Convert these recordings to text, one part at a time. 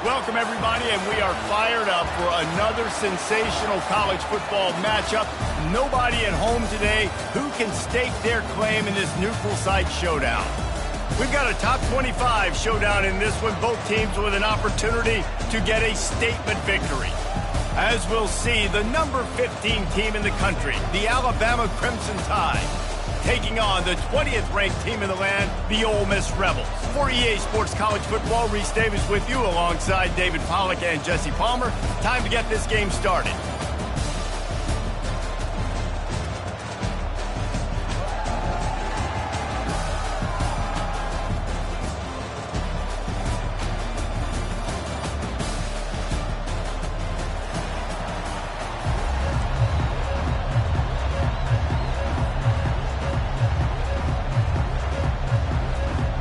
Welcome, everybody, and we are fired up for another sensational college football matchup. Nobody at home today who can stake their claim in this neutral site showdown. We've got a top 25 showdown in this one, both teams with an opportunity to get a statement victory. As we'll see, the number 15 team in the country, the Alabama Crimson Tide, taking on the 20th ranked team in the land, the Ole Miss Rebels. For EA Sports College Football, Reese Davis with you alongside David Pollack and Jesse Palmer. Time to get this game started.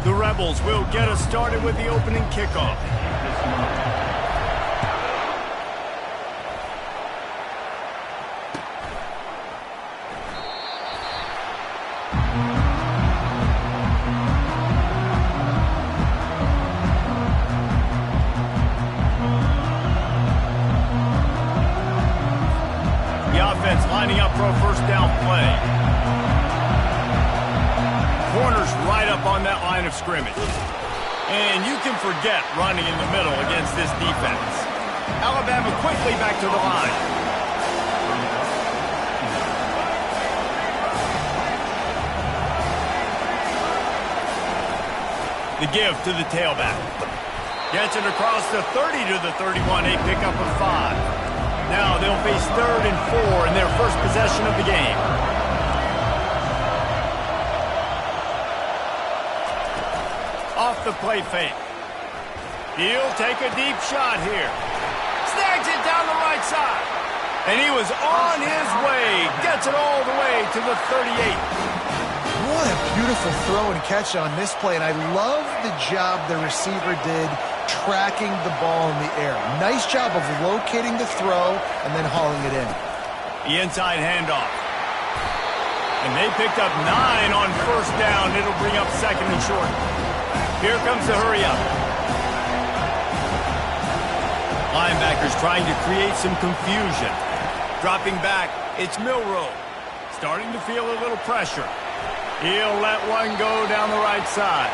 The Rebels will get us started with the opening kickoff. The offense lining up for a first down play. Corners right up on that line of scrimmage. And you can forget running in the middle against this defense. Alabama quickly back to the line. The give to the tailback. Gets it across the 30 to the 31, a pickup of 5. Now they'll face 3rd and 4 in their first possession of the game. Off the play fake. He'll take a deep shot here. Snags it down the right side. And he was on his way. Gets it all the way to the 38. What a beautiful throw and catch on this play. And I love the job the receiver did tracking the ball in the air. Nice job of locating the throw and then hauling it in. The inside handoff. And they picked up 9 on first down. It'll bring up 2nd and short. Here comes the hurry up. Linebackers trying to create some confusion. Dropping back, it's Milroe. Starting to feel a little pressure. He'll let one go down the right side.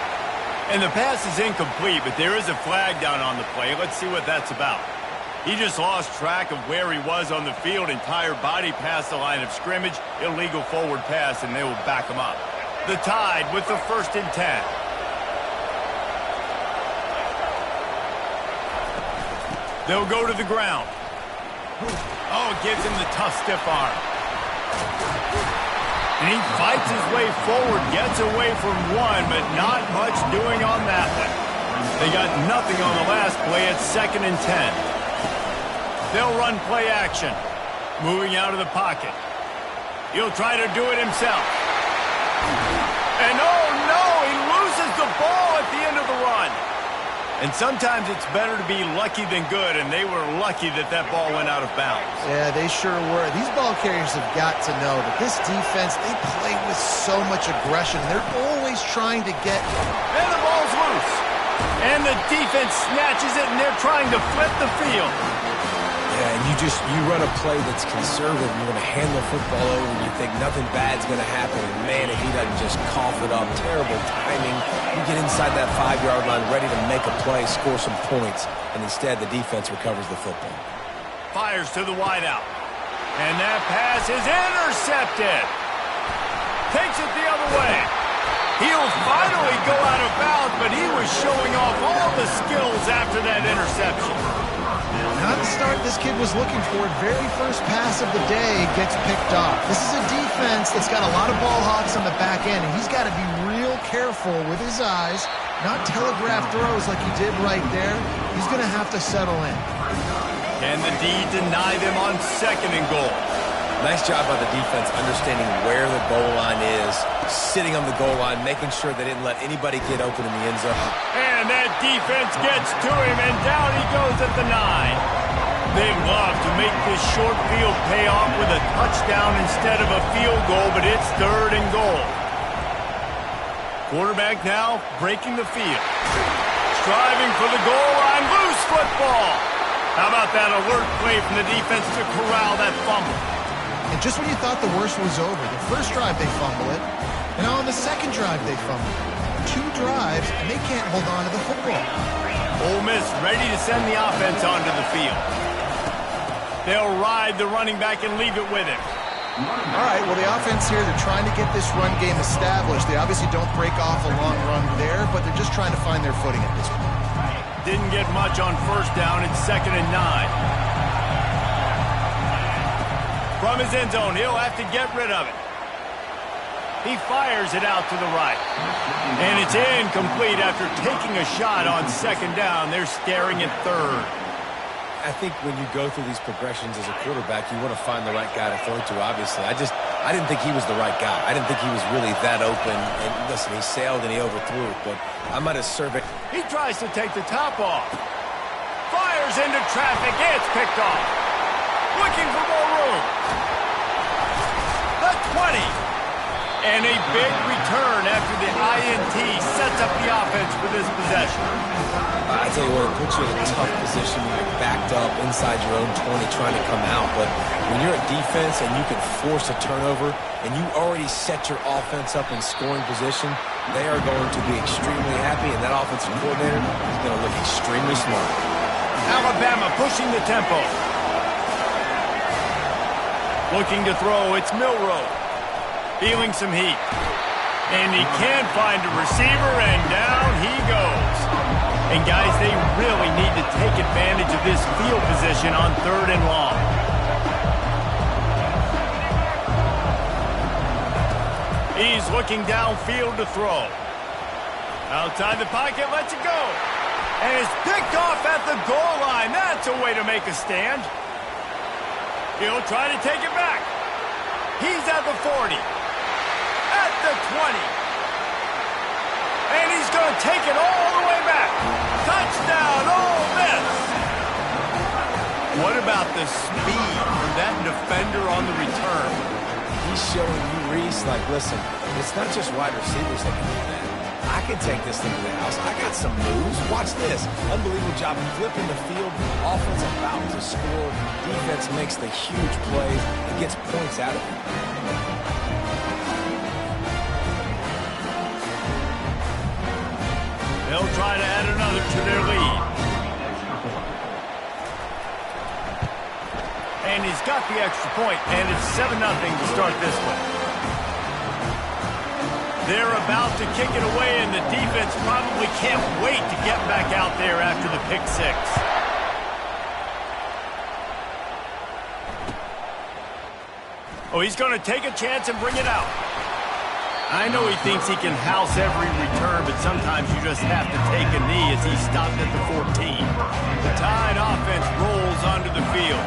And the pass is incomplete, but there is a flag down on the play. Let's see what that's about. He just lost track of where he was on the field. Entire body past the line of scrimmage. Illegal forward pass, and they will back him up. The Tide with the 1st and 10. They'll go to the ground. Oh, gives him the tough stiff arm. And he fights his way forward, gets away from one, but not much doing on that one. They got nothing on the last play. It's 2nd and 10. They'll run play action. Moving out of the pocket. He'll try to do it himself. And oh no, he loses the ball at the end of the run. And sometimes it's better to be lucky than good, and they were lucky that that ball went out of bounds. Yeah, they sure were. These ball carriers have got to know that this defense, they play with so much aggression. They're always trying to get... And the ball's loose. And the defense snatches it, and they're trying to flip the field. Yeah, and you run a play that's conservative, you're going to hand the football over, and you think nothing bad's going to happen. And man, if he doesn't just cough it up, terrible timing. You get inside that 5-yard line, ready to make a play, score some points, and instead the defense recovers the football. Fires to the wideout. And that pass is intercepted. Takes it the other way. He'll finally go out of bounds, but he was showing off all the skills after that interception. Not the start this kid was looking for. Very first pass of the day gets picked off. This is a defense that's got a lot of ball hawks on the back end, and he's got to be real careful with his eyes, not telegraph throws like he did right there. He's going to have to settle in. Can the D deny them on 2nd and goal? Nice job by the defense understanding where the goal line is, sitting on the goal line, making sure they didn't let anybody get open in the end zone. And that defense gets to him, and down he goes at the 9. They love to make this short field pay off with a touchdown instead of a field goal, but it's 3rd and goal. Quarterback now breaking the field. Striving for the goal line, loose football. How about that alert play from the defense to corral that fumble? And just when you thought the worst was over, the first drive they fumble it, and on the second drive they fumble it. 2 drives, and they can't hold on to the football. Ole Miss ready to send the offense onto the field. They'll ride the running back and leave it with him. All right, well, the offense here, they're trying to get this run game established. They obviously don't break off a long run there, but they're just trying to find their footing at this point. Didn't get much on first down. It's 2nd and 9. From his end zone, he'll have to get rid of it. He fires it out to the right. And it's incomplete after taking a shot on 2nd down. They're staring at 3rd. I think when you go through these progressions as a quarterback, you want to find the right guy to throw to, obviously. I didn't think he was the right guy. I didn't think he was really that open. And listen, he sailed and he overthrew it, but I might have surveyed. He tries to take the top off. Fires into traffic. It's picked off. Looking for more room. The 20. And a big return after the INT sets up the offense for this possession. I tell you what, it puts you in a tough position when you're backed up inside your own 20 trying to come out. But when you're a defense and you can force a turnover and you already set your offense up in scoring position, they are going to be extremely happy, and that offensive coordinator is going to look extremely smart. Alabama pushing the tempo. Looking to throw, it's Milroe. Feeling some heat. And he can't find a receiver, and down he goes. And guys, they really need to take advantage of this field position on 3rd and long. He's looking downfield to throw. Outside the pocket, lets it go. And it's picked off at the goal line. That's a way to make a stand. He'll try to take it back. He's at the 40. At the 20. And he's going to take it all the way back. Touchdown, Ole Miss. What about the speed from that defender on the return? He's showing you, Reese, like, listen, it's not just wide receivers that can do that. I can take this thing to the house. I got some moves. Watch this. Unbelievable job flipping the field. Offense about to score. Defense makes the huge plays and gets points out of it. They'll try to add another to their lead. And he's got the extra point, and it's 7-0 to start this one. They're about to kick it away, and the defense probably can't wait to get back out there after the pick 6. Oh, he's going to take a chance and bring it out. I know he thinks he can house every return, but sometimes you just have to take a knee as he stopped at the 14. The Tide offense rolls onto the field.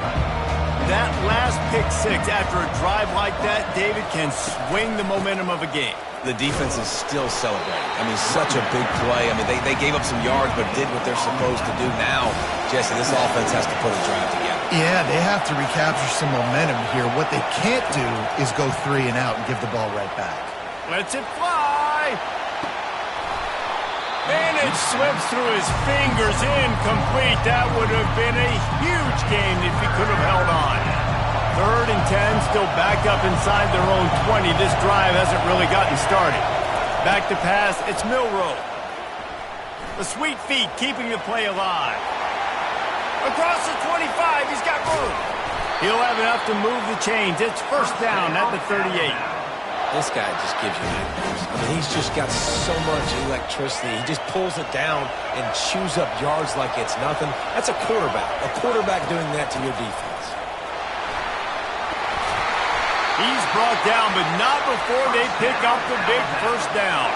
That last pick 6 after a drive like that, David, can swing the momentum of a game. The defense is still celebrating. I mean, such a big play. I mean, they gave up some yards, but did what they're supposed to do. Now, Jesse, this offense has to put a drive together. Yeah, they have to recapture some momentum here. What they can't do is go 3 and out and give the ball right back. Lets it fly. And it slips through his fingers, incomplete. That would have been a huge game if he could have held on. 3rd and 10, still backed up inside their own 20. This drive hasn't really gotten started. Back to pass, it's Milroe. The sweet feet keeping the play alive. Across the 25, he's got room. He'll have enough to move the chains. It's 1st down at the 38. This guy just gives you nightmares. I mean, he's just got so much electricity. He just pulls it down and chews up yards like it's nothing. That's a quarterback. A quarterback doing that to your defense. He's brought down, but not before they pick up the big 1st down.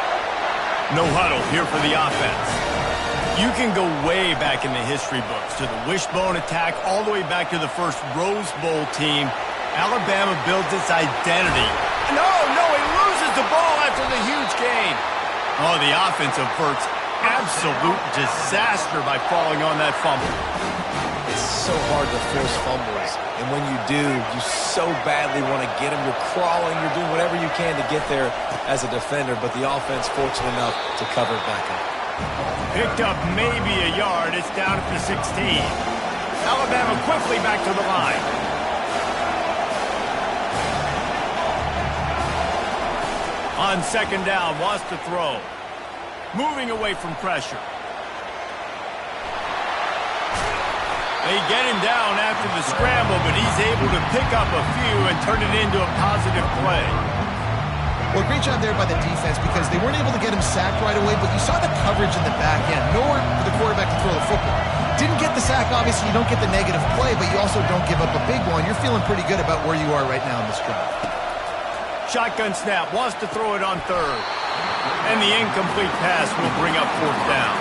No huddle here for the offense. You can go way back in the history books to the wishbone attack all the way back to the first Rose Bowl team. Alabama builds its identity. No, he loses the ball after the huge gain. Oh, the offense averts absolute disaster by falling on that fumble. It's so hard to force fumbles, and when you do, you so badly want to get them. You're crawling, you're doing whatever you can to get there as a defender, but the offense fortunate enough to cover it back up. Picked up maybe a yard. It's down at the 16. Alabama quickly back to the line. On second down, wants to throw. Moving away from pressure. They get him down after the scramble, but he's able to pick up a few and turn it into a positive play. Well, great job there by the defense because they weren't able to get him sacked right away, but you saw the coverage in the back end. Nowhere for the quarterback to throw the football. Didn't get the sack, obviously. You don't get the negative play, but you also don't give up a big one. You're feeling pretty good about where you are right now in this drive. Shotgun snap, wants to throw it on third. And the incomplete pass will bring up fourth down.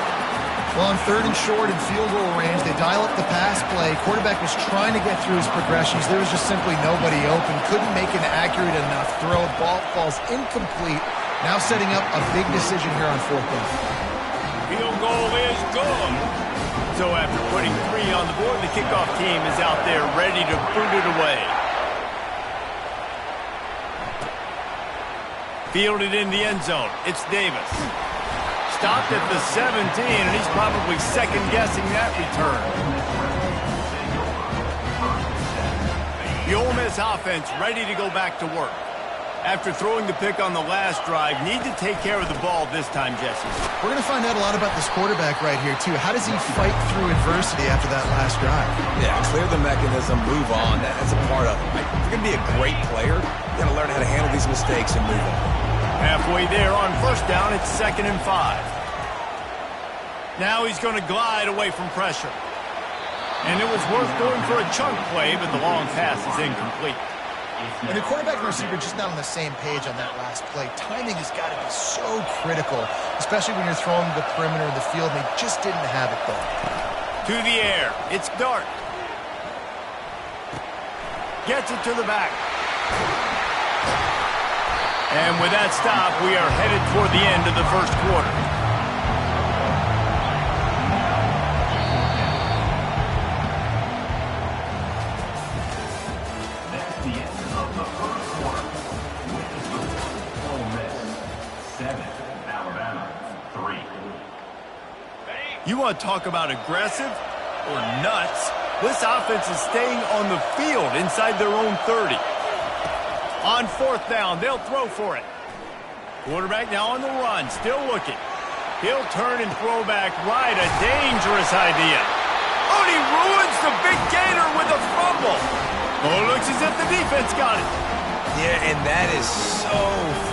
Well, on third and short and field goal range, they dial up the pass play. Quarterback was trying to get through his progressions. There was just simply nobody open. Couldn't make an accurate enough throw. Ball falls incomplete. Now setting up a big decision here on fourth down. Field goal is good. So after putting 3 on the board, the kickoff team is out there ready to boot it away. Fielded in the end zone. It's Davis. Stopped at the 17, and he's probably second-guessing that return. The Ole Miss offense ready to go back to work. After throwing the pick on the last drive, need to take care of the ball this time, Jesse. We're going to find out a lot about this quarterback right here, too. How does he fight through adversity after that last drive? Yeah, clear the mechanism, move on. That's a part of it. If you're going to be a great player, you got to learn how to handle these mistakes and move on. Halfway there on first down, it's 2nd and 5. Now he's going to glide away from pressure. And it was worth going for a chunk play, but the long pass is incomplete. And the quarterback and receiver just not on the same page on that last play. Timing has got to be so critical, especially when you're throwing the perimeter of the field, and they just didn't have it there. To the air. It's Dart. Gets it to the back. And with that stop, we are headed toward the end of the first quarter. That's the end of the first quarter. Ole Miss 7, Alabama 3. You want to talk about aggressive or nuts? This offense is staying on the field inside their own 30. On fourth down, they'll throw for it. Quarterback now on the run, still looking. He'll turn and throw back right, a dangerous idea. Oh, and he ruins the big gator with a fumble. Oh, it looks as if the defense got it. Yeah, and that is so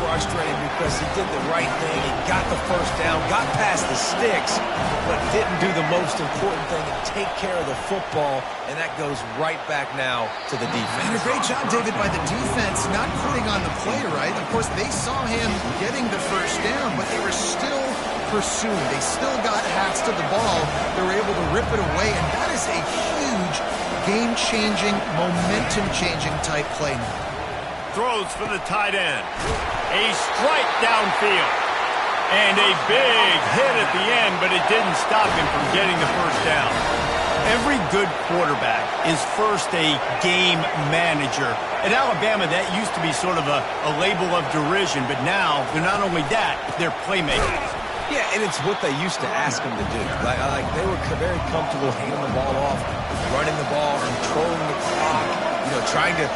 frustrating because he did the right thing. He got the first down, got past the sticks, but didn't do the most important thing and take care of the football, and that goes right back now to the defense. And a great job, David, by the defense not quitting on the play, right? Of course, they saw him getting the first down, but they were still pursuing. They still got hats to the ball. They were able to rip it away, and that is a huge game-changing, momentum-changing type play now. Throws for the tight end. A strike downfield. And a big hit at the end, but it didn't stop him from getting the first down. Every good quarterback is first a game manager. At Alabama, that used to be sort of a label of derision, but now they're not only that, they're playmakers. Yeah, and it's what they used to ask them to do. Like they were very comfortable handing the ball off, running the ball, controlling the clock, trying to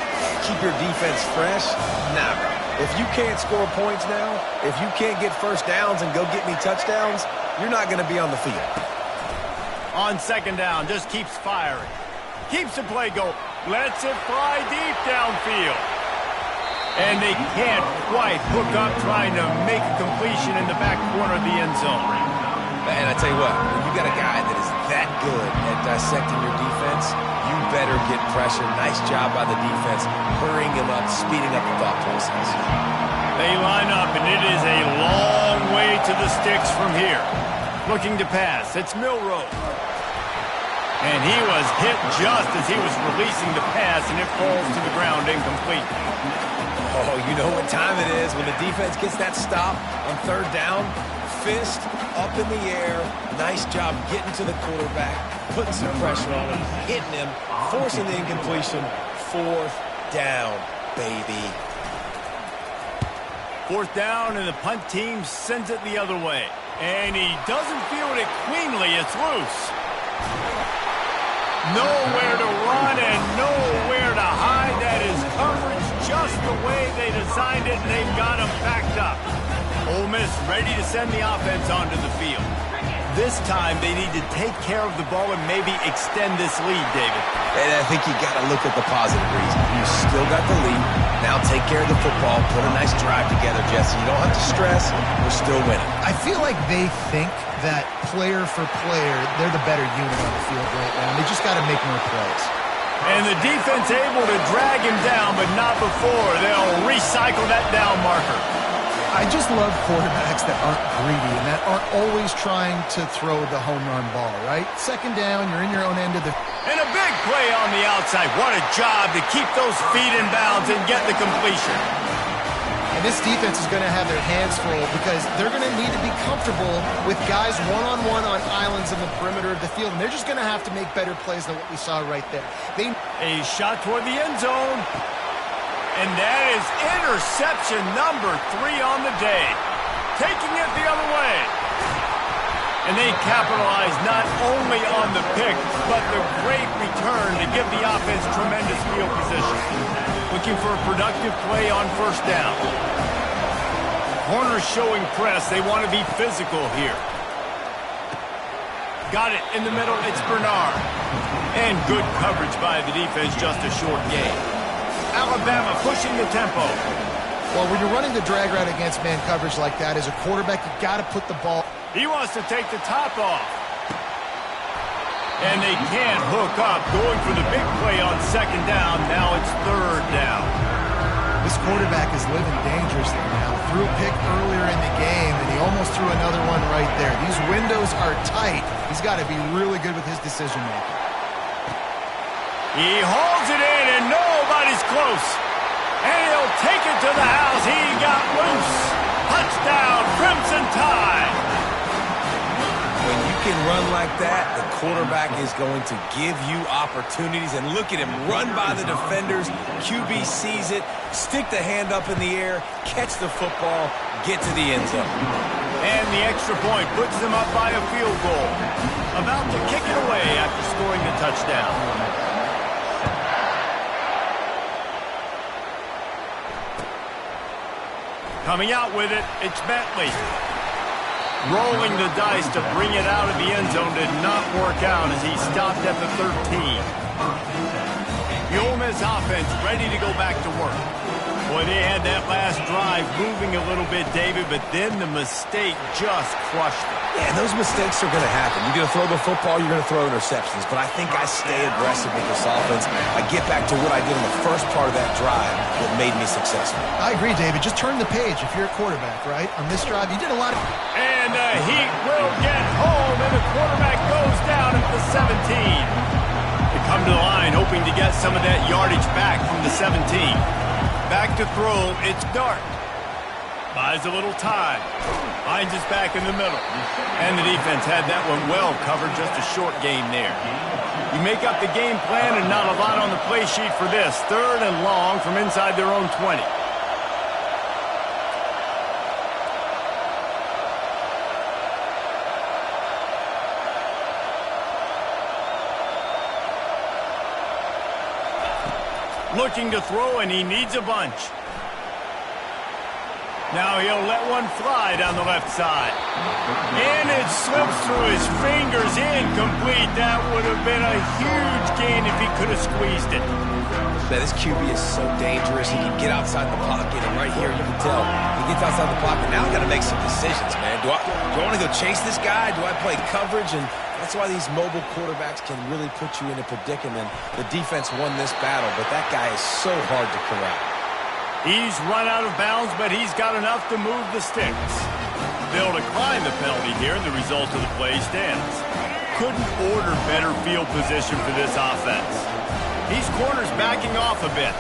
keep your defense fresh. Nah, bro. If you can't score points now, if you can't get first downs and go get me touchdowns, you're not going to be on the field. On second down, just keeps firing. Keeps the play going. Lets it fly deep downfield. And they can't quite hook up trying to make a completion in the back corner of the end zone. And I tell you what, when you got a guy that is that good at dissecting your defense, you better get pressure. Nice job by the defense, hurrying him up, speeding up the thought process. They line up, and it is a long way to the sticks from here. Looking to pass, it's Milroe. And he was hit just as he was releasing the pass, and it falls to the ground incomplete. Oh, you know what time it is when the defense gets that stop on third down. Fist up in the air. Nice job getting to the quarterback, putting some pressure on him, hitting him, forcing the incompletion. Fourth down, baby. Fourth down, and the punt team sends it the other way. And he doesn't field it cleanly. It's loose. Nowhere to run and nowhere to hide. That is coverage just the way they designed it, and they've got him backed up. Ole Miss ready to send the offense onto the field. This time, they need to take care of the ball and maybe extend this lead, David. And I think you got to look at the positive reason. You still got the lead. Now take care of the football. Put a nice drive together, Jesse. You don't have to stress. We're still winning. I feel like they think that player for player, they're the better unit on the field right now. They just got to make more plays. And the defense able to drag him down, but not before. They'll recycle that down marker. I just love quarterbacks that aren't greedy and that aren't always trying to throw the home run ball, right? Second down, you're in your own end of the... And a big play on the outside. What a job to keep those feet in bounds and get the completion. And this defense is going to have their hands full because they're going to need to be comfortable with guys one-on-one on islands in the perimeter of the field. And they're just going to have to make better plays than what we saw right there. A shot toward the end zone. And that is interception number 3 on the day. Taking it the other way. And they capitalize not only on the pick, but the great return to give the offense tremendous field position. Looking for a productive play on first down. Corners showing press. They want to be physical here. Got it in the middle. It's Bernard. And good coverage by the defense. Just a short gain. Alabama pushing the tempo. Well, when you're running the drag route against man coverage like that, as a quarterback, you got to put the ball. He wants to take the top off. And they can't hook up. Going for the big play on second down. Now it's third down. This quarterback is living dangerously now. Threw a pick earlier in the game, and he almost threw another one right there. These windows are tight. He's got to be really good with his decision-making. He hauls it in, and nobody's close. And he'll take it to the house. He got loose. Touchdown, Crimson Tide. When you can run like that, the quarterback is going to give you opportunities. And look at him run by the defenders. QB sees it, stick the hand up in the air, catch the football, get to the end zone. And the extra point puts them up by a field goal. About to kick it away after scoring the touchdown. Coming out with it, it's Bentley. Rolling the dice to bring it out of the end zone did not work out as he stopped at the 13. The Ole Miss offense ready to go back to work. Boy, they had that last drive moving a little bit, David, but then the mistake just crushed them. Yeah, those mistakes are going to happen. You're going to throw the football, you're going to throw interceptions. But I think I stay aggressive with this offense. I get back to what I did in the first part of that drive that made me successful. I agree, David. Just turn the page if you're a quarterback, right? On this drive, you did a lot of... And the heat will get home, and the quarterback goes down at the 17. They come to the line hoping to get some of that yardage back from the 17. Back to throw, it's Dart. Buys a little time. Finds his back in the middle. And the defense had that one well covered, just a short game there. You make up the game plan and not a lot on the play sheet for this. Third and long from inside their own 20. Looking to throw, and he needs a bunch. Now he'll let one fly down the left side. And it slips through his fingers, incomplete. That would have been a huge gain if he could have squeezed it. Man, this QB is so dangerous. He can get outside the pocket, and right here you can tell he gets outside the pocket. Now I got to make some decisions, man. Do I want to go chase this guy? Do I play coverage? And that's why these mobile quarterbacks can really put you in a predicament. The defense won this battle, but that guy is so hard to corral. He's run out of bounds, but he's got enough to move the sticks. They'll decline the penalty here, and the result of the play stands. Couldn't order better field position for this offense. These corners backing off a bit.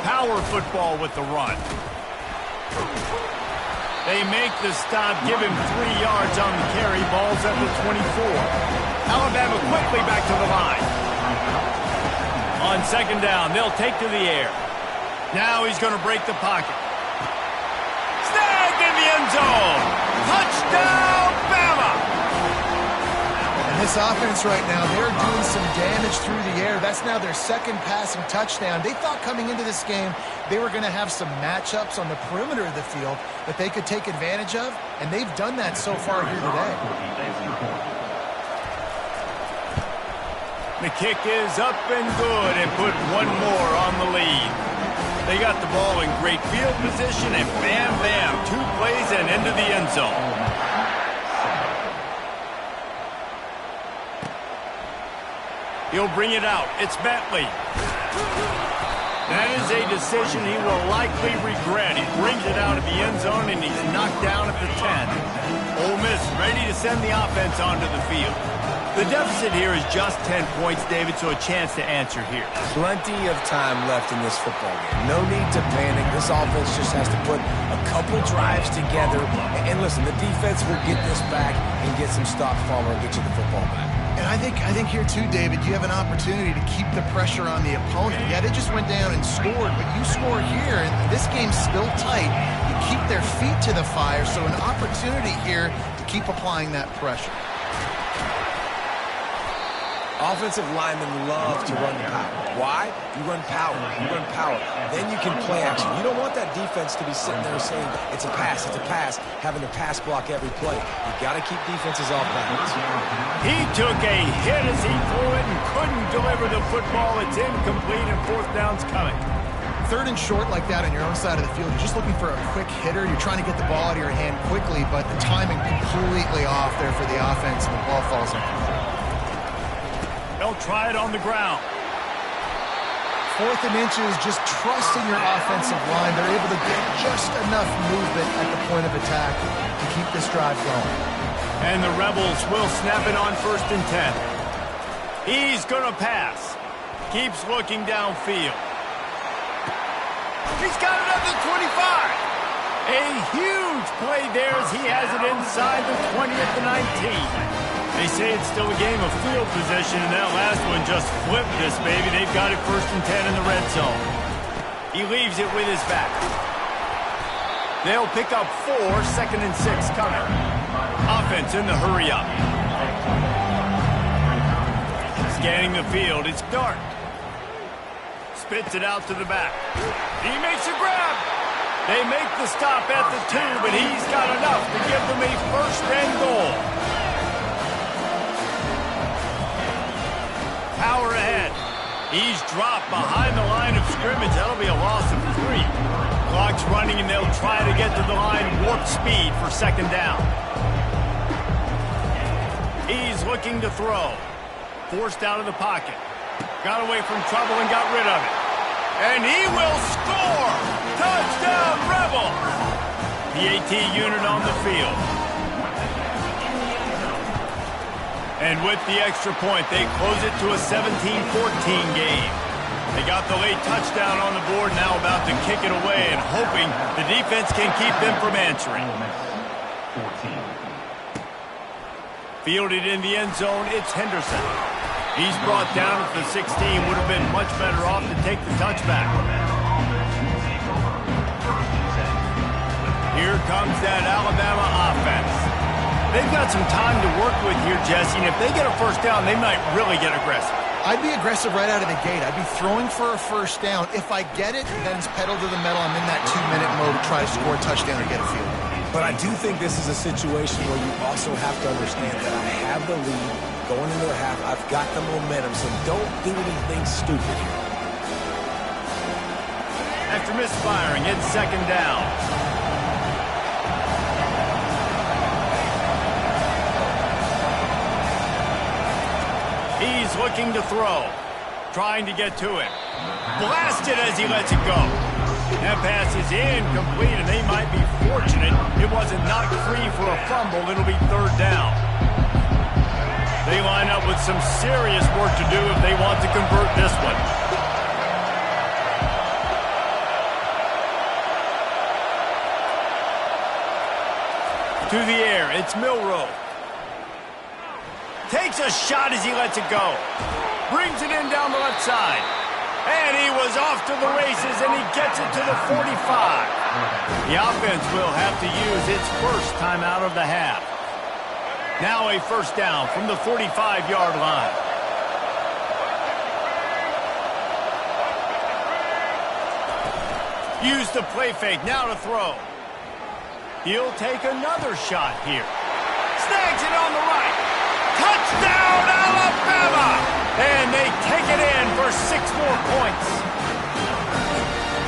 Power football with the run. They make the stop, give him 3 yards on the carry. Ball's at the 24. Alabama quickly back to the line. On second down, they'll take to the air. Now he's going to break the pocket. Snagged in the end zone. Touchdown, this offense right now, they're doing some damage through the air. That's now their second passing touchdown. They thought coming into this game they were going to have some matchups on the perimeter of the field that they could take advantage of, and they've done that so far here today. The kick is up and good and put one more on the lead. They got the ball in great field position, and bam, bam, 2 plays and into the end zone. He'll bring it out. It's Bentley. That is a decision he will likely regret. He brings it out of the end zone, and he's knocked down at the 10. Ole Miss ready to send the offense onto the field. The deficit here is just 10 points, David, so a chance to answer here. Plenty of time left in this football game. No need to panic. This offense just has to put a couple drives together. And listen, the defense will get this back and get some stop farmer and get you the football back. And I think here too, David, you have an opportunity to keep the pressure on the opponent. Yeah, they just went down and scored, but you score here, and this game's still tight. You keep their feet to the fire, so an opportunity here to keep applying that pressure. Offensive linemen love to run power. Why? You run power. You run power. Then you can play action. You don't want that defense to be sitting there saying, it's a pass, having to pass block every play. You got to keep defenses off balance. He took a hit as he threw it and couldn't deliver the football. It's incomplete, and 4th down's coming. 3rd and short like that on your own side of the field, you're just looking for a quick hitter. You're trying to get the ball out of your hand quickly, but the timing completely off there for the offense, and the ball falls incomplete. They'll try it on the ground. 4th and inches, just trusting your offensive line. They're able to get just enough movement at the point of attack to keep this drive going. And the Rebels will snap it on 1st and 10. He's going to pass. Keeps looking downfield. He's got it at the 25. A huge play there as he has it inside the 20 at the 19. They say it's still a game of field position, and that last one just flipped this baby. They've got it 1st and 10 in the red zone. He leaves it with his back. They'll pick up 4, 2nd and 6 coming. Offense in the hurry up. Scanning the field, it's Dart. Spits it out to the back. He makes a grab. They make the stop at the 2, but he's got enough to give them a 1st and goal. Power ahead. He's dropped behind the line of scrimmage. That'll be a loss of 3. Clock's running, and they'll try to get to the line warp speed for 2nd down. He's looking to throw. Forced out of the pocket. Got away from trouble and got rid of it. And he will score! Touchdown, Rebels! The AT unit on the field. And with the extra point, they close it to a 17-14 game. They got the late touchdown on the board, now about to kick it away and hoping the defense can keep them from answering. Fielded in the end zone, it's Henderson. He's brought down at the 16, would have been much better off to take the touchback. Here comes that Alabama offense. They've got some time to work with here, Jesse, and if they get a 1st down, they might really get aggressive. I'd be aggressive right out of the gate. I'd be throwing for a 1st down. If I get it, then it's pedal to the metal. I'm in that 2-minute mode to try to score a touchdown or get a field. But I do think this is a situation where you also have to understand that I have the lead going into the half. I've got the momentum, so don't do anything stupid here. After misfiring, it's 2nd down. He's looking to throw. Trying to get to it. Blasted as he lets it go. That pass is incomplete, and they might be fortunate it wasn't knocked free for a fumble. It'll be 3rd down. They line up with some serious work to do if they want to convert this one. To the air, it's Milroe. Takes a shot as he lets it go. Brings it in down the left side. And he was off to the races, and he gets it to the 45. The offense will have to use its 1st time out of the half. Now a first down from the 45-yard line. Use the play fake, now to throw. He'll take another shot here. Snags it on the right. Touchdown, Alabama! And they take it in for 6 more points.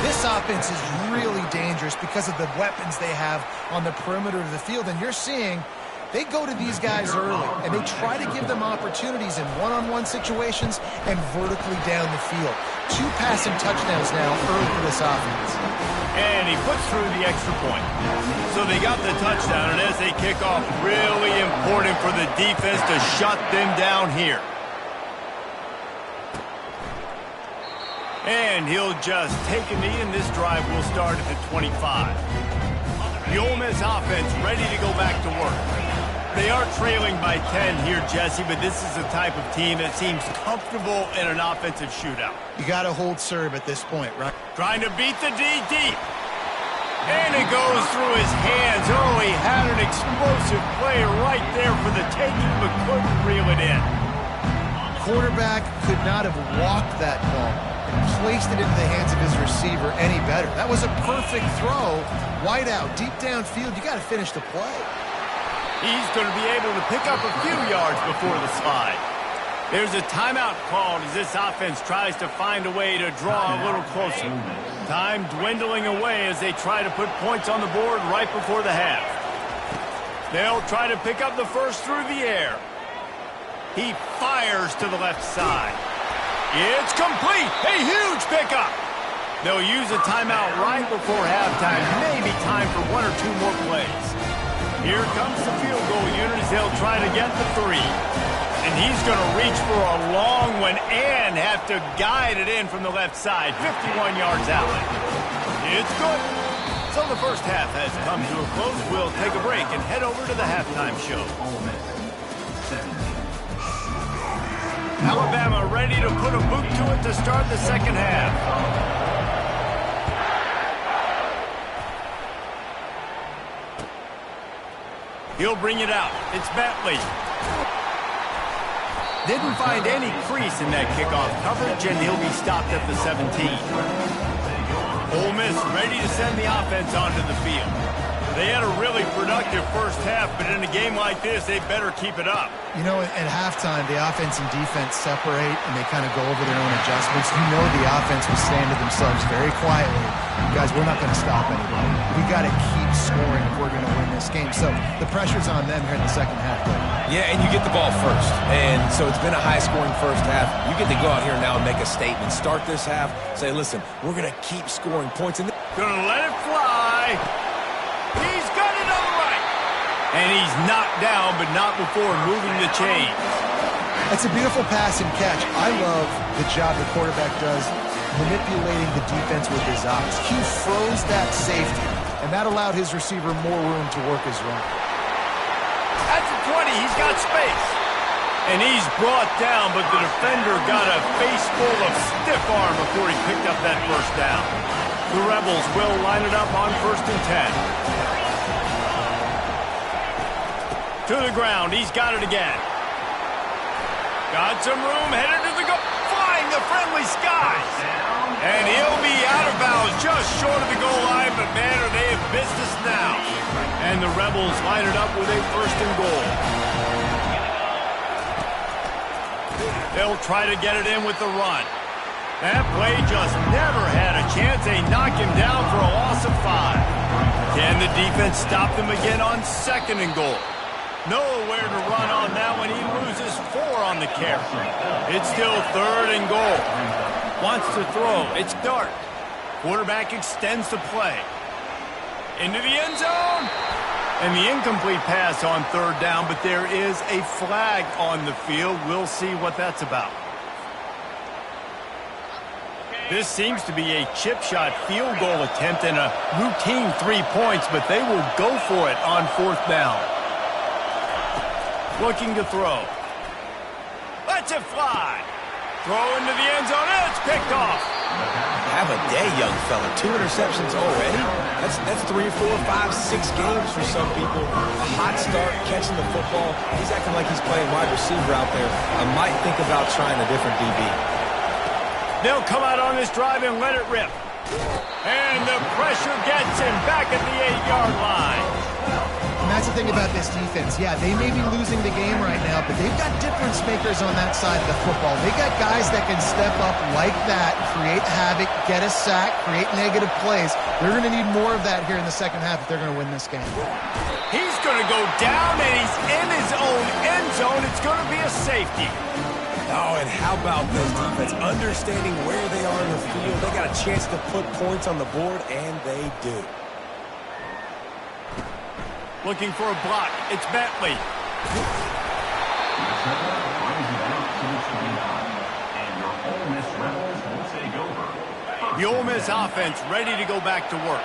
This offense is really dangerous because of the weapons they have on the perimeter of the field. And you're seeing they go to these guys early, and they try to give them opportunities in one-on-one situations and vertically down the field. 2 passing touchdowns now early for this offense. And he puts through the extra point. So they got the touchdown, and as they kick off, really important for the defense to shut them down here. And he'll just take a knee, and this drive will start at the 25. The Ole Miss offense ready to go back to work. They are trailing by 10 here, Jesse, but this is the type of team that seems comfortable in an offensive shootout. You got to hold serve at this point, right? Trying to beat the D deep. And it goes through his hands. Oh, he had an explosive play right there for the taking, but couldn't reel it in. Quarterback could not have walked that ball and placed it into the hands of his receiver any better. That was a perfect throw. Wide out, deep downfield. You got to finish the play. He's going to be able to pick up a few yards before the slide. There's a timeout called as this offense tries to find a way to draw a little closer. Time dwindling away as they try to put points on the board right before the half. They'll try to pick up the first through the air. He fires to the left side. It's complete. A huge pickup. They'll use a timeout right before halftime. Maybe time for 1 or 2 more plays. Here comes the field goal unit as they'll try to get the 3. And he's going to reach for a long one and have to guide it in from the left side. 51 yards out. It's good. So the first half has come to a close. We'll take a break and head over to the halftime show. Alabama ready to put a boot to it to start the second half. He'll bring it out. It's Bentley. Didn't find any crease in that kickoff coverage, and he'll be stopped at the 17. Ole Miss ready to send the offense onto the field. They had a really productive first half, but in a game like this, they better keep it up. You know, at halftime, the offense and defense separate, and they kind of go over their own adjustments. You know the offense was saying to themselves very quietly, guys, we're not going to stop anybody. We got to keep scoring if we're going to win this game. So the pressure's on them here in the second half. Yeah, and you get the ball first. And so it's been a high-scoring first half. You get to go out here now and make a statement. Start this half, say, listen, we're going to keep scoring points. Gonna let it fly. He's got it on the right. And he's knocked down, but not before moving the chains. It's a beautiful pass and catch. I love the job the quarterback does manipulating the defense with his eyes. He froze that safety, and that allowed his receiver more room to work his run. At the 20, he's got space. And he's brought down, but the defender got a face full of stiff arm before he picked up that first down. The Rebels will line it up on 1st and 10. To the ground, he's got it again. Got some room, headed to the goal. Flying the friendly skies. And he'll be out of bounds just short of the goal line, but man, are they in business now. And the Rebels line it up with a 1st and goal. They'll try to get it in with the run. That play just never had a chance. They knock him down for a loss of 5. Can the defense stop them again on 2nd and goal? Nowhere to run on that one. He loses 4 on the carry. It's still 3rd and goal. Wants to throw. It's Dart. Quarterback extends the play. Into the end zone. And the incomplete pass on 3rd down, but there is a flag on the field. We'll see what that's about. This seems to be a chip shot field goal attempt and a routine 3 points, but they will go for it on 4th down. Looking to throw. Lets it fly. Throw into the end zone, and it's picked off. Have a day, young fella. 2 interceptions already? That's 3, 4, 5, 6 games for some people. A hot start, catching the football. He's acting like he's playing wide receiver out there. I might think about trying a different DB. They'll come out on this drive and let it rip. And the pressure gets him back at the 8-yard line. And that's the thing about this defense. Yeah, they may be losing the game right now, but they've got difference makers on that side of the football. They got guys that can step up like that, create havoc, get a sack, create negative plays. They're going to need more of that here in the second half if they're going to win this game. He's going to go down, and he's in his own end zone. It's going to be a safety. Oh, and how about this defense? Understanding where they are in the field. They got a chance to put points on the board, and they do. Looking for a block. It's Bentley. The Ole Miss offense ready to go back to work.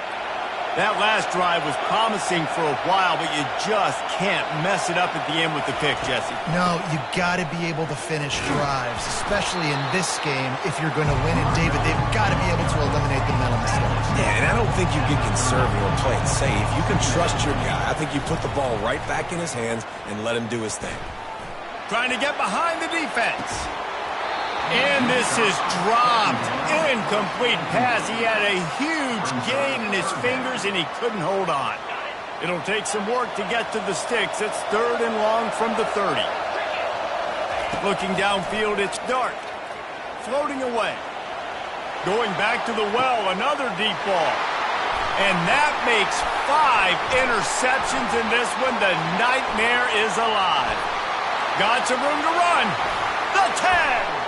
That last drive was promising for a while, but you just can't mess it up at the end with the pick, Jesse. No, you got to be able to finish drives, especially in this game if you're going to win. And, David, they've got to be able to eliminate the mental mistakes. Yeah, and I don't think you get conservative or play it safe. You can trust your guy. I think you put the ball right back in his hands and let him do his thing. Trying to get behind the defense. And this is dropped. Incomplete pass. He had a huge gain in his fingers, and he couldn't hold on. It'll take some work to get to the sticks. It's 3rd and long from the 30. Looking downfield, it's Dart. Floating away. Going back to the well, another deep ball. And that makes 5 interceptions in this one. The nightmare is alive. Got some room to run. The 10.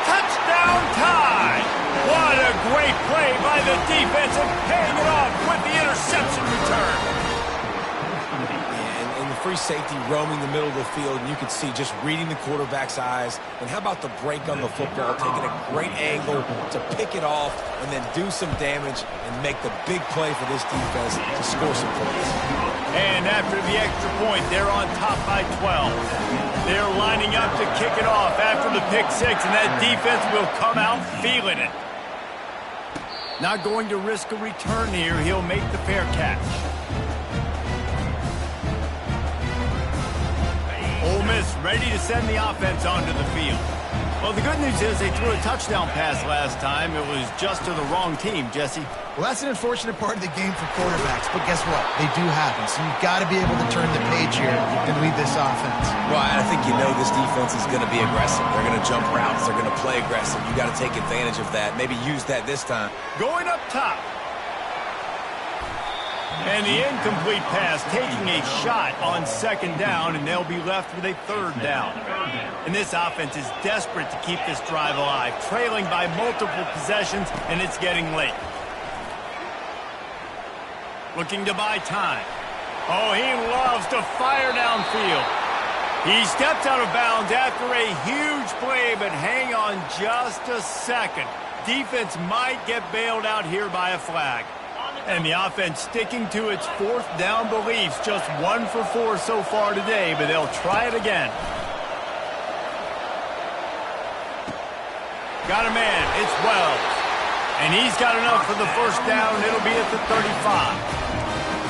Touchdown tie! What a great play by the defense and paying it off with the interception return. And the free safety roaming the middle of the field, and you could see just reading the quarterback's eyes. And how about the break on the football, taking a great angle to pick it off and then do some damage and make the big play for this defense to score some points. And after the extra point, they're on top by 12. They're lining up to kick it off after the pick 6, and that defense will come out feeling it. Not going to risk a return here. He'll make the fair catch. Ole Miss ready to send the offense onto the field. Well, the good news is they threw a touchdown pass last time. It was just to the wrong team, Jesse. Well, that's an unfortunate part of the game for quarterbacks, but guess what? They do happen, so you've got to be able to turn the page here and lead this offense. Well, I think you know this defense is going to be aggressive. They're going to jump routes. They're going to play aggressive. You got to take advantage of that. Maybe use that this time. Going up top. And the incomplete pass taking a shot on 2nd down, and they'll be left with a 3rd down. And this offense is desperate to keep this drive alive, trailing by multiple possessions, and it's getting late. Looking to buy time. Oh, he loves to fire downfield. He steps out of bounds after a huge play, but hang on just a second. Defense might get bailed out here by a flag. And the offense sticking to its 4th down beliefs. Just 1 for 4 so far today, but they'll try it again. Got a man. It's Wells. And he's got enough for the 1st down. It'll be at the 35.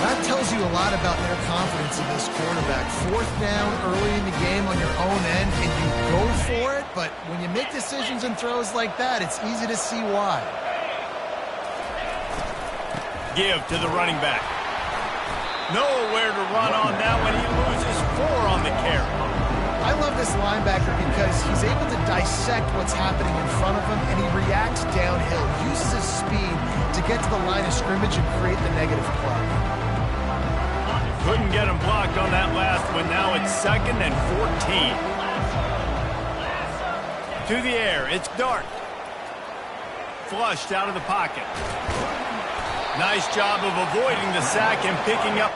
That tells you a lot about their confidence in this quarterback. 4th down early in the game on your own end, and you go for it, but when you make decisions and throws like that, it's easy to see why. Give to the running back. Nowhere to run on that one. He loses 4 on the carry. I love this linebacker because he's able to dissect what's happening in front of him, and he reacts downhill, uses his speed to get to the line of scrimmage and create the negative play. Couldn't get him blocked on that last one. Now it's 2nd and 14. To the air. It's Dart. Flushed out of the pocket. Nice job of avoiding the sack and picking up.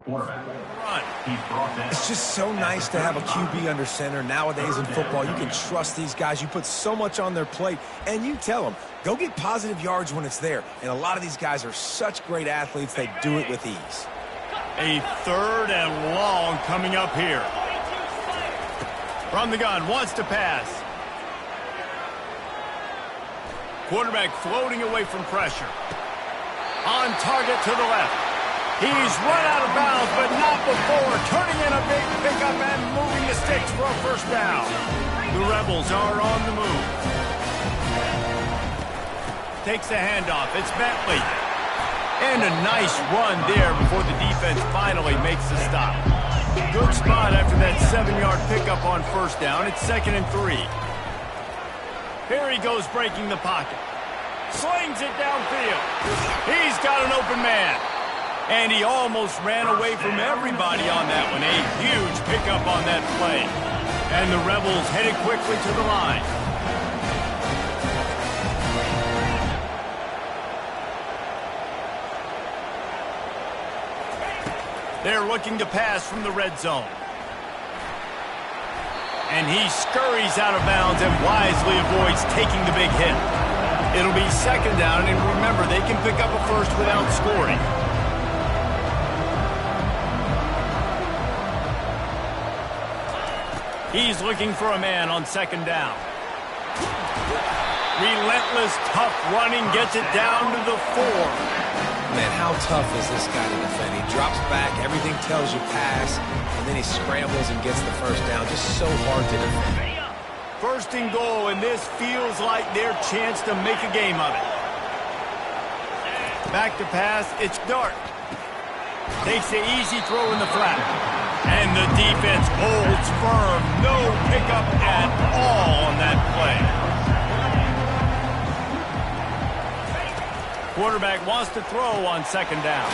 Quarterback. Run. He's brought down. It's just so nice to have a QB under center. Nowadays in football, you can trust these guys. You put so much on their plate, and you tell them, go get positive yards when it's there. And a lot of these guys are such great athletes, they do it with ease. A 3rd and long coming up here. From the gun, wants to pass. Quarterback floating away from pressure. On target to the left. He's run out of bounds, but not before turning in a big pickup and moving the sticks for a first down. The Rebels are on the move. Takes the handoff. It's Bentley. And a nice run there before the defense finally makes the stop. Good spot after that 7-yard pickup on first down. It's 2nd and 3. Here he goes breaking the pocket. Slings it downfield. He's got an open man. And he almost ran away from everybody on that one. A huge pickup on that play. And the Rebels headed quickly to the line. They're looking to pass from the red zone. And he scurries out of bounds and wisely avoids taking the big hit. It'll be 2nd down, and remember, they can pick up a first without scoring. He's looking for a man on 2nd down. Relentless, tough running, gets it down to the 4. Man, how tough is this guy to defend? He drops back, everything tells you pass, and then he scrambles and gets the first down. Just so hard to defend. 1st and goal, and this feels like their chance to make a game of it. Back to pass, it's Dart. Takes the easy throw in the flat. And the defense holds firm. No pickup at all on that play. Quarterback wants to throw on 2nd down.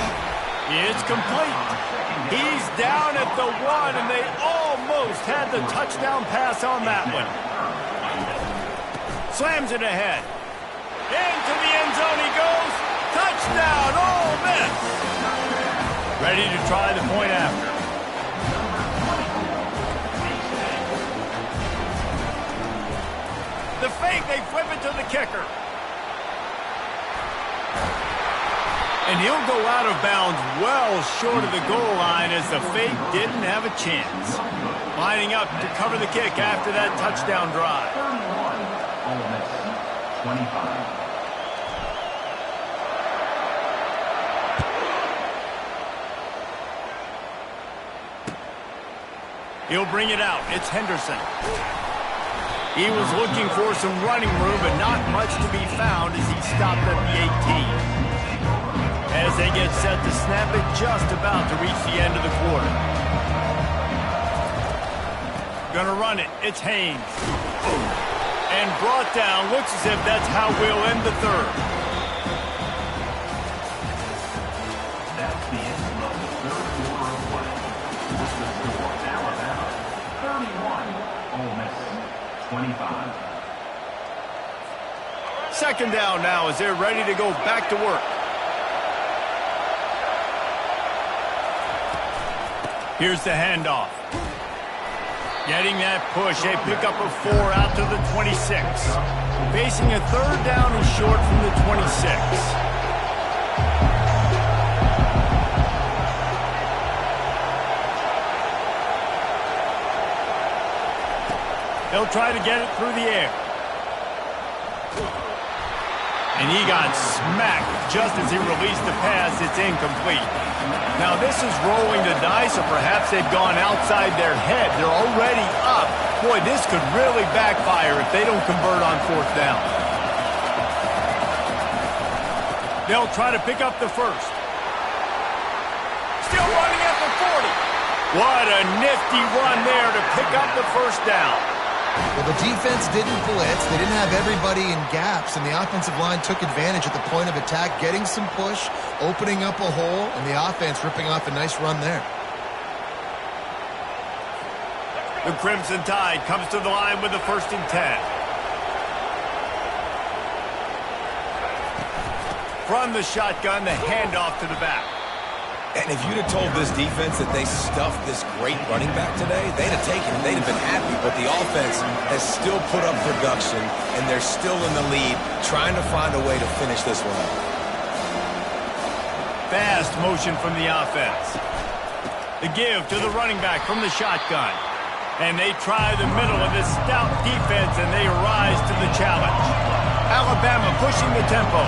It's complete. He's down at the 1, and they almost had the touchdown pass on that one. Slams it ahead. Into the end zone he goes. Touchdown, Ole Miss. Ready to try the point after. The fake, they flip it to the kicker. And he'll go out of bounds well short of the goal line as the fake didn't have a chance. Lining up to cover the kick after that touchdown drive. 31, Ole Miss, 25. He'll bring it out. It's Henderson. He was looking for some running room, but not much to be found as he stopped at the 18. As they get set to snap it, just about to reach the end of the quarter. Gonna run it. It's Haynes. And brought down. Looks as if that's how we'll end the 3rd. That's the end of the 3rd quarter of play. With the score, Alabama 31, Ole Miss 25. 2nd down now as they're ready to go back to work. Here's the handoff. Getting that push, a pickup of 4 out to the 26. Facing a 3rd down and short from the 26. They'll try to get it through the air. And he got smacked just as he released the pass. It's incomplete. Now this is rolling the dice, or perhaps they've gone outside their head. They're already up. Boy, this could really backfire if they don't convert on 4th down. They'll try to pick up the 1st. Still running at the 40. What a nifty run there to pick up the 1st down. Well, the defense didn't blitz. They didn't have everybody in gaps, and the offensive line took advantage at the point of attack, getting some push, opening up a hole, and the offense ripping off a nice run there. The Crimson Tide comes to the line with the 1st and 10. From the shotgun, the handoff to the back. And if you'd have told this defense that they stuffed this great running back today, they'd have taken it. They'd have been happy. But the offense has still put up production, and they're still in the lead, trying to find a way to finish this one up. Fast motion from the offense. The give to the running back from the shotgun. And they try the middle of this stout defense, and they rise to the challenge. Alabama pushing the tempo.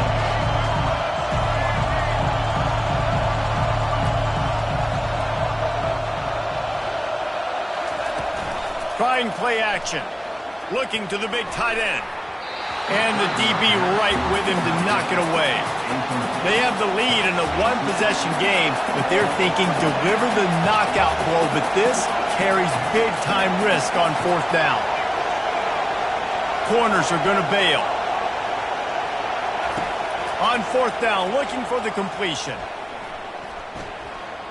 Trying play action. Looking to the big tight end. And the DB right with him to knock it away. They have the lead in a one-possession game, but they're thinking deliver the knockout blow, but this carries big-time risk on fourth down. Corners are going to bail. On fourth down, looking for the completion.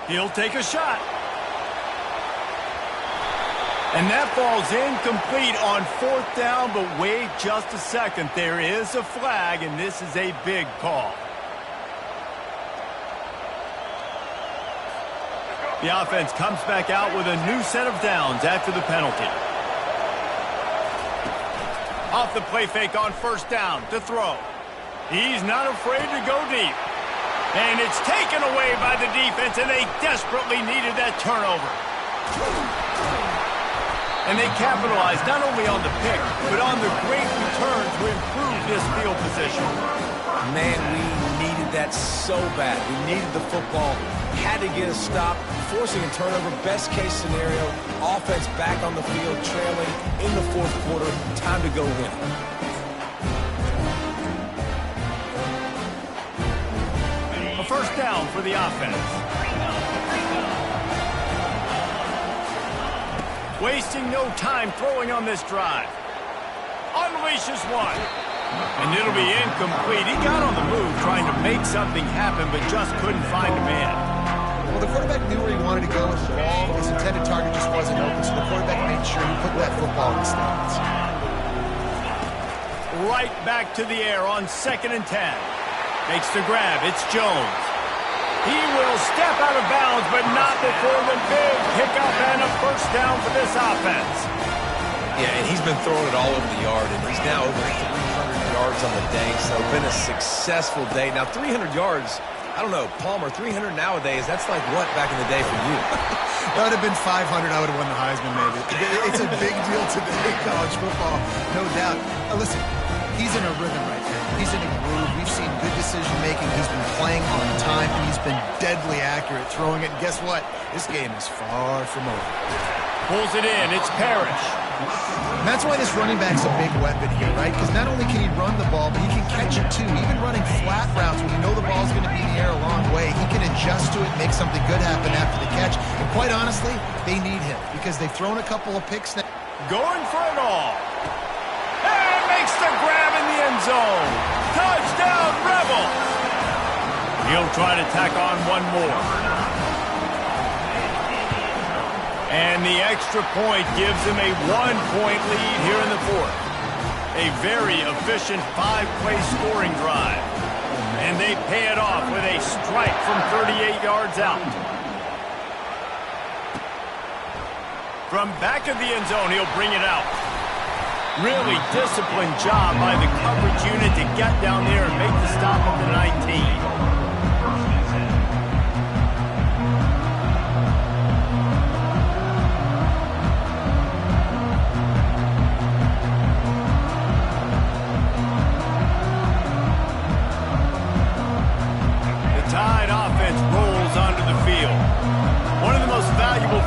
He'll take a shot. And that ball's incomplete on fourth down, but wait just a second. There is a flag, and this is a big call. The offense comes back out with a new set of downs after the penalty. Off the play fake on first down to throw. He's not afraid to go deep. And it's taken away by the defense, and they desperately needed that turnover. And they capitalized not only on the pick, but on the great return to improve this field position. Man, we needed that so bad. We needed the football, had to get a stop, forcing a turnover, best case scenario, offense back on the field, trailing in the fourth quarter, time to go win. A first down for the offense. Wasting no time throwing on this drive. Unleashes one. And it'll be incomplete. He got on the move trying to make something happen, but just couldn't find a man. Well, the quarterback knew where he wanted to go with the ball. His intended target just wasn't open, so the quarterback made sure he put that football in the stands. Right back to the air on 2nd and 10. Makes the grab. It's Jones. He will step out of bounds, but not before the big pickup and a first down for this offense. Yeah, and he's been throwing it all over the yard, and he's now over 300 yards on the day, so been a successful day. Now, 300 yards, I don't know, Palmer, 300 nowadays, that's like what back in the day for you? That would have been 500. I would have won the Heisman, maybe. It's a big deal today, college football, no doubt. Listen, he's in a rhythm right now. He's in a groove. We've seen good decision-making. He's been playing on time, and he's been deadly accurate throwing it. And guess what? This game is far from over. Pulls it in. It's Parrish. And that's why this running back's a big weapon here, right? Because not only can he run the ball, but he can catch it too. Even running flat routes when you know the ball's going to be in the air a long way, he can adjust to it, make something good happen after the catch. And quite honestly, they need him because they've thrown a couple of picks now. Going for it all. And makes the grab in the end zone. Touchdown, Rebels. He'll try to tack on one more. And the extra point gives him a 1-point lead here in the fourth. A very efficient 5-play scoring drive. And they pay it off with a strike from 38 yards out. From back of the end zone, he'll bring it out. Really disciplined job by the coverage unit to get down there and make the stop at the 19.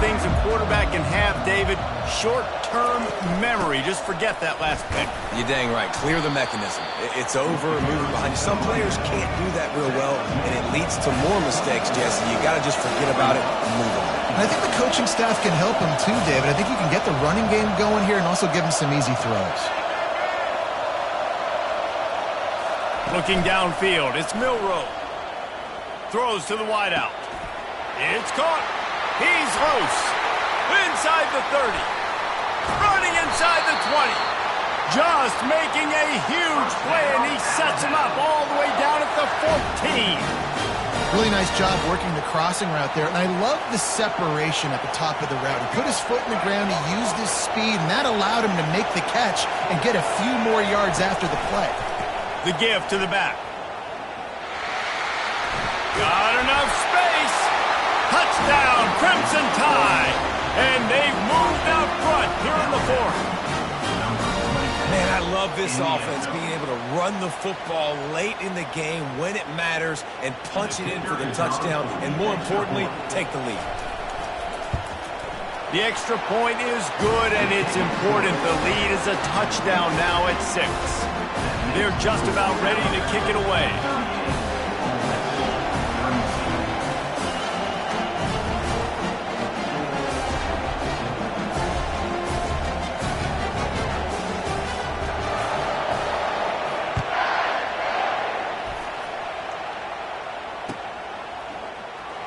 Things a quarterback can have, David, short-term memory. Just forget that last pick. You're dang right. Clear the mechanism. It's over, moving behind you. Some players can't do that real well, and it leads to more mistakes, Jesse. You got to just forget about it and move on. And I think the coaching staff can help him too, David. I think you can get the running game going here and also give him some easy throws. Looking downfield, it's Milroe. Throws to the wideout. It's caught. He's loose. Inside the 30. Running inside the 20. Just making a huge play, and he sets him up all the way down at the 14. Really nice job working the crossing route there, and I love the separation at the top of the route. He put his foot in the ground, he used his speed, and that allowed him to make the catch and get a few more yards after the play. The give to the back. Got enough space. Touchdown, Crimson Tide. And they've moved out front here in the fourth. Man, I love this offense, being able to run the football late in the game when it matters and punch it in for the touchdown, and more importantly, take the lead. The extra point is good, and it's important. The lead is a touchdown now at 6. They're just about ready to kick it away.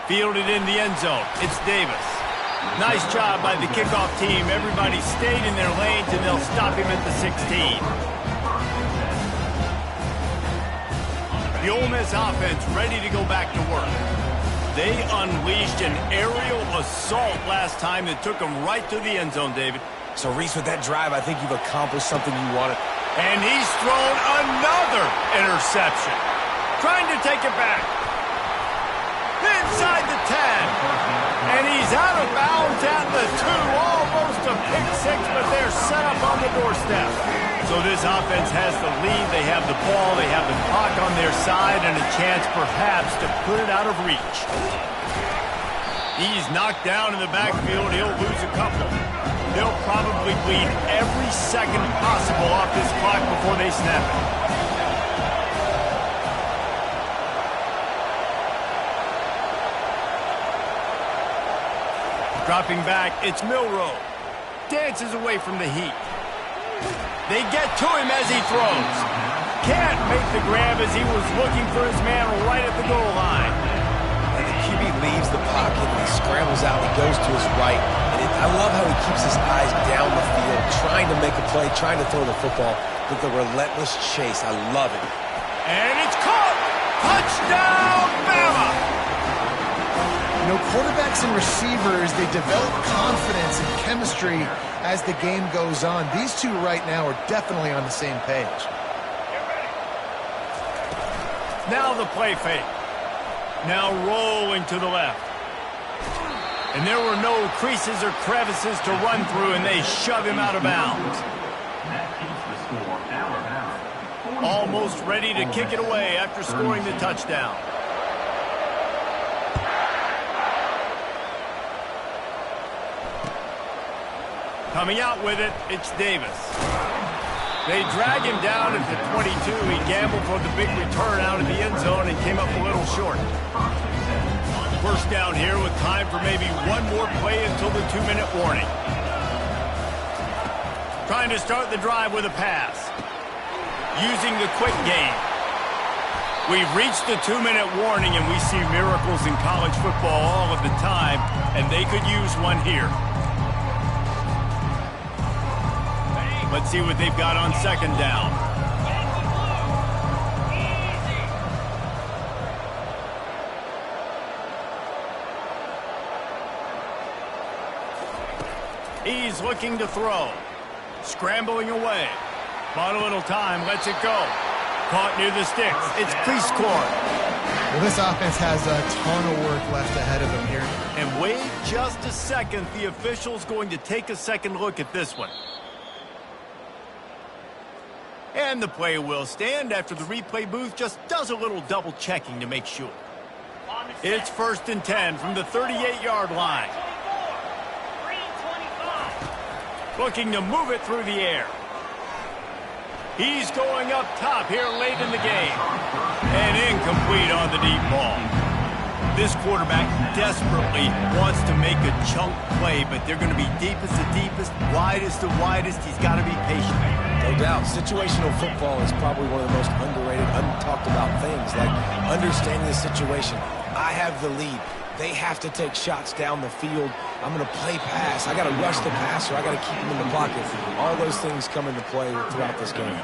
Fielded in the end zone. It's Davis. Nice job by the kickoff team. Everybody stayed in their lanes, and they'll stop him at the 16. The Ole Miss offense ready to go back to work. They unleashed an aerial assault last time that took them right to the end zone, David. So, Reese, with that drive, I think you've accomplished something you wanted. And he's thrown another interception. Trying to take it back. Inside the 10. And he's out of bounds at the 2. Almost a pick 6, but they're set up on the doorstep. So this offense has the lead. They have the ball. They have the clock on their side and a chance perhaps to put it out of reach. He's knocked down in the backfield. He'll lose a couple. They'll probably bleed every second possible off this clock before they snap it. Dropping back, it's Milroe. Dances away from the heat. They get to him as he throws. Can't make the grab as he was looking for his man right at the goal line. And the QB leaves the pocket and he scrambles out. He goes to his right. And I love how he keeps his eyes down the field, trying to make a play, trying to throw the football with the relentless chase. I love it. And it's caught! Touchdown, Bama! You know, quarterbacks and receivers, they develop confidence and chemistry as the game goes on. These two right now are definitely on the same page. Now the play fake. Now rolling to the left. And there were no creases or crevices to run through, and they shove him out of bounds. Almost ready to kick it away after scoring the touchdown. Coming out with it, it's Davis. They drag him down at the 22. He gambled for the big return out of the end zone and came up a little short. First down here with time for maybe one more play until the 2-minute warning. Trying to start the drive with a pass. Using the quick game. We've reached the 2-minute warning, and we see miracles in college football all of the time, and they could use one here. Let's see what they've got on second down. He's looking to throw. Scrambling away. Bought a little time, lets it go. Caught near the sticks. It's Priestcorn. Well, this offense has a ton of work left ahead of them here. And wait just a second. The official's going to take a second look at this one. And the play will stand after the replay booth just does a little double checking to make sure. It's 1st and 10 from the 38-yard line. Looking to move it through the air. He's going up top here late in the game. And incomplete on the deep ball. This quarterback desperately wants to make a chunk play, but they're going to be deepest to deepest, widest to widest. He's got to be patient. No doubt. Situational football is probably one of the most underrated, untalked about things, like understanding the situation. I have the lead. They have to take shots down the field. I'm going to play pass. I got to rush the passer. I got to keep him in the pocket. All those things come into play throughout this game.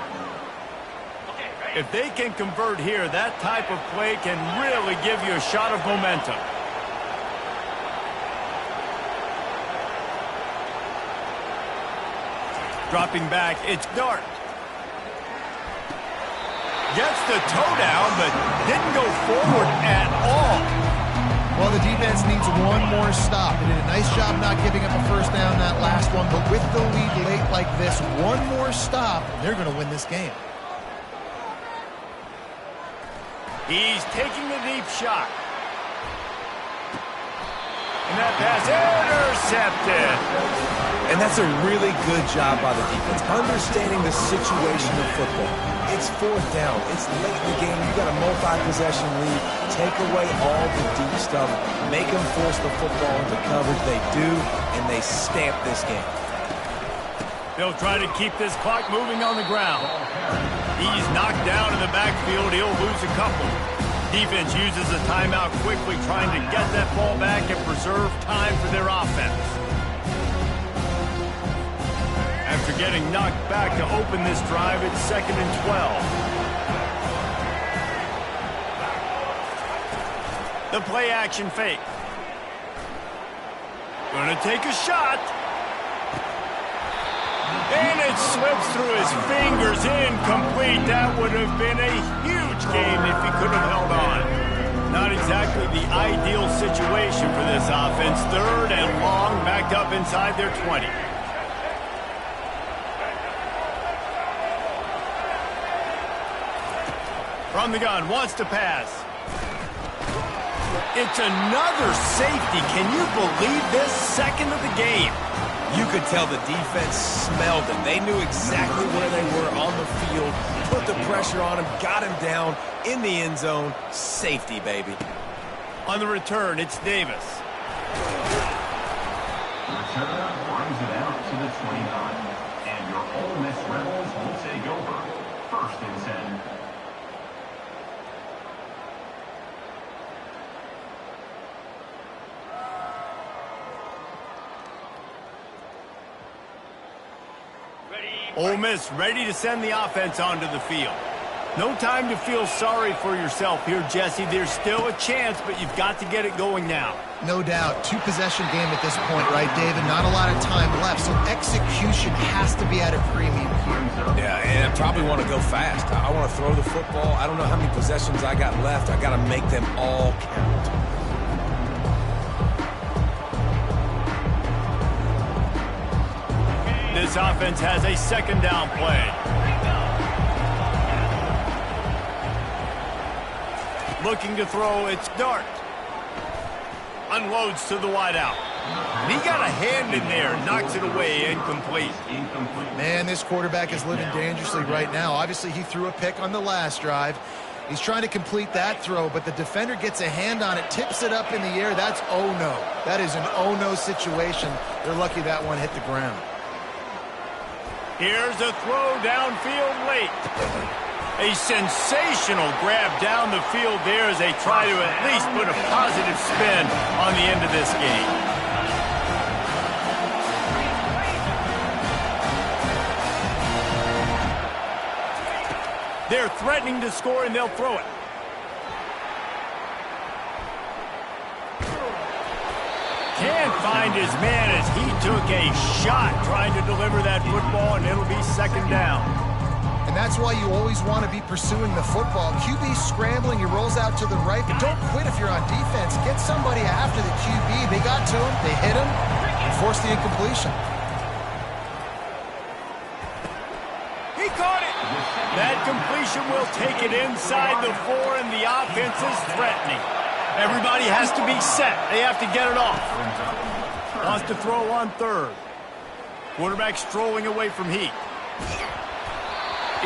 If they can convert here, that type of play can really give you a shot of momentum. Dropping back, it's Dart. Gets the toe down, but didn't go forward at all. Well, the defense needs one more stop. They did a nice job not giving up a first down that last one, but with the lead late like this, one more stop, and they're going to win this game. He's taking the deep shot. And that pass intercepted. And that's a really good job by the defense, understanding the situation of football. It's fourth down. It's late in the game. You got a multi-possession lead. Take away all the deep stuff. Make them force the football into coverage. They do, and they stamp this game. They'll try to keep this clock moving on the ground. He's knocked down in the backfield. He'll lose a couple. Defense uses a timeout quickly, trying to get that ball back and preserve time for their offense. After getting knocked back to open this drive, it's 2nd and 12. The play action fake. Gonna take a shot. And it slips through his fingers, incomplete. That would have been a huge game if he could have held on. Not exactly the ideal situation for this offense. 3rd and long, backed up inside their 20. From the gun, wants to pass. It's another safety. Can you believe this? 2nd of the game. You could tell the defense smelled it. They knew exactly where they were on the field, put the pressure on him, got him down in the end zone. Safety, baby. On the return, it's Davis. Return brings it out to the 29. And your Ole Miss Rebels will take over. 1st and 10. Ole Miss ready to send the offense onto the field. No time to feel sorry for yourself here, Jesse. There's still a chance, but you've got to get it going now. No doubt. 2-possession game at this point, right, David? Not a lot of time left, so execution has to be at a premium here. Yeah, and I probably want to go fast. I want to throw the football. I don't know how many possessions I got left. I got to make them all count. This offense has a 2nd down play. Looking to throw, it's Dart. Unloads to the wideout. He got a hand in there, knocks it away, incomplete. Man, this quarterback is living dangerously right now. Obviously, he threw a pick on the last drive. He's trying to complete that throw, but the defender gets a hand on it, tips it up in the air. That's oh-no. That is an oh-no situation. They're lucky that one hit the ground. Here's a throw downfield late. A sensational grab down the field there as they try to at least put a positive spin on the end of this game. They're threatening to score, and they'll throw it. Can't find his man as he took a shot trying to deliver that football, and it'll be 2nd down. And that's why you always want to be pursuing the football. QB's scrambling, he rolls out to the right, but don't quit if you're on defense. Get somebody after the QB. They got to him, they hit him, and forced the incompletion. He caught it! That completion will take it inside the 4, and the offense is threatening. Everybody has to be set. They have to get it off. Wants to throw on 3rd. Quarterback strolling away from Heat.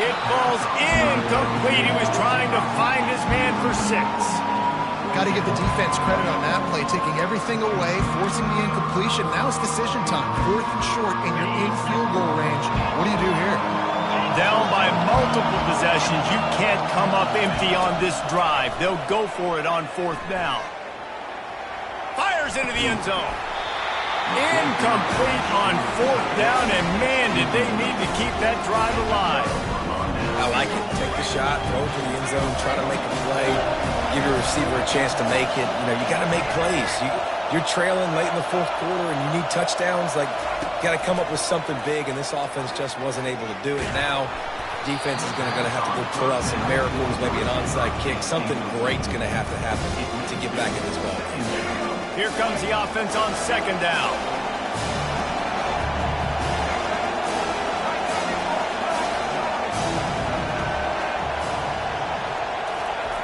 It falls incomplete. He was trying to find his man for 6. Got to give the defense credit on that play, taking everything away, forcing the incompletion. Now it's decision time. 4th and short, and you're in field goal range. What do you do here? Down by multiple possessions. You can't come up empty on this drive. They'll go for it on 4th down. Fires into the end zone. Incomplete on 4th down, and man, did they need to keep that drive alive. I like it. Take the shot, throw it to the end zone, try to make a play, give your receiver a chance to make it. You know, you got to make plays. You're trailing late in the fourth quarter and you need touchdowns. Like, you got to come up with something big, and this offense just wasn't able to do it. Now, defense is going to have to go pull out some miracles, maybe an onside kick. Something great's going to happen to get back in this ball game. Here comes the offense on second down.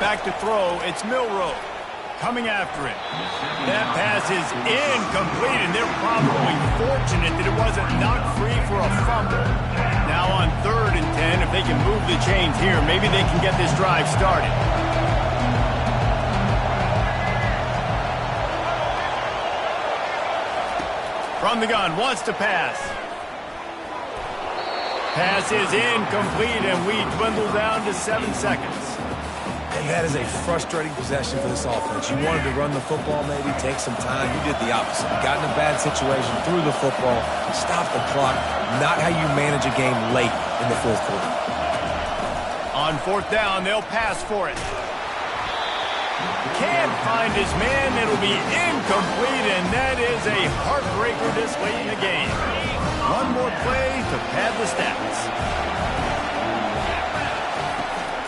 Back to throw, it's Milroe coming after it. That pass is incomplete, and they're probably fortunate that it wasn't knocked free for a fumble. Now on 3rd and 10, if they can move the chains here, maybe they can get this drive started. From the gun, wants to pass. Pass is incomplete, and we dwindle down to 7 seconds. And that is a frustrating possession for this offense. You wanted to run the football, maybe take some time. You did the opposite. You got in a bad situation, threw the football, stopped the clock. Not how you manage a game late in the fourth quarter. On 4th down, they'll pass for it. Can't find his man. It'll be incomplete, and that is a heartbreaker this late in the game. One more play to pad the stats.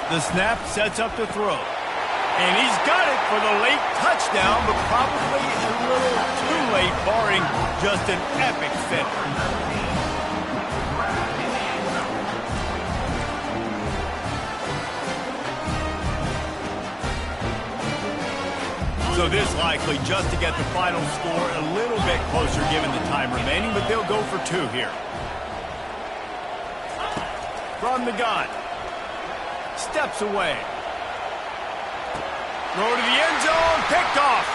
The snap sets up the throw. And he's got it for the late touchdown, but probably a little too late, barring just an epic finish. So this likely just to get the final score a little bit closer given the time remaining, but they'll go for 2 here. From the gun. Steps away. Throw to the end zone, picked off.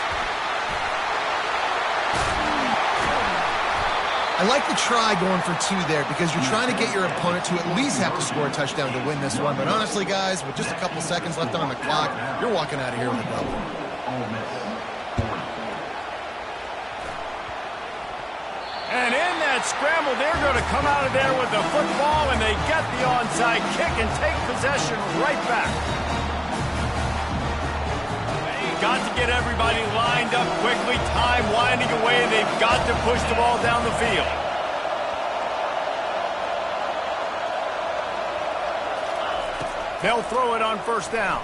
I like the try going for 2 there because you're trying to get your opponent to at least have to score a touchdown to win this one. But honestly, guys, with just a couple seconds left on the clock, you're walking out of here with a double. And in that scramble, they're going to come out of there with the football, and they get the onside kick and take possession right back. They got to get everybody lined up quickly, time winding away. They've got to push the ball down the field. They'll throw it on 1st down.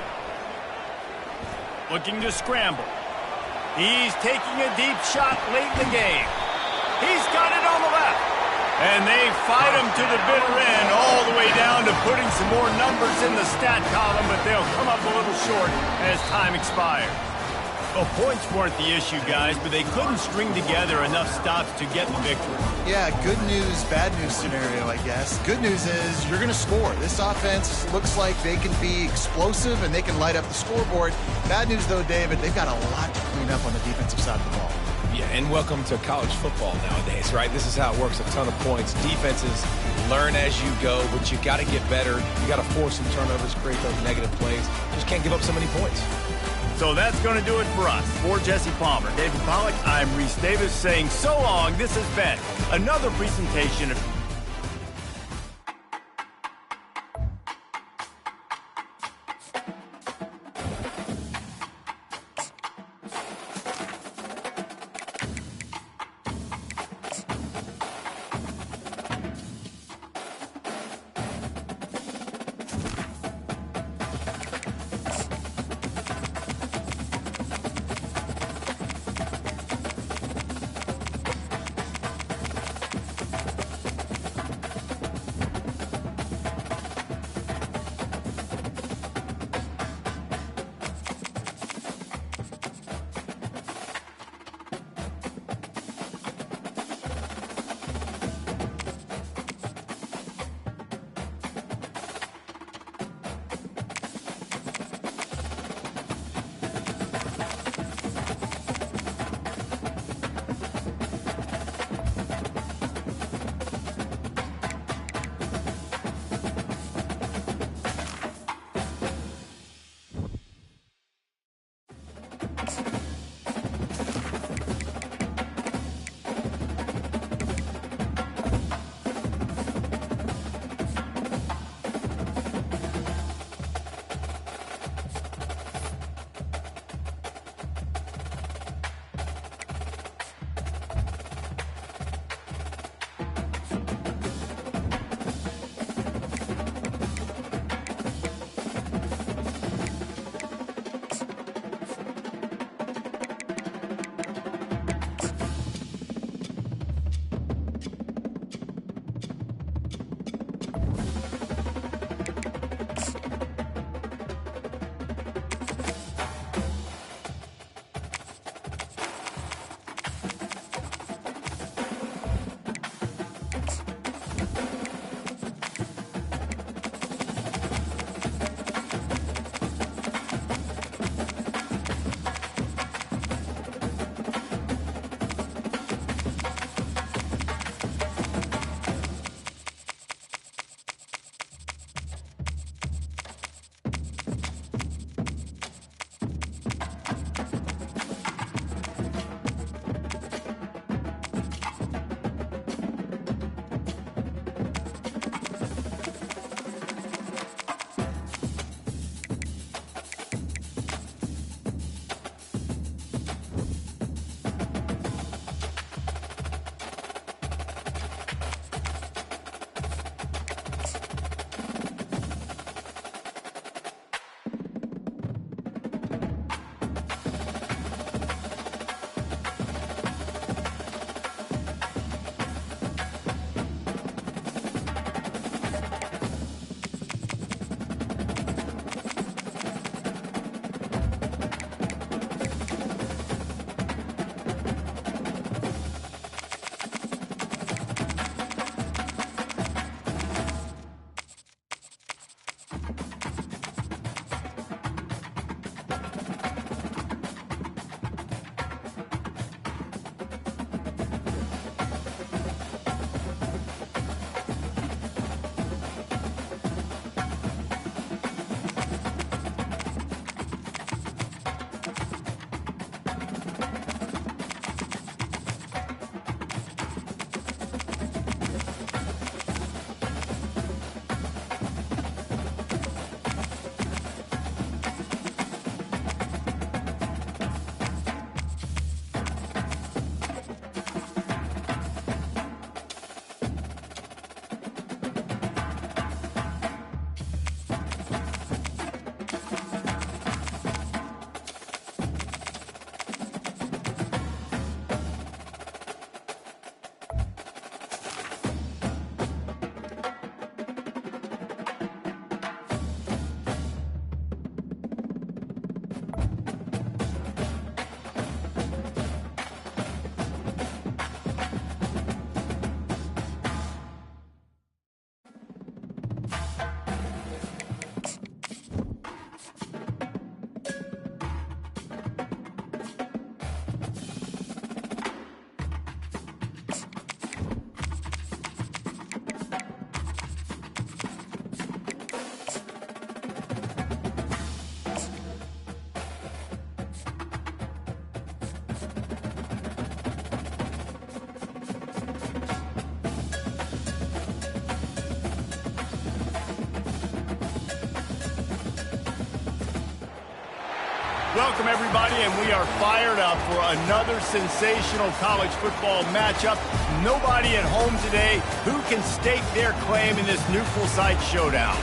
Looking to scramble. He's taking a deep shot late in the game. He's got it on the left. And they fight him to the bitter end, all the way down to putting some more numbers in the stat column, but they'll come up a little short as time expires. Well, points weren't the issue, guys, but they couldn't string together enough stops to get the victory. Yeah, good news, bad news scenario, I guess. Good news is you're going to score. This offense looks like they can be explosive and they can light up the scoreboard. Bad news, though, David, they've got a lot to clean up on the defensive side of the ball. Yeah, and welcome to college football nowadays, right? This is how it works, a ton of points. Defenses learn as you go, but you got to get better. You got to force some turnovers, create those negative plays. Just can't give up so many points. So that's going to do it for us. For Jesse Palmer, David Pollack, I'm Reese Davis saying so long. This has been another presentation of Welcome, everybody, and we are fired up for another sensational college football matchup. Nobody at home today who can stake their claim in this neutral site showdown.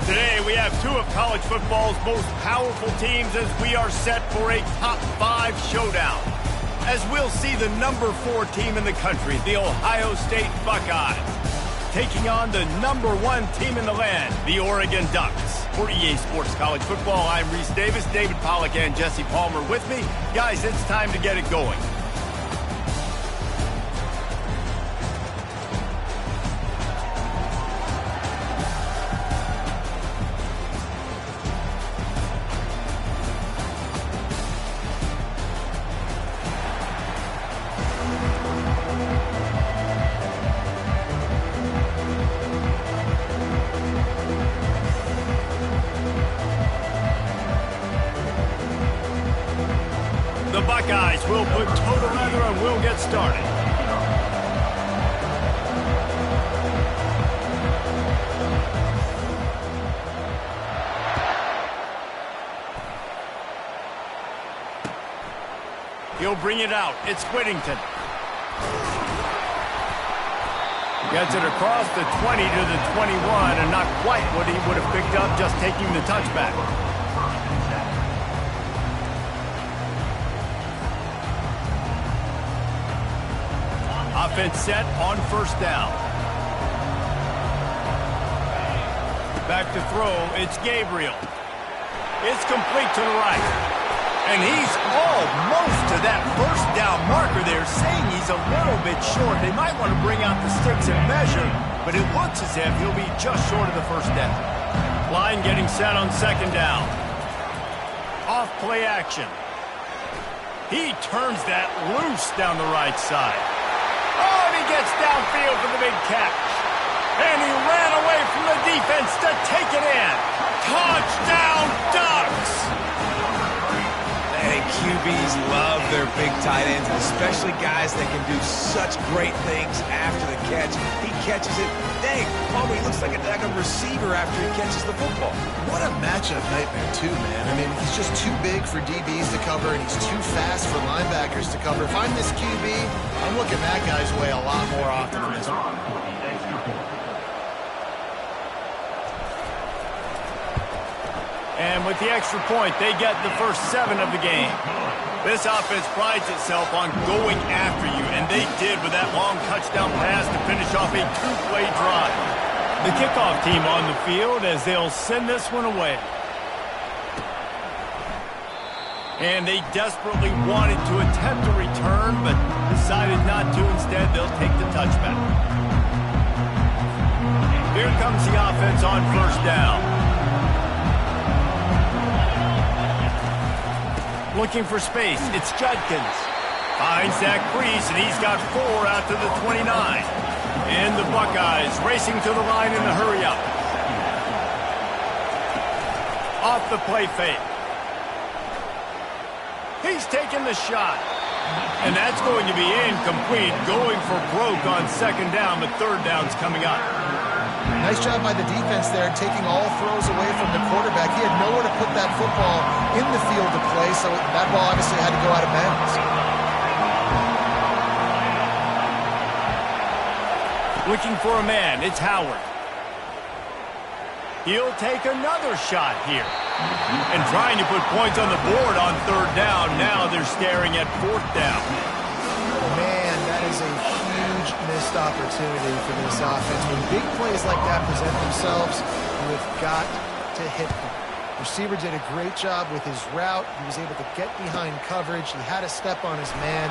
Today, we have two of college football's most powerful teams as we are set for a top 5 showdown. As we'll see the number 4 team in the country, the Ohio State Buckeyes, taking on the number 1 team in the land, the Oregon Ducks. For EA Sports College Football, I'm Reese Davis, David Pollack, and Jesse Palmer with me. Guys, it's time to get it going. The Buckeyes will put total leather and we'll get started. He'll bring it out. It's Whittington. Gets it across the 20 to the 21, and not quite what he would have picked up just taking the touchback. Offense set on first down. Back to throw, it's Gabriel. It's complete to the right. And he's almost to that first down marker there, saying he's a little bit short. They might want to bring out the sticks and measure, but it looks as if he'll be just short of the first down. Line getting set on second down. Off play action. He turns that loose down the right side. Oh, and he gets downfield for the big catch. And he ran away from the defense to take it in. Touchdown, Ducks! And QBs love their big tight ends, especially guys that can do such great things after the catch. He catches it. Dang, Palmer, he looks like a receiver after he catches the football. What a matchup nightmare, too, man. I mean, he's just too big for DBs to cover, and he's too fast for linebackers to cover. If I'm this QB, I'm looking that guy's way a lot more often than this one. And with the extra point, they get the first 7 of the game. This offense prides itself on going after you, and they did with that long touchdown pass to finish off a 2-play drive. The kickoff team on the field as they'll send this one away. And they desperately wanted to attempt a return, but decided not to. Instead, they'll take the touchback. Here comes the offense on first down. Looking for space, it's Judkins. Finds that crease, and he's got 4 out to the 29. And the Buckeyes racing to the line in the hurry-up. Off the play fake. He's taking the shot. And that's going to be incomplete, going for broke on second down, but third down's coming up. Nice job by the defense there, taking all throws away from the quarterback. He had nowhere to put that football in the field to play, so that ball obviously had to go out of bounds. Looking for a man, it's Howard. He'll take another shot here. And trying to put points on the board on third down. Now they're staring at fourth down. Man, that is a huge missed opportunity for this offense. When big plays like that present themselves, you have got to hit them. Receiver did a great job with his route. He was able to get behind coverage. He had a step on his man.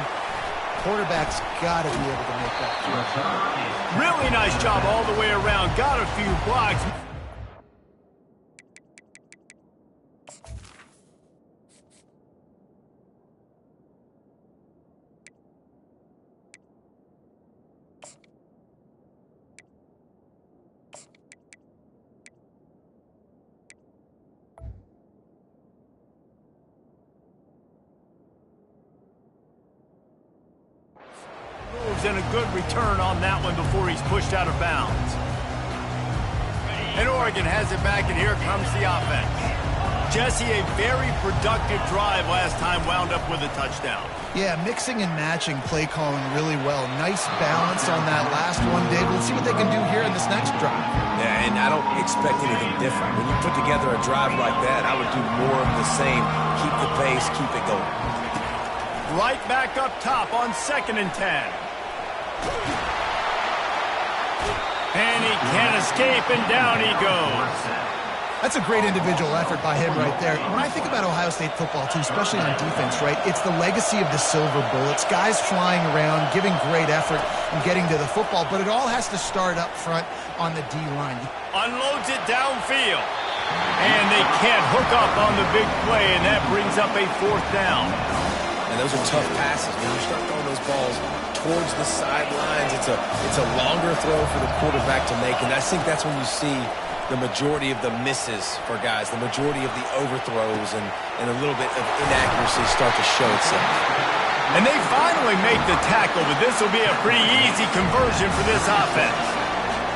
Quarterback's got to be able to make that throw. Really nice job all the way around. Got a few blocks. And a good return on that one before he's pushed out of bounds. And Oregon has it back, and here comes the offense. Jesse, a very productive drive last time wound up with a touchdown. Yeah, mixing and matching play calling really well. Nice balance on that last one, Dave. Let's see what they can do here in this next drive. Yeah, and I don't expect anything different. When you put together a drive like that, I would do more of the same. Keep the pace, keep it going. Right back up top on 2nd and 10. And he can't escape, and down he goes. That's a great individual effort by him right there. When I think about Ohio State football, too, especially on defense, right, it's the legacy of the Silver Bullets, guys flying around, giving great effort and getting to the football, but it all has to start up front on the D-line. Unloads it downfield. And they can't hook up on the big play, and that brings up a 4th down. And those are tough passes. When you start throwing those balls towards the sidelines, it's a longer throw for the quarterback to make, and I think that's when you see the majority of the misses for guys, the majority of the overthrows and a little bit of inaccuracy start to show itself. And they finally make the tackle, but this will be a pretty easy conversion for this offense.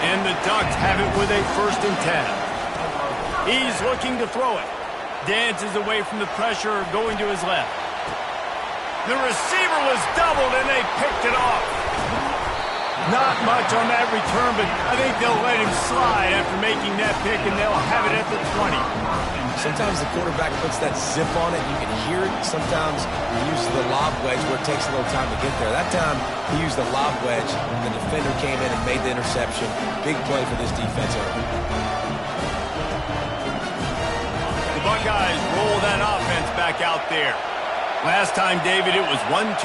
And the Ducks have it with a 1st and 10. He's looking to throw it. Dances away from the pressure, going to his left. The receiver was doubled, and they picked it off. Not much on that return, but I think they'll let him slide after making that pick, and they'll have it at the 20. Sometimes the quarterback puts that zip on it. You can hear it. Sometimes he uses the lob wedge where it takes a little time to get there. That time, he used the lob wedge. The defender came in and made the interception. Big play for this defense. The Buckeyes roll that offense back out there. Last time, David, it was 1-2-3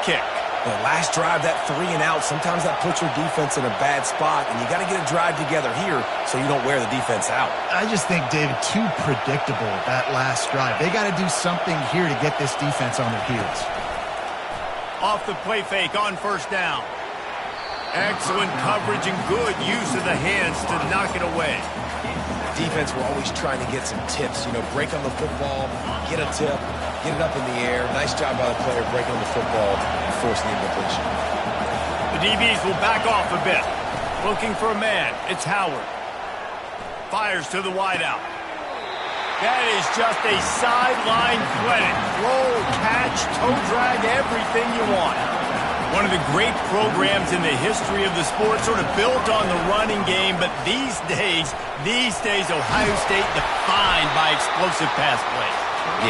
kick. The last drive, that 3 and out, sometimes that puts your defense in a bad spot, and you got to get a drive together here so you don't wear the defense out. I just think, David, too predictable that last drive. They got to do something here to get this defense on their heels. Off the play fake on 1st down. Excellent coverage and good use of the hands to knock it away. Defense were always trying to get some tips, break on the football, get a tip, get it up in the air. Nice job by the player breaking on the football and forcing the incompletion. The DBs will back off a bit. Looking for a man. It's Howard. Fires to the wideout. That is just a sideline clinic. Throw, catch, toe drag, everything you want. One of the great programs in the history of the sport, sort of built on the running game, but these days, Ohio State defined by explosive pass play.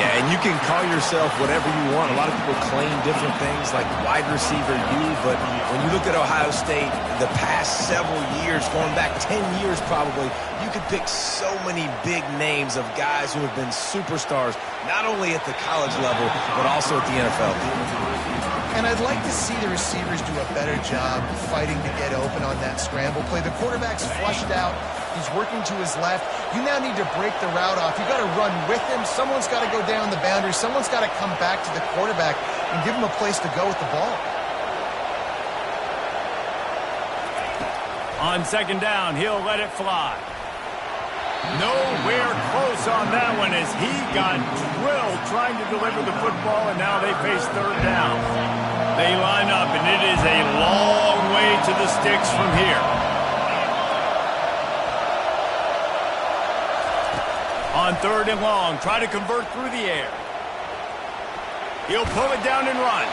Yeah, and you can call yourself whatever you want. A lot of people claim different things like wide receiver U, but when you look at Ohio State, the past several years, going back 10 years probably, you could pick so many big names of guys who have been superstars, not only at the college level, but also at the NFL. And I'd like to see the receivers do a better job fighting to get open on that scramble play. The quarterback's flushed out. He's working to his left. You now need to break the route off. You got to run with him. Someone's got to go down the boundary. Someone's got to come back to the quarterback and give him a place to go with the ball. On 2nd down, he'll let it fly. Nowhere close on that one as he got drilled trying to deliver the football, and now they face 3rd down. They line up, and it is a long way to the sticks from here. On 3rd and long, try to convert through the air. He'll pull it down and run.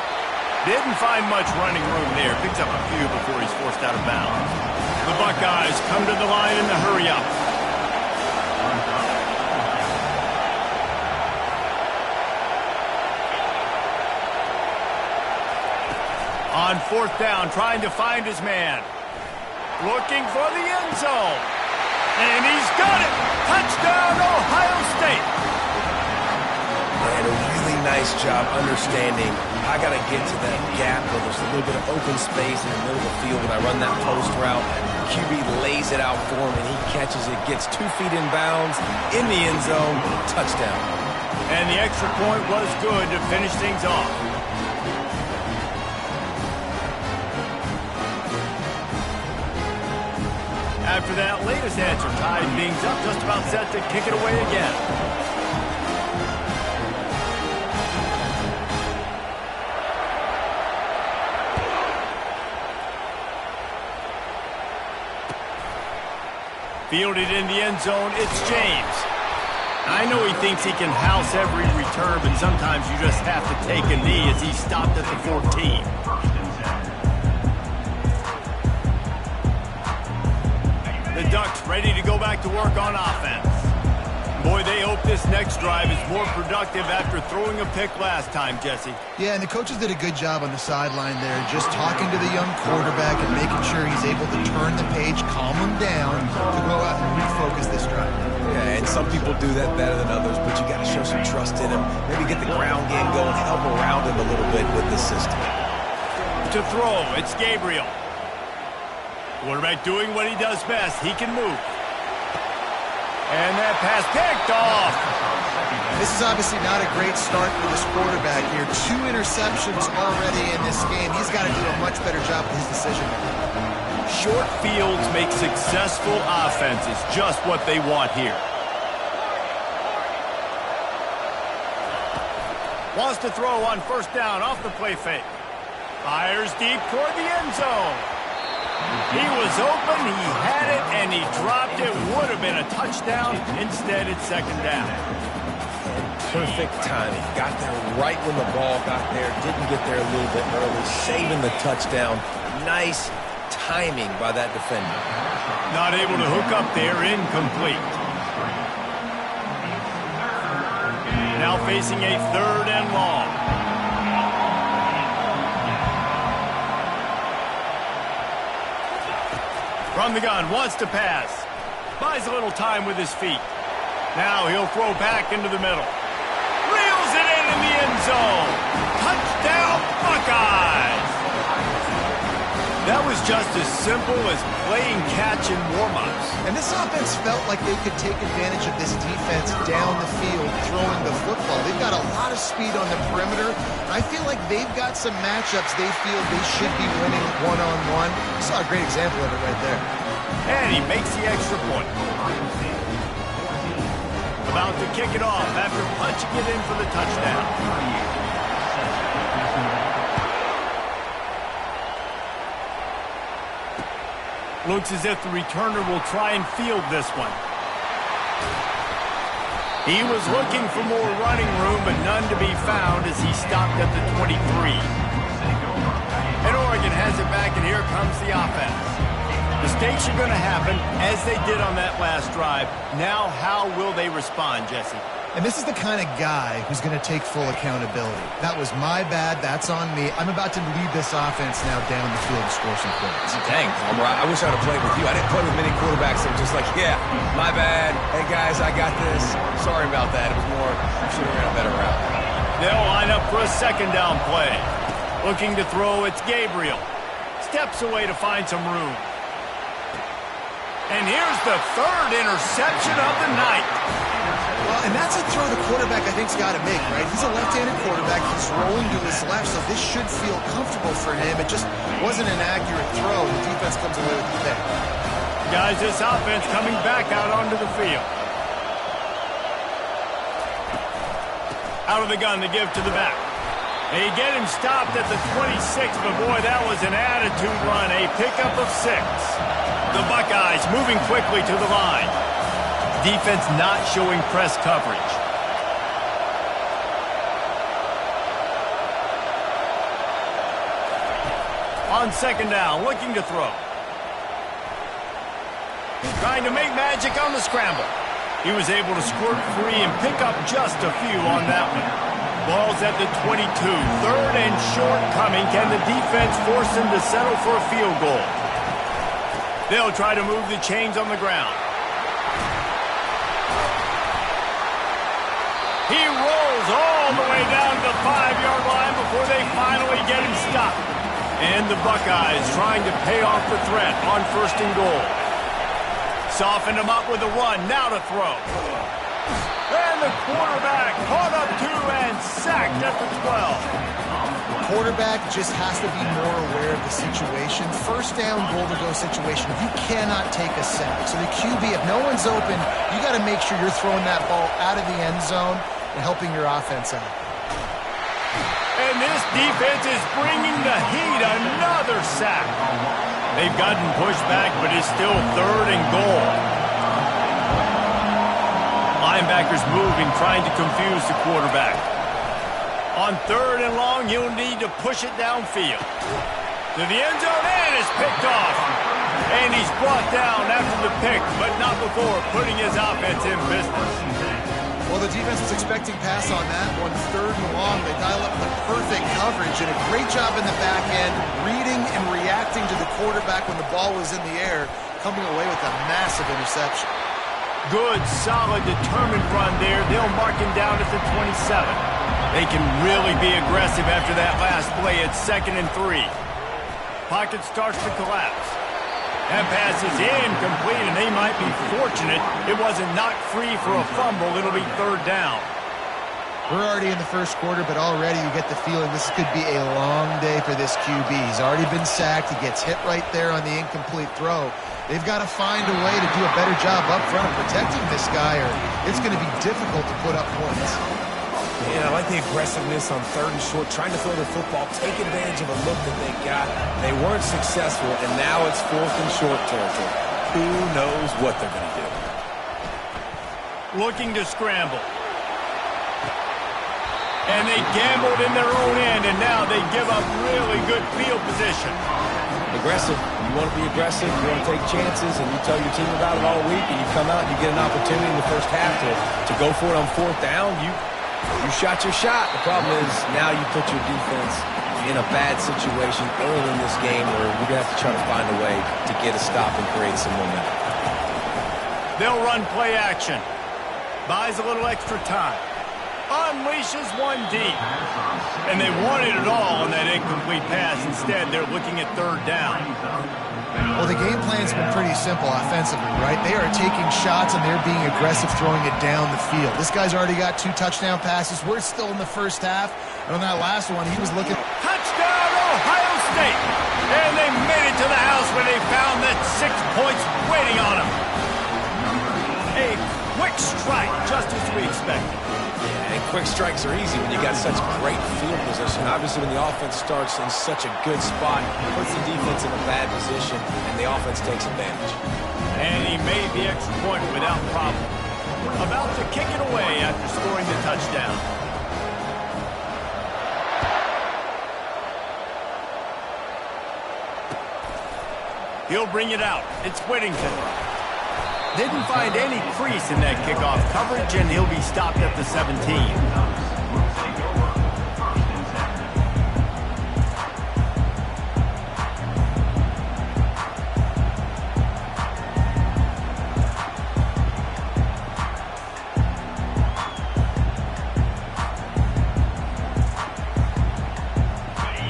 Didn't find much running room there. Picks up a few before he's forced out of bounds. The Buckeyes come to the line in the hurry up. On 4th down, trying to find his man. Looking for the end zone. And he's got it! Touchdown, Ohio State! And a really nice job understanding I got to get to that gap where there's a little bit of open space in the middle of the field when I run that post route. QB lays it out for him, and he catches it, gets 2 feet in bounds, in the end zone, touchdown. And the extra point was good to finish things off. After that latest answer, tied things up, just about set to kick it away again. Fielded in the end zone, it's James. I know he thinks he can house every return, but sometimes you just have to take a knee as he stopped at the 14. The Ducks ready to go back to work on offense. Boy, they hope this next drive is more productive after throwing a pick last time, Jesse. Yeah, and the coaches did a good job on the sideline there, just talking to the young quarterback and making sure he's able to turn the page, calm him down to go out and refocus this drive. Yeah, and some people do that better than others, but you got to show some trust in him. Maybe get the ground game going, help around him a little bit with this system. To throw, it's Gabriel. Quarterback doing what he does best. He can move. And that pass picked off. This is obviously not a great start for this quarterback here. 2 interceptions already in this game. He's got to do a much better job with his decision making. Short fields make successful offenses just what they want here. Wants to throw on first down off the play fake. Fires deep toward the end zone. He was open, he had it, and he dropped it. Would have been a touchdown. Instead, it's second down. Perfect timing. Got there right when the ball got there. Didn't get there a little bit early. Saving the touchdown. Nice timing by that defender. Not able to hook up there. Incomplete. Now facing a 3rd and long. From the gun, wants to pass. Buys a little time with his feet. Now he'll throw back into the middle. Reels it in the end zone. Touchdown, Buckeyes! That was just as simple as playing catch in warm-ups. And this offense felt like they could take advantage of this defense down the field throwing the football. They've got a lot of speed on the perimeter. I feel like they've got some matchups they feel they should be winning one-on-one. You saw a great example of it right there. And he makes the extra point. About to kick it off after punching it in for the touchdown. Looks as if the returner will try and field this one. He was looking for more running room, but none to be found as he stopped at the 23. And Oregon has it back, and here comes the offense. Mistakes are going to happen, as they did on that last drive. Now, how will they respond, Jesse? And this is the kind of guy who's going to take full accountability. That was my bad. That's on me. I'm about to lead this offense now down the field to score some points. Dang, Palmer, I wish I'd have played with you. I didn't play with many quarterbacks that were just like, yeah, my bad. Hey, guys, I got this. Sorry about that. It was more, I should have ran a better route. They'll line up for a second down play. Looking to throw, it's Gabriel. Steps away to find some room. And here's the 3rd interception of the night. Well, and that's a throw the quarterback, I think, has got to make, right? He's a left-handed quarterback. He's rolling to his left, so this should feel comfortable for him. It just wasn't an accurate throw. The defense comes away with the pick. Guys, this offense coming back out onto the field. Out of the gun, they give to the back. They get him stopped at the 26, but boy, that was an attitude run. A pickup of 6. The Buckeyes moving quickly to the line. Defense not showing press coverage. On second down, looking to throw. Trying to make magic on the scramble. He was able to squirt free and pick up just a few on that one. Ball's at the 22. 3rd and short coming. Can the defense force him to settle for a field goal? They'll try to move the chains on the ground. He rolls all the way down to the 5-yard line before they finally get him stopped. And the Buckeyes trying to pay off the threat on 1st and goal. Softened him up with a run, now to throw. And the quarterback caught up to and sacked at the 12. Quarterback just has to be more aware of the situation. First down, goal to go situation. You cannot take a sack. So the QB, if no one's open, you got to make sure you're throwing that ball out of the end zone and helping your offense out. And this defense is bringing the heat. Another sack. They've gotten pushed back, but it's still 3rd and goal. linebackers moving, trying to confuse the quarterback. On 3rd and long, he'll need to push it downfield. To the end zone, and it's picked off. And he's brought down after the pick, but not before putting his offense in business. Well, the defense was expecting pass on that one. 3rd and long, they dial up the perfect coverage and a great job in the back end, reading and reacting to the quarterback when the ball was in the air, coming away with a massive interception. Good, solid, determined run there. They'll mark him down at the 27. They can really be aggressive after that last play. It's 2nd and 3. Pocket starts to collapse. That pass is incomplete, and they might be fortunate it wasn't knocked free for a fumble. It'll be 3rd down. We're already in the 1st quarter, but already you get the feeling this could be a long day for this QB. He's already been sacked. He gets hit right there on the incomplete throw. They've got to find a way to do a better job up front of protecting this guy, or it's going to be difficult to put up points. Yeah, I like the aggressiveness on 3rd and short, trying to throw the football, take advantage of a look that they got. They weren't successful, and now it's 4th and short territory. Who knows what they're going to do? Looking to scramble. And they gambled in their own end, and now they give up really good field position. Aggressive. You want to be aggressive, you want to take chances, and you tell your team about it all week, and you come out and you get an opportunity in the first half to go for it on 4th down. You shot your shot. The problem is now you put your defense in a bad situation early in this game where we're going to have to try to find a way to get a stop and create some momentum. They'll run play action. Buys a little extra time. Unleashes one deep. And they wanted it all on that incomplete pass. Instead, they're looking at 3rd down. Well, the game plan's been pretty simple offensively, right? They are taking shots, and they're being aggressive throwing it down the field. This guy's already got 2 touchdown passes. We're still in the 1st half. And on that last one, he was looking... Touchdown, Ohio State! And they made it to the house where they found that 6 points waiting on them. A quick strike, just as we expected. And quick strikes are easy when you got such great field position. Obviously, when the offense starts in such a good spot, it puts the defense in a bad position, and the offense takes advantage. And he made the extra point without problem. About to kick it away after scoring the touchdown. He'll bring it out. It's Whittington. Didn't find any crease in that kickoff coverage, and he'll be stopped at the 17.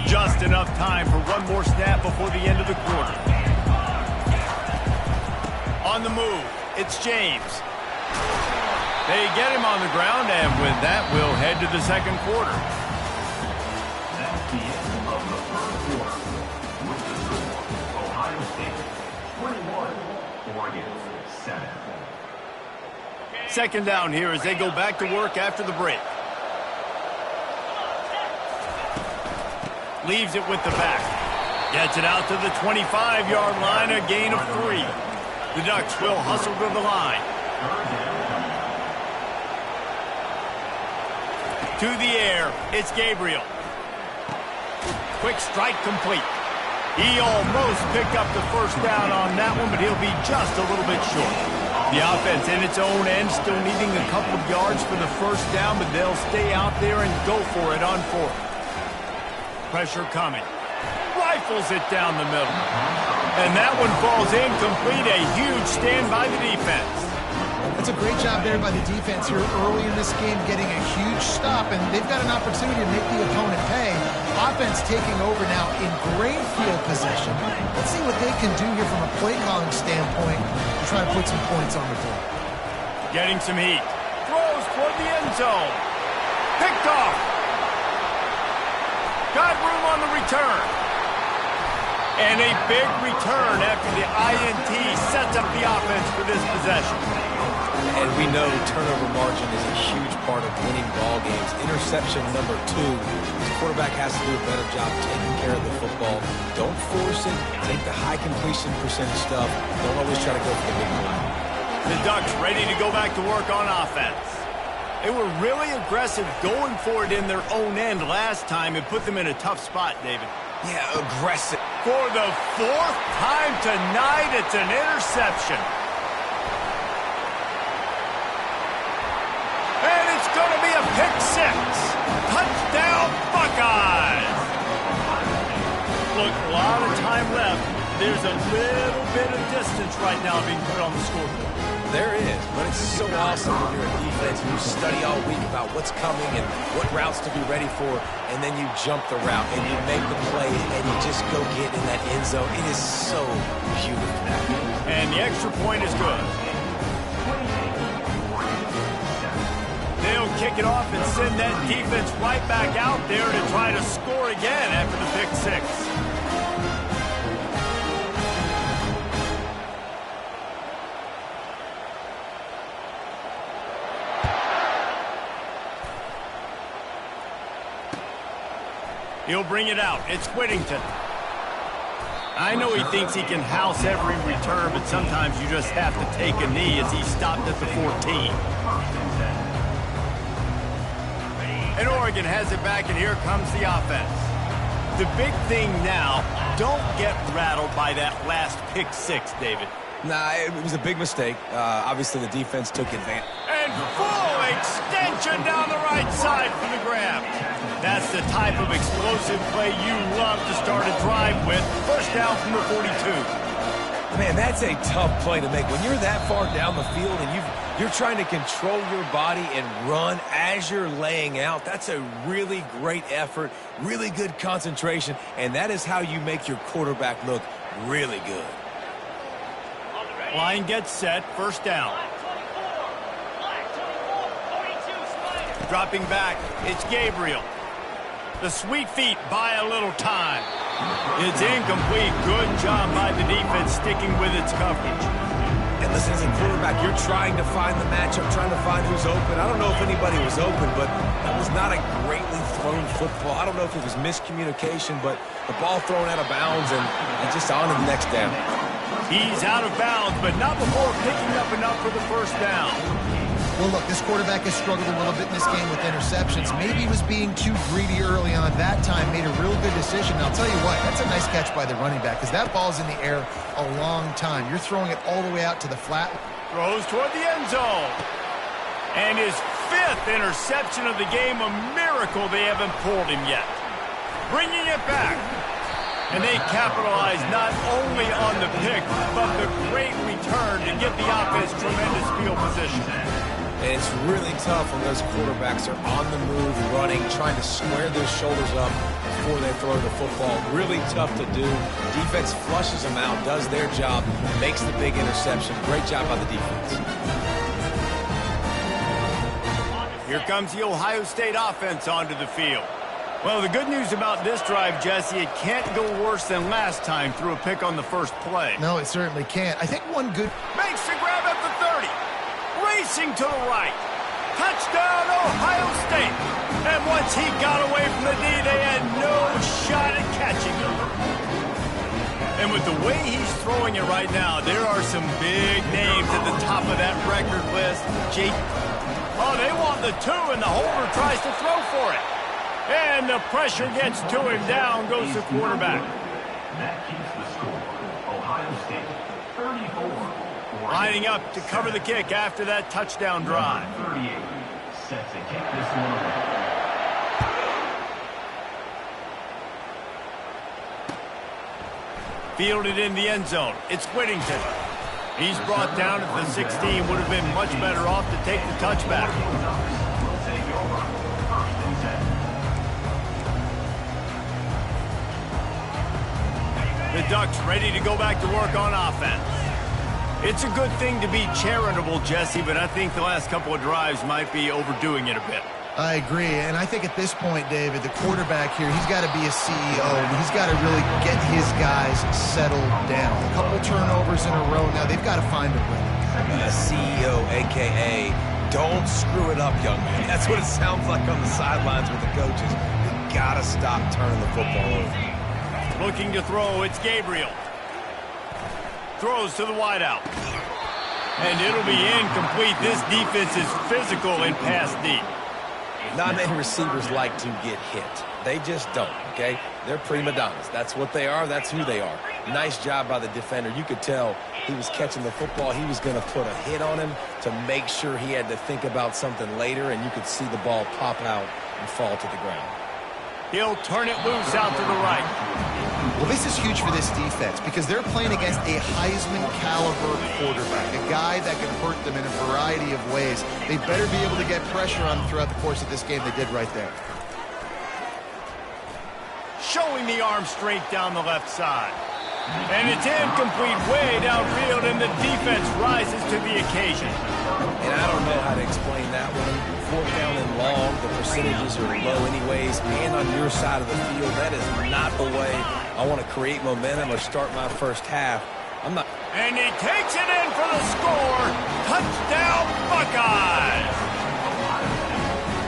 Just enough time for one more snap before the end of the quarter. On the move, it's James. They get him on the ground, and with that, we'll head to the 2nd quarter. That's the end of the 3rd quarter. With the score, Ohio State 21, Oregon 7. 2nd down here as they go back to work after the break. Leaves it with the back. Gets it out to the 25-yard line, a gain of 3. The Ducks will hustle to the line. To the air, it's Gabriel. Quick strike complete. He almost picked up the 1st down on that one, but he'll be just a little bit short. The offense in its own end still needing a couple of yards for the 1st down, but they'll stay out there and go for it on 4th. Pressure coming. Rifles it down the middle. And that one falls incomplete. A huge stand by the defense. That's a great job there by the defense here early in this game, getting a huge stop, and they've got an opportunity to make the opponent pay. Offense taking over now in great field position. Let's see what they can do here from a play calling standpoint to try to put some points on the board. Getting some heat. Throws toward the end zone. Picked off. Got room on the return. And a big return after the INT sets up the offense for this possession. And we know turnover margin is a huge part of winning ball games. Interception number 2. The quarterback has to do a better job taking care of the football. Don't force it. Take the high completion percentage stuff. Don't always try to go for the big play. The Ducks ready to go back to work on offense. They were really aggressive going for it in their own end last time and put them in a tough spot, David. Yeah, aggressive. For the fourth time tonight, it's an interception. And it's going to be a pick six. Touchdown, Buckeyes. Look, a lot of time left. There's a little bit of distance right now being put on the scoreboard. There is, but it's so awesome when you're a defense and you study all week about what's coming and what routes to be ready for, and then you jump the route and you make the play and you just go get in that end zone. It is so beautiful. And the extra point is good. They'll kick it off and send that defense right back out there to try to score again after the pick six. He'll bring it out. It's Whittington. I know he thinks he can house every return, but sometimes you just have to take a knee as he stopped at the 14. And Oregon has it back, and here comes the offense. The big thing now, don't get rattled by that last pick six, David. Nah, it was a big mistake. Obviously, the defense took advantage. And full extension down the right side for the grab. That's the type of explosive play you love to start a drive with. First down from the 42. Man, that's a tough play to make. When you're that far down the field and you're trying to control your body and run as you're laying out, that's a really great effort, really good concentration, and that is how you make your quarterback look really good. Line gets set, first down. Dropping back, it's Gabriel. The sweet feet buy a little time. It's incomplete. Good job by the defense sticking with its coverage. And listen, as a quarterback, you're trying to find the matchup, trying to find who's open. I don't know if anybody was open, but that was not a greatly thrown football. I don't know if it was miscommunication, but the ball thrown out of bounds and just on to the next down. He's out of bounds, but not before picking up enough for the first down. Well, look, this quarterback has struggled a little bit in this game with interceptions. Maybe he was being too greedy early on. That time made a real good decision. And I'll tell you what, that's a nice catch by the running back because that ball's in the air a long time. You're throwing it all the way out to the flat. Throws toward the end zone. And his fifth interception of the game, a miracle they haven't pulled him yet. Bringing it back. And they capitalize not only on the pick, but the great return to give the offense tremendous field position. And it's really tough when those quarterbacks are on the move, running, trying to square their shoulders up before they throw the football. Really tough to do. Defense flushes them out, does their job, makes the big interception. Great job by the defense. Here comes the Ohio State offense onto the field. Well, the good news about this drive, Jesse, it can't go worse than last time through a pick on the first play. No, it certainly can't. I think one good... Makes the grab at the 30. Racing to the right. Touchdown, Ohio State. And once he got away from the knee, they had no shot at catching him. And with the way he's throwing it right now, there are some big names at the top of that record list. Oh, they want the two, and the holder tries to throw for it. And the pressure gets to him. Down goes the quarterback. That keeps the score. Ohio State 34. Lining up to cover the kick after that touchdown drive. 38 set to kick this one away. Fielded in the end zone. It's Whittington. He's brought down at the 16. Would have been much better off to take the touchback. The Ducks ready to go back to work on offense. It's a good thing to be charitable, Jesse, but I think the last couple of drives might be overdoing it a bit. I agree, and I think at this point, David, the quarterback here, he's got to be a CEO. He's got to really get his guys settled down. A couple turnovers in a row now. They've got to find a rhythm. CEO, a.k.a. don't screw it up, young man. That's what it sounds like on the sidelines with the coaches. You got to stop turning the football over. Looking to throw, it's Gabriel. Throws to the wideout. And it'll be incomplete. This defense is physical and pass deep. Not many receivers like to get hit. They just don't, okay? They're prima donnas. That's what they are. That's who they are. Nice job by the defender. You could tell he was catching the football. He was going to put a hit on him to make sure he had to think about something later, and you could see the ball pop out and fall to the ground. He'll turn it loose out to the right. Well, this is huge for this defense because they're playing against a Heisman-caliber quarterback, a guy that can hurt them in a variety of ways. They better be able to get pressure on him throughout the course of this game. They did right there. Showing the arm straight down the left side. And it's incomplete way downfield, and the defense rises to the occasion. And I don't know how to explain that one. 4th down and long, the percentages are low anyways, and on your side of the field, that is not the way I want to create momentum or start my first half. And he takes it in for the score. Touchdown, Buckeyes!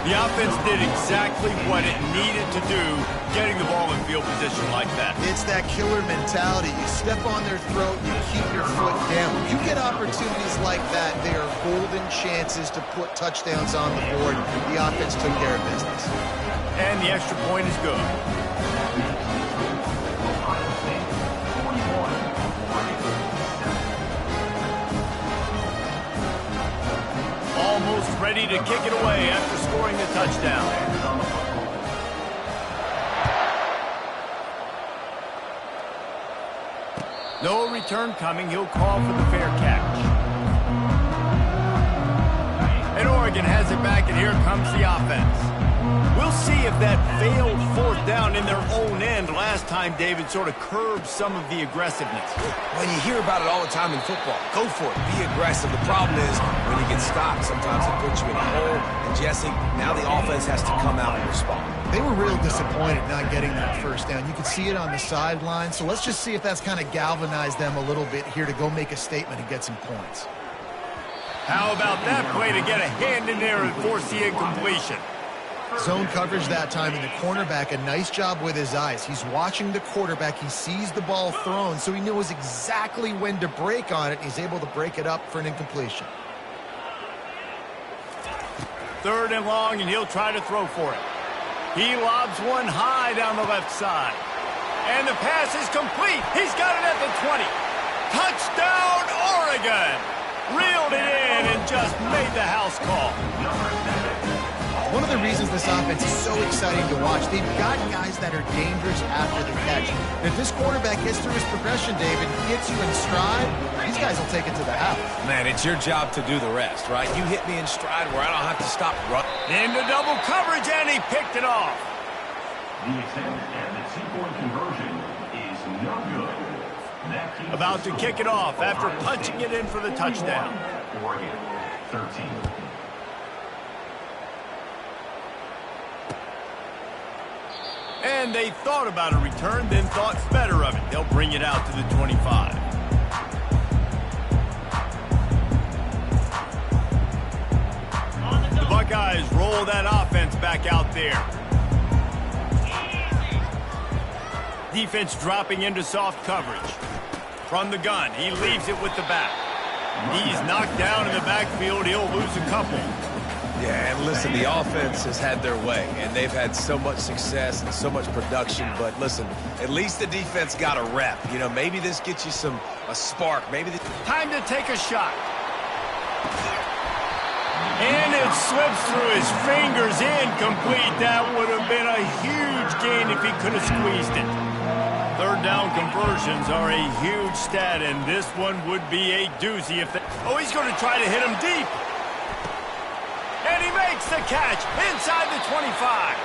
The offense did exactly what it needed to do, getting the ball in field position like that. It's that killer mentality. You step on their throat, you keep your foot down. When you get opportunities like that, they are golden chances to put touchdowns on the board. The offense took care of business. And the extra point is good. Almost ready to kick it away after scoring the touchdown. No return coming. He'll call for the fair catch. And Oregon has it back, and here comes the offense. We'll see if that failed 4th down in their own end last time, David, sort of curbed some of the aggressiveness. When you hear about it all the time in football, go for it. Be aggressive. The problem is when you get stopped, sometimes it puts you in a hole. And, Jesse, now the offense has to come out and respond. They were real disappointed not getting that 1st down. You could see it on the sideline. So let's just see if that's kind of galvanized them a little bit here to go make a statement and get some points. How about that play to get a hand in there and force the incompletion? Zone coverage that time, and the cornerback, a nice job with his eyes. He's watching the quarterback. He sees the ball thrown, so he knows exactly when to break on it. He's able to break it up for an incompletion. 3rd and long, and he'll try to throw for it. He lobs one high down the left side. And the pass is complete. He's got it at the 20. Touchdown, Oregon! Reeled it in and just made the house call. One of the reasons this offense is so exciting to watch, they've got guys that are dangerous after the catch. And if this quarterback gets through his progression, David, gets you in stride, these guys will take it to the house. Man, it's your job to do the rest, right? You hit me in stride where I don't have to stop running. Into double coverage, and he picked it off. The attempt and the 2-point conversion is no good. About to kick it off after punching it in for the touchdown. Oregon, 13. And they thought about a return, then thought better of it. They'll bring it out to the 25. The Buckeyes roll that offense back out there. Defense dropping into soft coverage. From the gun, he leaves it with the back. He's knocked down in the backfield. He'll lose a couple. Yeah, and listen, the offense has had their way, and they've had so much success and so much production. But listen, at least the defense got a rep. You know, maybe this gets you a spark. Maybe time to take a shot. And it slips through his fingers, incomplete. That would have been a huge gain if he could have squeezed it. 3rd down conversions are a huge stat, and this one would be a doozy if they... Oh, he's going to try to hit him deep. And he makes the catch inside the 25.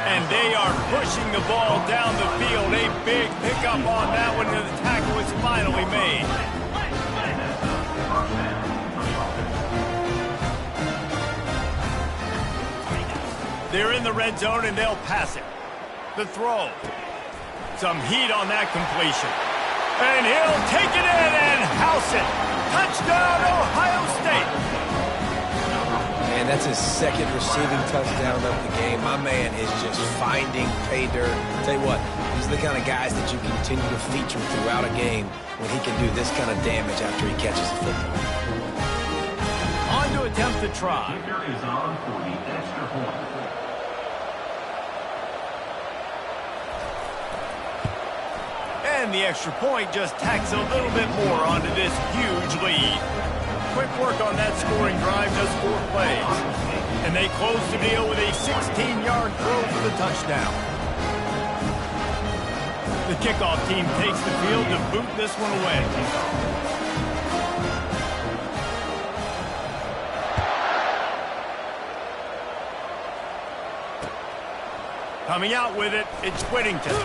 And they are pushing the ball down the field. A big pickup on that one, and the tackle is finally made. They're in the red zone, and they'll pass it. The throw. Some heat on that completion. And he'll take it in and house it. Touchdown, Ohio State. And that's his second receiving touchdown of the game. My man is just finding pay dirt. Tell you what, these are the kind of guys that you continue to feature throughout a game when he can do this kind of damage after he catches the football. On to attempt the try. Kicker is on for the extra point. And the extra point just tacks a little bit more onto this huge lead. Quick work on that scoring drive, just 4 plays. And they close the deal with a 16-yard throw for the touchdown. The kickoff team takes the field to boot this one away. Coming out with it, it's Whittington.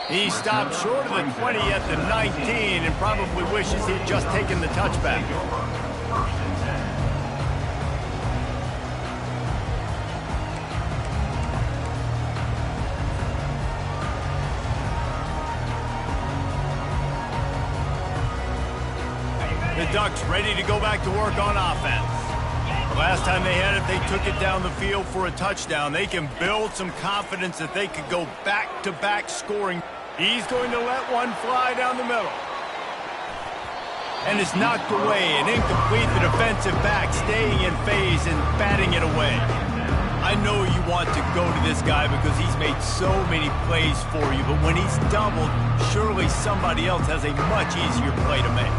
He stopped short of the 20 at the 19 and probably wishes he had just taken the touchback. The Ducks ready to go back to work on offense. The last time they had it, they took it down the field for a touchdown. They can build some confidence that they could go back-to-back scoring. He's going to let one fly down the middle. And it's knocked away and incomplete. The defensive back staying in phase and batting it away. I know you want to go to this guy because he's made so many plays for you, but when he's doubled, surely somebody else has a much easier play to make.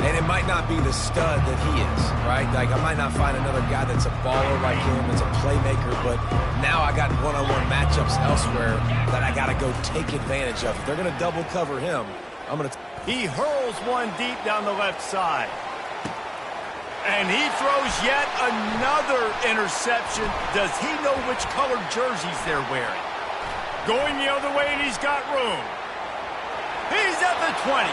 And it might not be the stud that he is, right? Like, I might not find another guy that's a baller like him, that's a playmaker, but now I got one-on-one matchups elsewhere that I got to go take advantage of. If they're going to double cover him, I'm going to... He hurls one deep down the left side. And he throws yet another interception. Does he know which colored jerseys they're wearing? Going the other way, and he's got room. He's at the 20.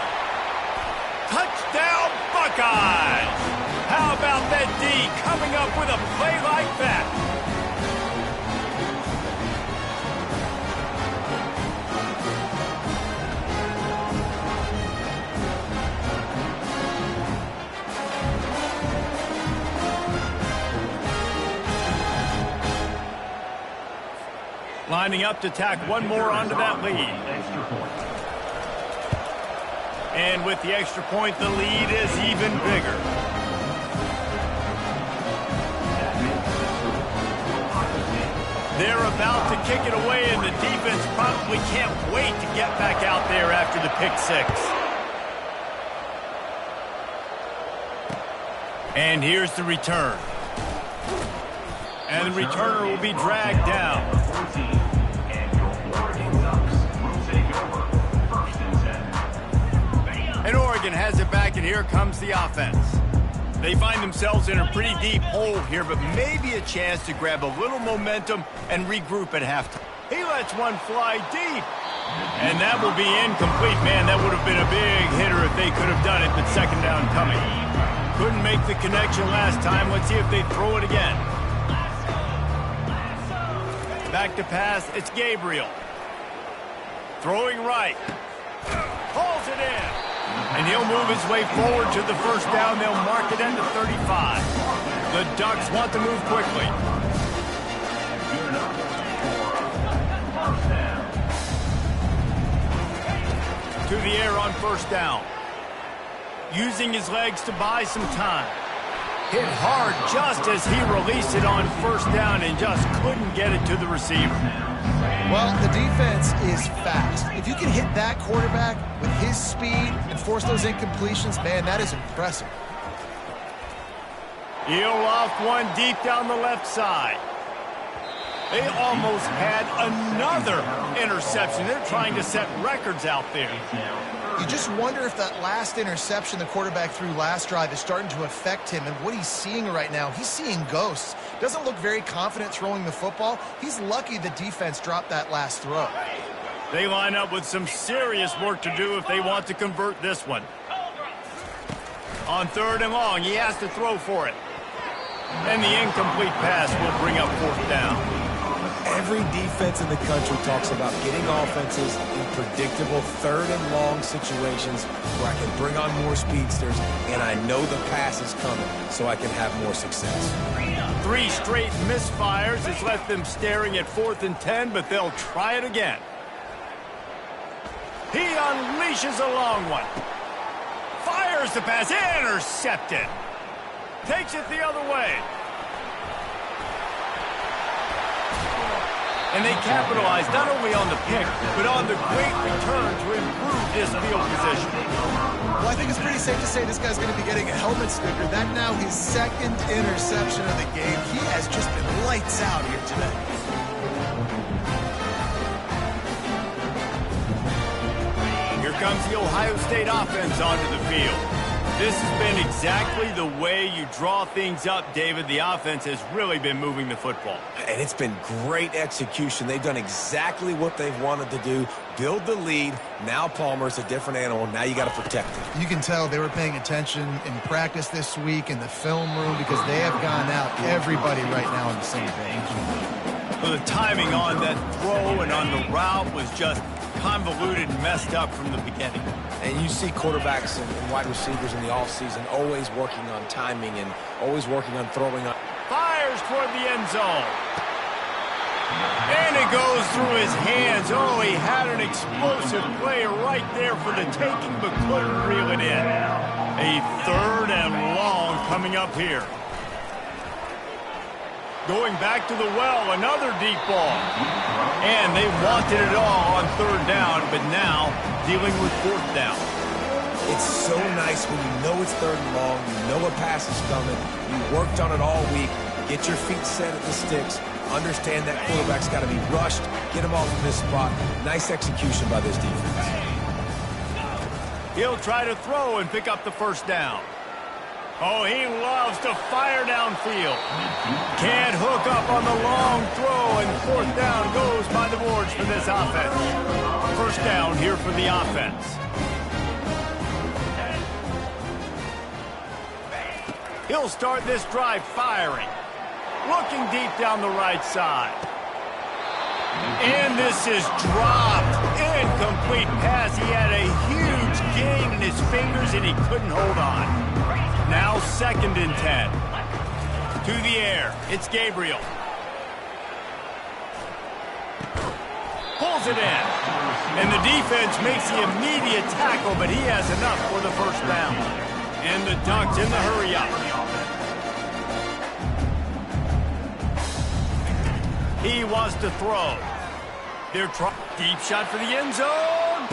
Touchdown, Buckeyes! How about that D coming up with a play like that? Lining up to tack one more onto that lead. And with the extra point, the lead is even bigger. They're about to kick it away, and the defense probably can't wait to get back out there after the pick 6. And here's the return. And the returner will be dragged down. And Oregon has it back, and here comes the offense. They find themselves in a pretty deep hole here, but maybe a chance to grab a little momentum and regroup at halftime. He lets one fly deep. And that will be incomplete. Man, that would have been a big hitter if they could have done it, but second down coming. Couldn't make the connection last time. Let's see if they throw it again. Back to pass, it's Gabriel. Throwing right. Pulls it in. And he'll move his way forward to the first down. They'll mark it at the 35. The Ducks want to move quickly. To the air on first down. Using his legs to buy some time. Hit hard just as he released it on first down and just couldn't get it to the receiver. Well, the defense is fast. If you can hit that quarterback with his speed and force those incompletions, man, that is impressive. He'll loft one deep down the left side. They almost had another interception. They're trying to set records out there. You just wonder if that last interception the quarterback threw last drive is starting to affect him and what he's seeing right now. He's seeing ghosts. Doesn't look very confident throwing the football. He's lucky the defense dropped that last throw. They line up with some serious work to do if they want to convert this one. On third and long, he has to throw for it. And the incomplete pass will bring up fourth down. Every defense in the country talks about getting offenses in predictable third and long situations where I can bring on more speedsters and I know the pass is coming so I can have more success. 3 straight misfires has left them staring at 4th and 10, but they'll try it again. He unleashes a long one. Fires the pass, intercepted. Takes it the other way. And they capitalize not only on the pick, but on the great return to improve this field position. Well, I think it's pretty safe to say this guy's going to be getting a helmet sticker. That now his 2nd interception of the game. He has just been lights out here today. Here comes the Ohio State offense onto the field. This has been exactly the way you draw things up, David. The offense has really been moving the football. And it's been great execution. They've done exactly what they've wanted to do. Build the lead. Now Palmer's a different animal. Now you got to protect him. You can tell they were paying attention in practice this week in the film room because they have gone out, everybody right now on the same page. Well, the timing on that throw and on the route was just convoluted and messed up from the beginning. And you see quarterbacks and wide receivers in the offseason always working on timing and always working on throwing on. Fires toward the end zone. And it goes through his hands. Oh, he had an explosive play right there for the taking, but couldn't reel it in. A 3rd and long coming up here. Going back to the well, another deep ball. And they wanted it all on 3rd down, but now dealing with 4th down. It's so nice when you know it's 3rd and long, you know a pass is coming, you worked on it all week, get your feet set at the sticks, understand that quarterback's got to be rushed, get him off of this spot. Nice execution by this defense. He'll try to throw and pick up the 1st down. Oh, he loves to fire downfield. Can't hook up on the long throw, and 4th down goes by the boards for this offense. 1st down here for the offense. He'll start this drive firing. Looking deep down the right side. And this is dropped. Incomplete pass. He had a huge gain in his fingers, and he couldn't hold on. Now 2nd and 10. To the air. It's Gabriel. Pulls it in. And the defense makes the immediate tackle, but he has enough for the 1st down. And the Ducks in the hurry-up. He wants to throw. They're deep shot for the end zone.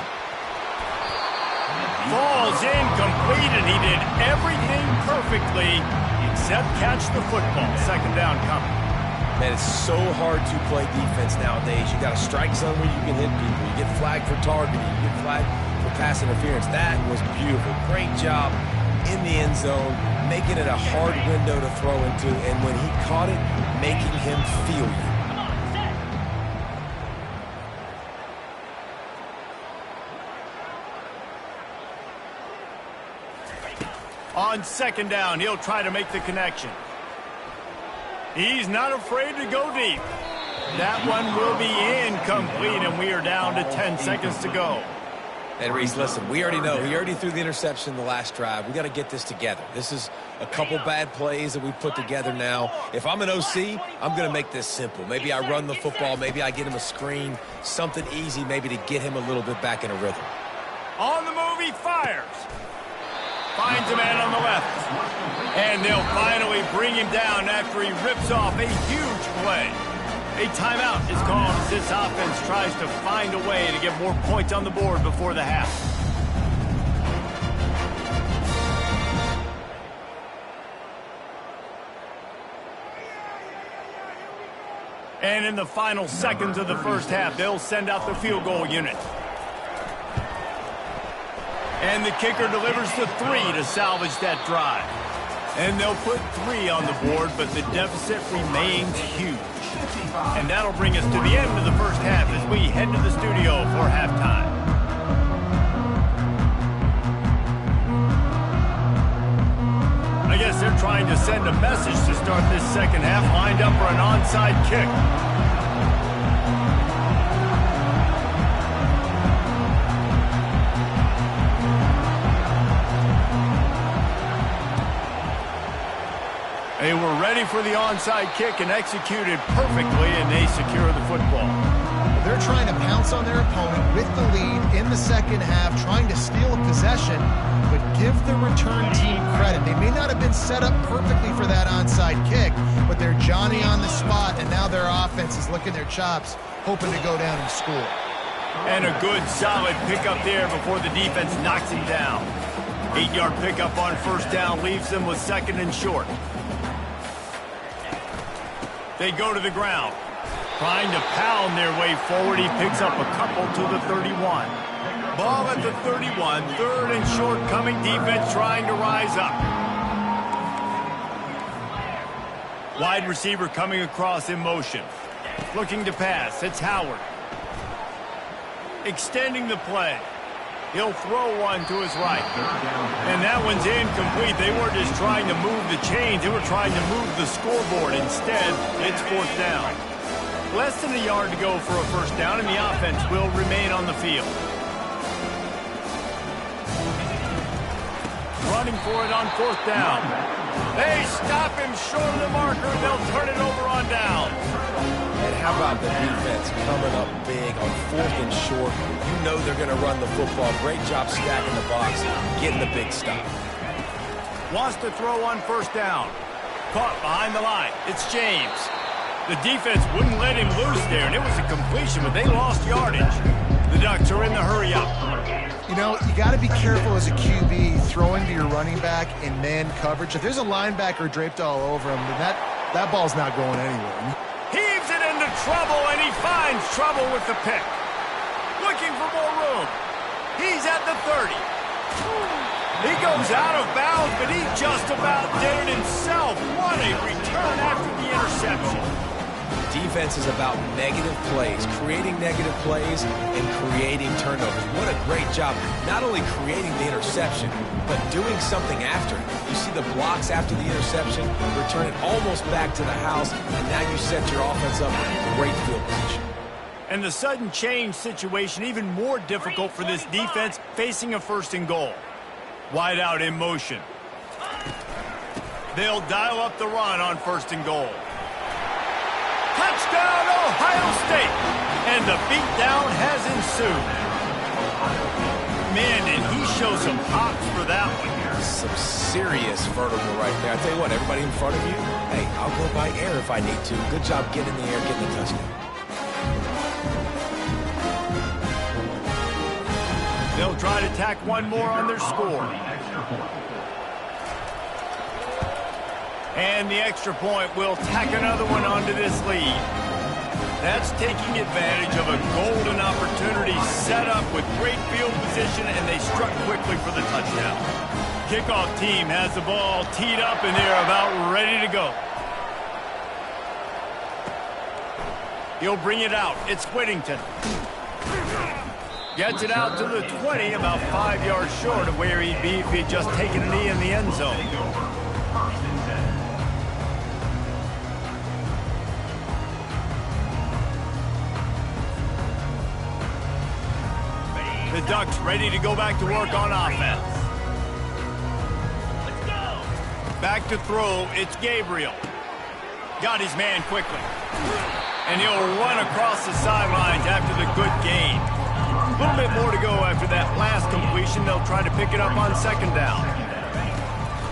Falls incomplete, and he did everything perfectly except catch the football. 2nd down coming. Man, it's so hard to play defense nowadays. You got a strike zone where you can hit people. You get flagged for targeting. You get flagged for pass interference. That was beautiful. Great job in the end zone, making it a hard window to throw into, and when he caught it, making him feel you. On 2nd down, he'll try to make the connection. He's not afraid to go deep. That one will be incomplete, and we are down to 10 seconds to go. And Reese, listen, we already know. He already threw the interception in the last drive. We got to get this together. This is a couple bad plays that we put together now. If I'm an OC, I'm going to make this simple. Maybe I run the football. Maybe I get him a screen. Something easy maybe to get him a little bit back in a rhythm. On the move, he fires. Finds a man on the left. And they'll finally bring him down after he rips off a huge play. A timeout is called as this offense tries to find a way to get more points on the board before the half. And in the final seconds of the 1st half, they'll send out the field goal unit. And the kicker delivers the 3 to salvage that drive. And they'll put 3 on the board, but the deficit remains huge. And that'll bring us to the end of the 1st half as we head to the studio for halftime. I guess they're trying to send a message to start this 2nd half, lined up for an onside kick. They were ready for the onside kick and executed perfectly, and they secure the football. They're trying to pounce on their opponent with the lead in the second half, trying to steal a possession, but give the return team credit. They may not have been set up perfectly for that onside kick, but they're Johnny on the spot, and now their offense is licking their chops, hoping to go down and score. And a good, solid pickup there before the defense knocks him down. 8-yard pickup on first down leaves them with second and short. They go to the ground. Trying to pound their way forward. He picks up a couple to the 31. Ball at the 31. Third and short coming. Defense trying to rise up. Wide receiver coming across in motion. Looking to pass. It's Howard. Extending the play. He'll throw one to his right. And that one's incomplete. They weren't just trying to move the chains. They were trying to move the scoreboard. Instead, it's fourth down. Less than a yard to go for a first down, and the offense will remain on the field. Running for it on fourth down. They stop him short of the marker, and they'll turn it over on down. And how about the defense coming up big on fourth and short? You know they're going to run the football. Great job stacking the box, getting the big stop. Wants to throw on first down. Caught behind the line. It's James. The defense wouldn't let him loose there, and it was a completion, but they lost yardage. The Ducks are in the hurry-up. You know, you got to be careful as a QB throwing to your running back in man coverage. If there's a linebacker draped all over him, then that ball's not going anywhere. Heaves it into trouble, and he finds trouble with the pick. Looking for more room. He's at the 30. He goes out of bounds, but he just about did it himself. What a return after the interception. Defense is about negative plays, creating negative plays, and creating turnovers. What a great job, not only creating the interception, but doing something after it. You see the blocks after the interception, return it almost back to the house, and now you set your offense up in great field position. And the sudden change situation even more difficult for this defense facing a first and goal. Wide out in motion. They'll dial up the run on first and goal. Touchdown, Ohio State! And the beatdown has ensued. Man, did he show some hops for that one. Some serious vertical right there. I tell you what, everybody in front of you, hey, I'll go by air if I need to. Good job getting in the air, getting the touchdown. They'll try to tack one more on their score. And the extra point will tack another one onto this lead. That's taking advantage of a golden opportunity set up with great field position, and they struck quickly for the touchdown. Kickoff team has the ball teed up, and they're about ready to go. He'll bring it out. It's Whittington. Gets it out to the 20, about 5 yards short of where he'd be if he'd just taken a knee in the end zone. The Ducks ready to go back to work on offense. Back to throw, it's Gabriel. Got his man quickly. And he'll run across the sidelines after the good gain. A little bit more to go after that last completion. They'll try to pick it up on second down.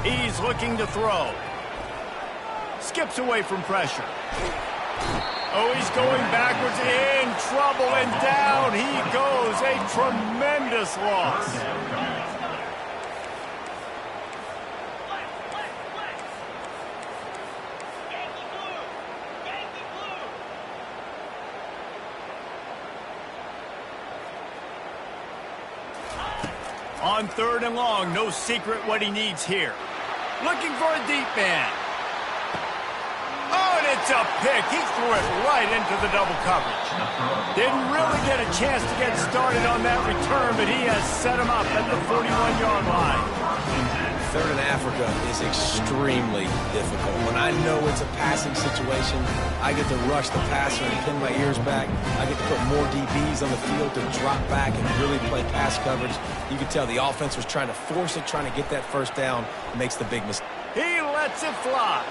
He's looking to throw. Skips away from pressure. Oh, he's going backwards, in trouble, and down he goes. A tremendous loss. On third and long, no secret what he needs here. Looking for a deep man. Oh, and it's a pick. He threw it right into the double coverage. Didn't really get a chance to get started on that return, but he has set him up at the 41-yard line. Third in Africa is extremely difficult. When I know it's a passing situation, I get to rush the passer and pin my ears back. I get to put more DBs on the field to drop back and really play pass coverage. You can tell the offense was trying to force it, trying to get that first down, makes the big mistake. He lets it fly.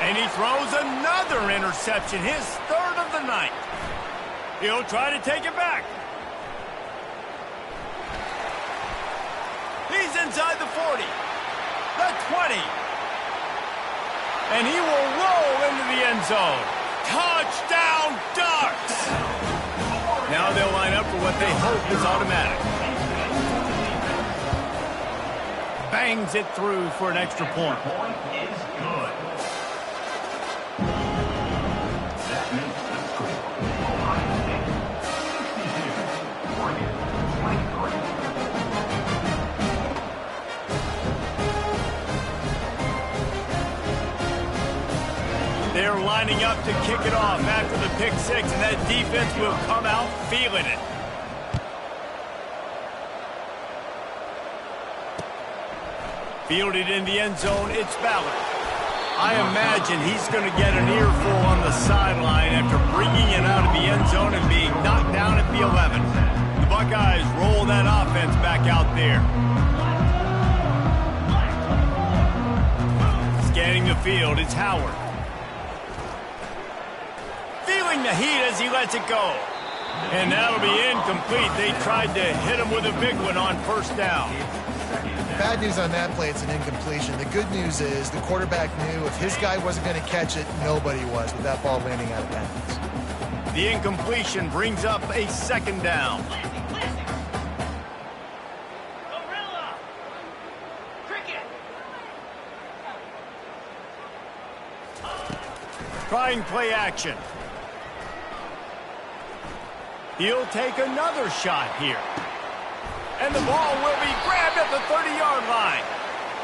And he throws another interception, his third of the night. He'll try to take it back. He's inside the 40, the 20. And he will roll into the end zone. Touchdown Ducks! Now they'll line up for what they hope is automatic. Bangs it through for an extra point. Point is good. That makes the score. Ohio State 62, Oregon 23. They're lining up to kick it off after the pick six, and that defense will come out feeling it. Fielded in the end zone, it's Ballard. I imagine he's going to get an earful on the sideline after bringing it out of the end zone and being knocked down at the 11. The Buckeyes roll that offense back out there. Scanning the field, it's Howard. Feeling the heat as he lets it go. And that'll be incomplete. They tried to hit him with a big one on first down. Bad news on that play, it's an incompletion. The good news is the quarterback knew if his guy wasn't going to catch it, nobody was with that ball landing out of bounds. The incompletion brings up a second down. Trying play action. He'll take another shot here. And the ball will be grabbed at the 30-yard line.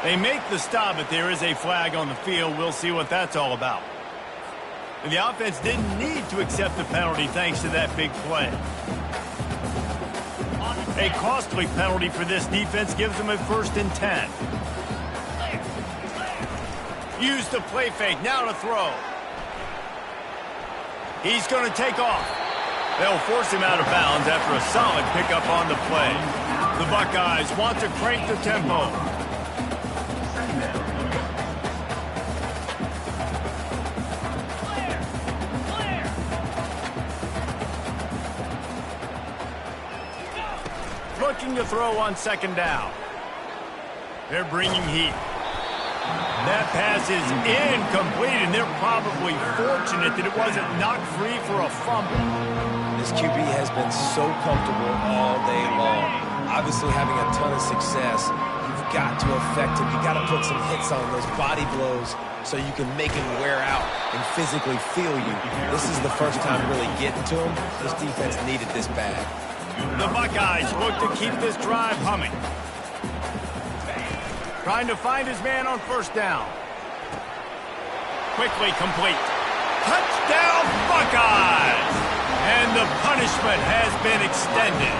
They make the stop, but there is a flag on the field. We'll see what that's all about. And the offense didn't need to accept the penalty thanks to that big play. A costly penalty for this defense gives them a 1st and 10. Used the play fake, now to throw. He's going to take off. They'll force him out of bounds after a solid pickup on the play. The Buckeyes want to crank the tempo. Looking to throw on second down. They're bringing heat. That pass is incomplete, and they're probably fortunate that it wasn't knocked free for a fumble. This QB has been so comfortable all day long. Obviously having a ton of success, you've got to affect him. You've got to put some hits on those body blows so you can make him wear out and physically feel you. This is the first time really getting to him. This defense needed this bad. The Buckeyes look to keep this drive humming. Trying to find his man on first down. Quickly complete. Touchdown Buckeyes! And the punishment has been extended.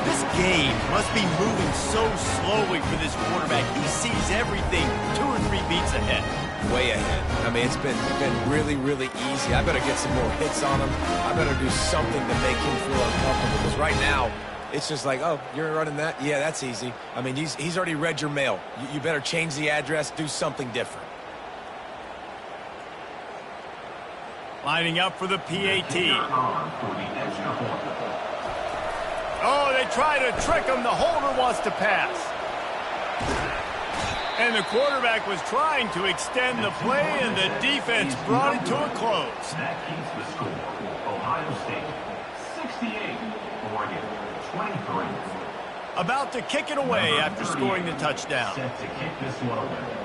This game must be moving so slowly for this quarterback. He sees everything 2 or 3 beats ahead. Way ahead. I mean, it's been really, really easy. I better get some more hits on him. I better do something to make him feel uncomfortable. Because right now, it's just like, oh, you're running that? Yeah, that's easy. I mean, he's already read your mail. You better change the address, do something different. Lining up for the PAT. Oh, they try to trick him. The holder wants to pass. And the quarterback was trying to extend the play, and the defense brought it to a close. That keeps the score. Ohio State 68, Oregon 23. About to kick it away after scoring the touchdown. Set to kick this one away.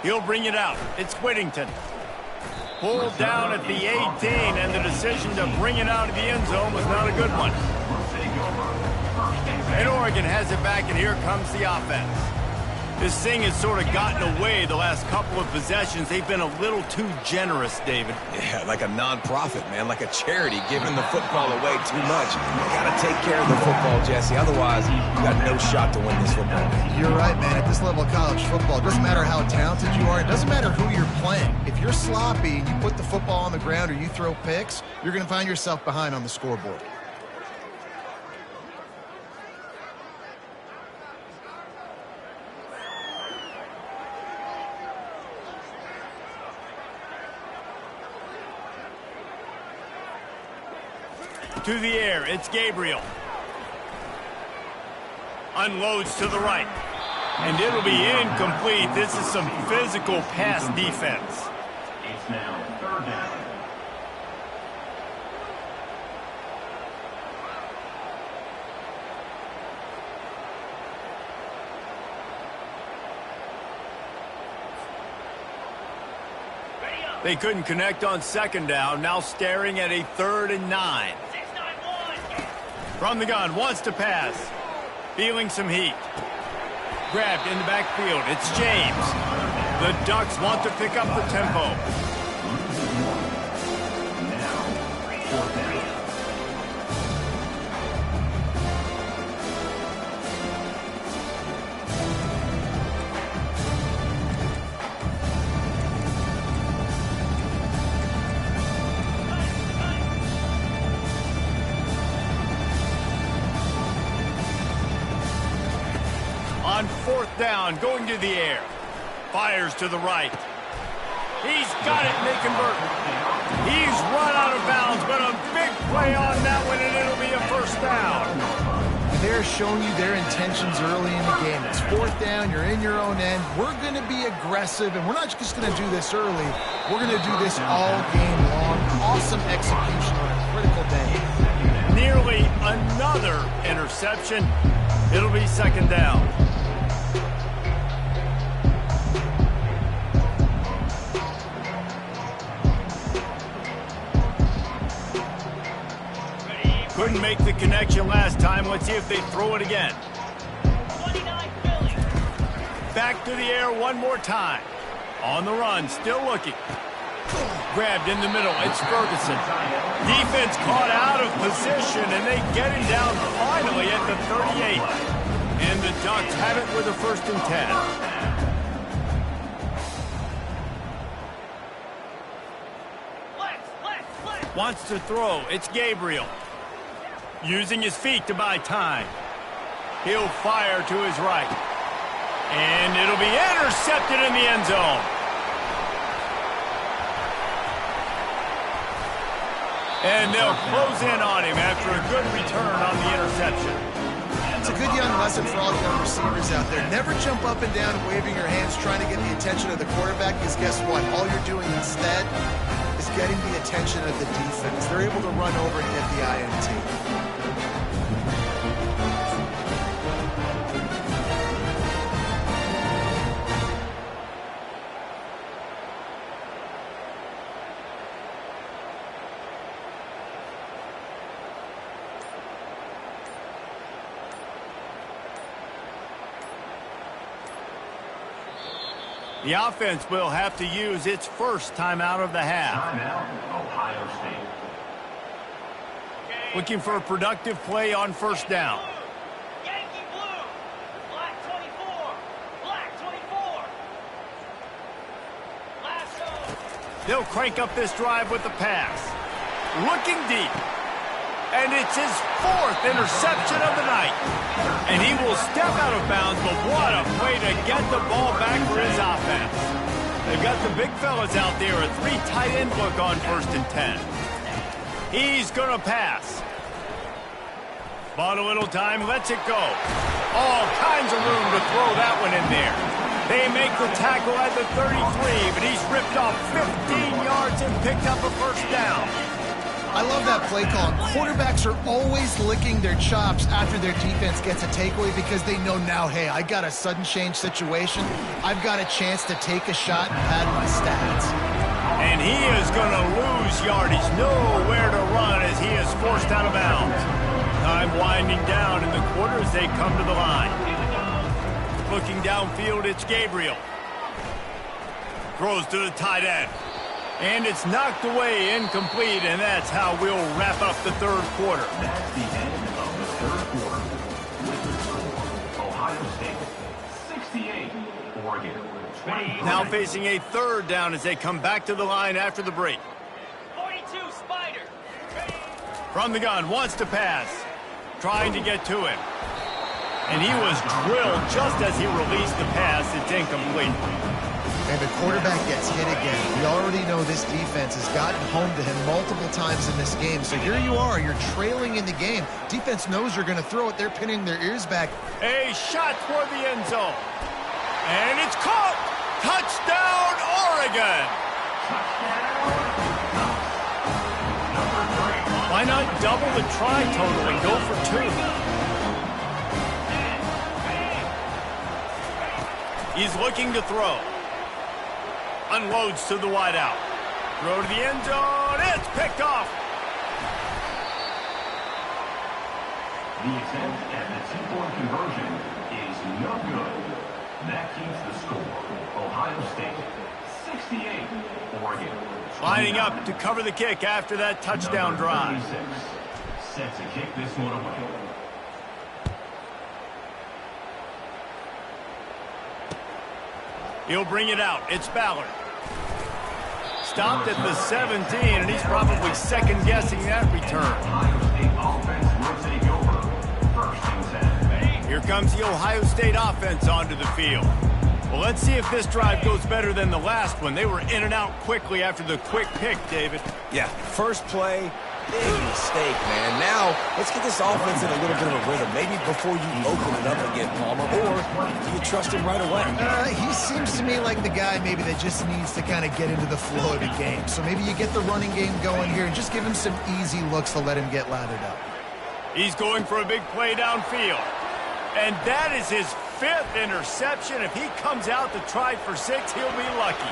He'll bring it out. It's Whittington. Pulled down at the 18, and the decision to bring it out of the end zone was not a good one. And Oregon has it back, and here comes the offense. This thing has sort of gotten away the last couple of possessions. They've been a little too generous, David. Yeah, like a non-profit, man, like a charity giving the football away too much. You got to take care of the football, Jesse. Otherwise, you got no shot to win this football game. You're right, man. At this level of college football, it doesn't matter how talented you are. It doesn't matter who you're playing. If you're sloppy and you put the football on the ground or you throw picks, you're going to find yourself behind on the scoreboard. To the air, it's Gabriel. Unloads to the right. And it'll be incomplete. This is some physical pass defense. It's now 3rd down. They couldn't connect on 2nd down, now staring at a 3rd and 9. From the gun, wants to pass. Feeling some heat. Grabbed in the backfield, it's James. The Ducks want to pick up the tempo. Now, 4th down. On 4th down, going to the air. Fires to the right. He's got it, they convert. He's run out of bounds, but a big play on that one, and it'll be a 1st down. They're showing you their intentions early in the game. It's 4th down, you're in your own end. We're going to be aggressive, and we're not just going to do this early. We're going to do this all game long. Awesome execution on a critical day. Nearly another interception. It'll be 2nd down. Couldn't make the connection last time. Let's see if they throw it again. 29 Philly. Back to the air one more time. On the run, still looking. Grabbed in the middle, it's Ferguson. Defense caught out of position, and they get him down finally at the 38. And the Ducks have it with a 1st and 10. Wants to throw, it's Gabriel. Using his feet to buy time. He'll fire to his right. And it'll be intercepted in the end zone. And they'll close in on him after a good return on the interception. It's a good young lesson for all young receivers out there. Never jump up and down waving your hands trying to get the attention of the quarterback, because guess what? All you're doing instead is getting the attention of the defense. They're able to run over and get the INT. The offense will have to use its 1st timeout of the half. Timeout, Ohio State. Looking for a productive play on 1st down. Yankee blue. Black 24. Black 24. Lasso. They'll crank up this drive with the pass. Looking deep. And it's his 4th interception of the night. And he will step out of bounds, but what a way to get the ball back for his offense. They've got the big fellas out there, a 3 tight end look on 1st and 10. He's going to pass. Bought a little time, lets it go. All kinds of room to throw that one in there. They make the tackle at the 33, but he's ripped off 15 yards and picked up a 1st down. I love that play call. Quarterbacks are always licking their chops after their defense gets a takeaway, because they know now, hey, I got a sudden change situation. I've got a chance to take a shot and pad my stats. And he is going to lose yardage. Nowhere to run as he is forced out of bounds. Time winding down in the quarter as they come to the line. Looking downfield, it's Gabriel. Throws to the tight end. And it's knocked away, incomplete, and that's how we'll wrap up the 3rd quarter. That's the end of the 3rd quarter. With the score, Ohio State 68, Oregon 20. Now facing a 3rd down as they come back to the line after the break. 42 Spider. From the gun, wants to pass. Trying to get to him. And he was drilled just as he released the pass. It's incomplete. And the quarterback gets hit again. We already know this defense has gotten home to him multiple times in this game. So here you are, you're trailing in the game. Defense knows you're going to throw it. They're pinning their ears back. A shot toward the end zone. And it's caught. Touchdown, Oregon. Why not double the try total and go for 2? He's looking to throw. Unloads to the wideout. Throw to the end zone. It's picked off. The attempt at the two-point conversion is no good. That keeps the score. Ohio State, 68. Oregon, 29. Lining up to cover the kick after that touchdown drive. Set to kick this one away. He'll bring it out. It's Ballard. Stopped at the 17, and he's probably second-guessing that return. Ohio State offense will take over. First and 10. Here comes the Ohio State offense onto the field. Well, let's see if this drive goes better than the last one. They were in and out quickly after the quick pick, David. Yeah, first play, big mistake, man. Now, let's get this offense in a little bit of a rhythm. Maybe before you open it up again, Palmer, or do you trust him right away? He seems to me like the guy maybe that just needs to kind of get into the flow of the game. So maybe you get the running game going here and just give him some easy looks to let him get lathered up. He's going for a big play downfield. And that is his 5th interception. If he comes out to try for 6, he'll be lucky.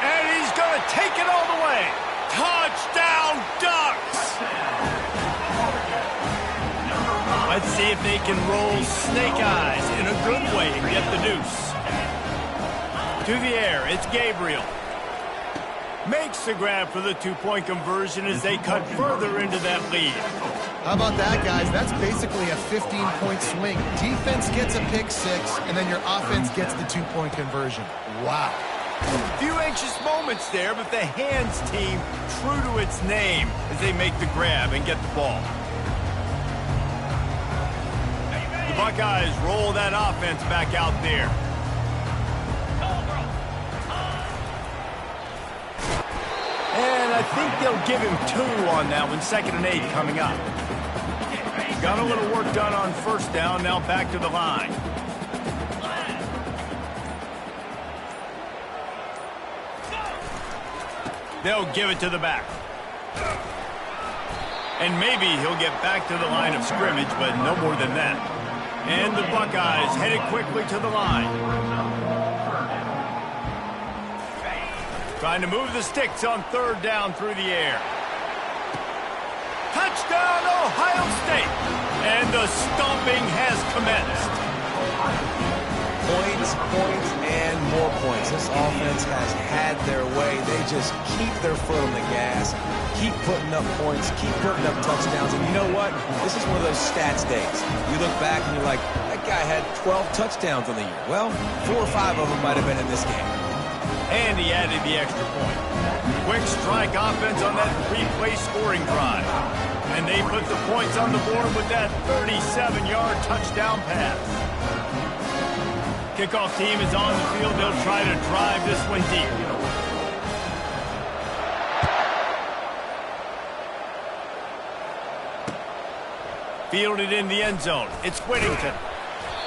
And he's going to take it all the way. Touchdown, Ducks! Let's see if they can roll snake eyes in a good way and get the deuce. To the air, it's Gabriel. Makes the grab for the 2-point conversion as they cut further into that lead. How about that, guys? That's basically a 15-point swing. Defense gets a pick 6, and then your offense gets the 2-point conversion. Wow. A few anxious moments there, but the hands team true to its name as they make the grab and get the ball. The Buckeyes roll that offense back out there. And I think they'll give him 2 on that one. 2nd and 8 coming up. Got a little work done on first down. Now back to the line. They'll give it to the back. And maybe he'll get back to the line of scrimmage, but no more than that. And the Buckeyes headed quickly to the line. Trying to move the sticks on 3rd down through the air. Touchdown, Ohio State! And the stomping has commenced. Points, points, and more points. This offense has had their way. They just keep their foot on the gas, keep putting up points, keep putting up touchdowns. And you know what? This is one of those stats days. You look back and you're like, that guy had 12 touchdowns on the year. Well, 4 or 5 of them might have been in this game. And he added the extra point. Quick strike offense on that 3-play scoring drive. And they put the points on the board with that 37-yard touchdown pass. Kickoff team is on the field. They'll try to drive this one deep. Fielded in the end zone. It's Whittington.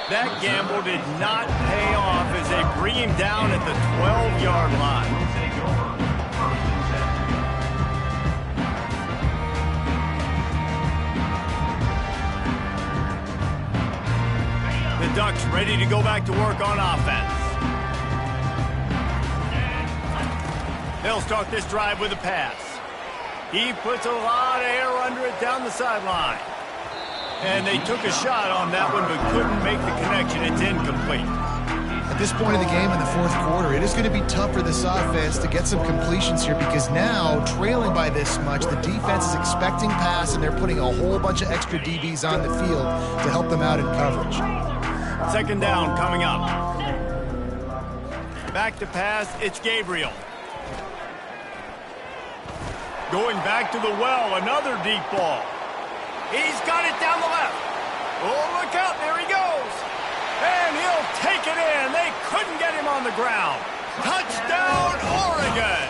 That gamble did not pay off as they bring him down at the 12-yard line. The Ducks ready to go back to work on offense. They'll start this drive with a pass. He puts a lot of air under it down the sideline. And they took a shot on that one, but couldn't make the connection. It's incomplete. At this point of the game in the 4th quarter, it is going to be tough for this offense to get some completions here because now, trailing by this much, the defense is expecting pass, and they're putting a whole bunch of extra DBs on the field to help them out in coverage. 2nd down coming up. Back to pass, it's Gabriel. Going back to the well, another deep ball. He's got it down the left. Oh, look out, there he goes. And he'll take it in. They couldn't get him on the ground. Touchdown, Oregon.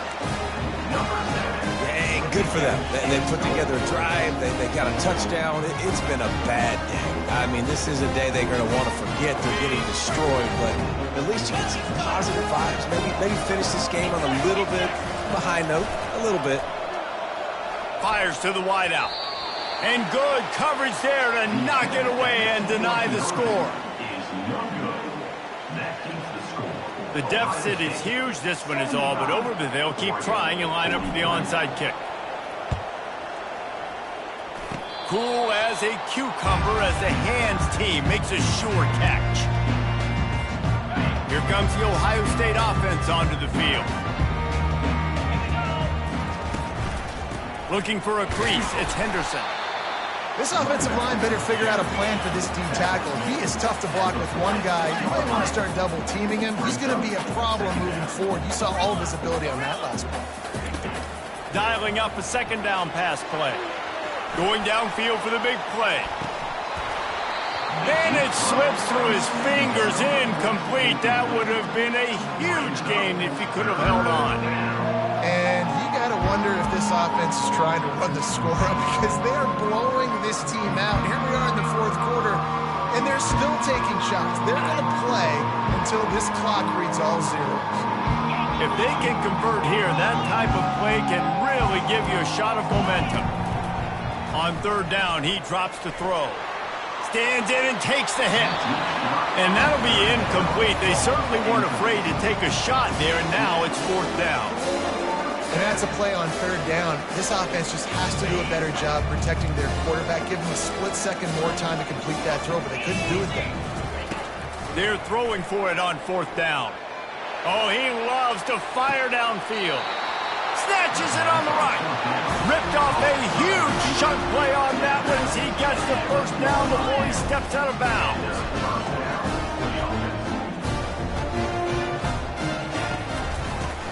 Hey, good for them. They put together a drive. They got a touchdown. It's been a bad day. I mean, this is a day they're going to want to forget. They're getting destroyed, but at least you can see positive vibes. Maybe finish this game on a little bit of a high note. A little bit. Fires to the wideout. And good coverage there to knock it away and deny the score. The deficit is huge. This one is all but over, but they'll keep trying and line up for the onside kick. Cool as a cucumber as the hands team makes a sure catch. Here comes the Ohio State offense onto the field. Looking for a crease, it's Henderson. This offensive line better figure out a plan for this D tackle. He is tough to block with one guy. You might want to start double teaming him. He's going to be a problem moving forward. You saw all of his ability on that last play. Dialing up a second down pass play. Going downfield for the big play. And it slips through his fingers, incomplete. That would have been a huge gain if he could have held on. And you got to wonder if this offense is trying to run the score up because they're blowing this team out. Here we are in the fourth quarter, and they're still taking shots. They're going to play until this clock reads all zeros. If they can convert here, that type of play can really give you a shot of momentum. On third down, he drops to throw. Stands in and takes the hit. And that'll be incomplete. They certainly weren't afraid to take a shot there, and now it's fourth down. And that's a play on third down. This offense just has to do a better job protecting their quarterback, give him a split second more time to complete that throw, but they couldn't do it then. They're throwing for it on fourth down. Oh, he loves to fire downfield. Snatches it on the right. Ripped off a huge chunk play on that one as he gets the first down before he steps out of bounds.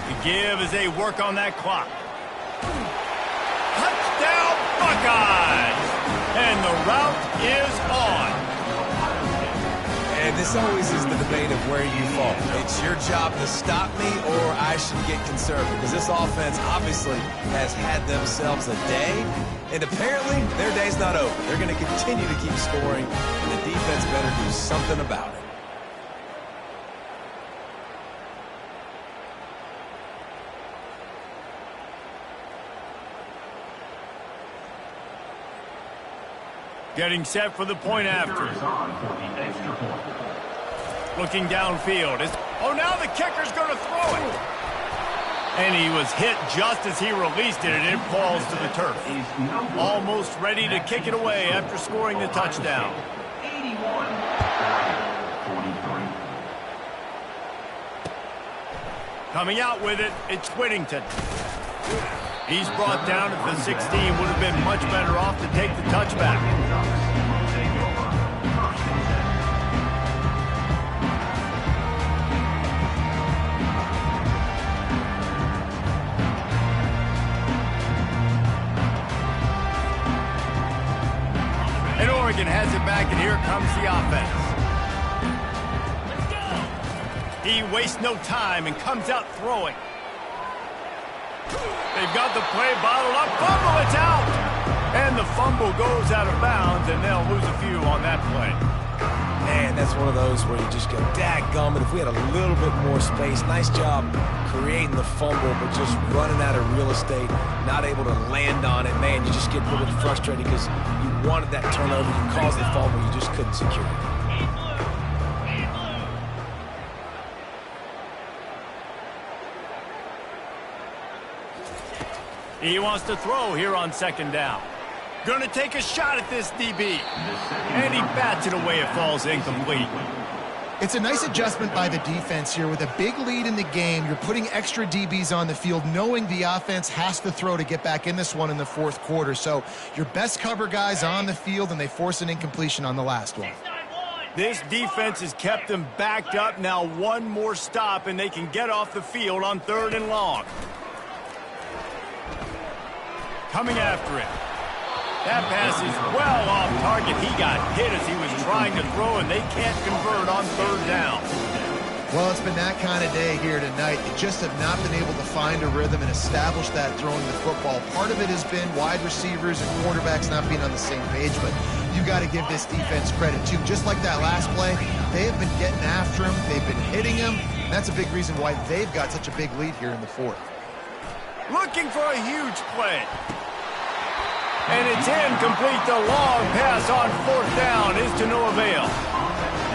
The give as they work on that clock. Touchdown, Buckeyes! And the route is on. And this always is the debate of where you fall. It's your job to stop me or I should get conservative. Because this offense obviously has had themselves a day. And apparently their day's not over. They're going to continue to keep scoring. And the defense better do something about it. Getting set for the point after. Looking downfield. Now the kicker's going to throw it. And he was hit just as he released it, and it falls to the turf. Almost ready to kick it away after scoring the touchdown. 81-43. Coming out with it, it's Whittington. He's brought down at the 16. Would have been much better off to take the touchback. And Oregon has it back, and here comes the offense. He wastes no time and comes out throwing. They've got the play bottled up. Fumble, it's out! And the fumble goes out of bounds, and they'll lose a few on that play. Man, that's one of those where you just go, dadgummit, if we had a little bit more space. Nice job creating the fumble, but just running out of real estate, not able to land on it. Man, you just get a little bit frustrated because you wanted that turnover. You caused the fumble, you just couldn't secure it. He wants to throw here on second down. Going to take a shot at this DB. And he bats it away. It falls incomplete. It's a nice adjustment by the defense here. With a big lead in the game, you're putting extra DBs on the field, knowing the offense has to throw to get back in this one in the fourth quarter. So your best cover guys on the field, and they force an incompletion on the last one. This defense has kept them backed up. Now one more stop, and they can get off the field on third and long. Coming after it. That pass is well off target. He got hit as he was trying to throw, and they can't convert on third down. Well, it's been that kind of day here tonight. They just have not been able to find a rhythm and establish that throwing the football. Part of it has been wide receivers and quarterbacks not being on the same page, but you got to give this defense credit, too. Just like that last play, they have been getting after him. They've been hitting him. That's a big reason why they've got such a big lead here in the fourth. Looking for a huge play. And it's incomplete. The long pass on fourth down is to no avail.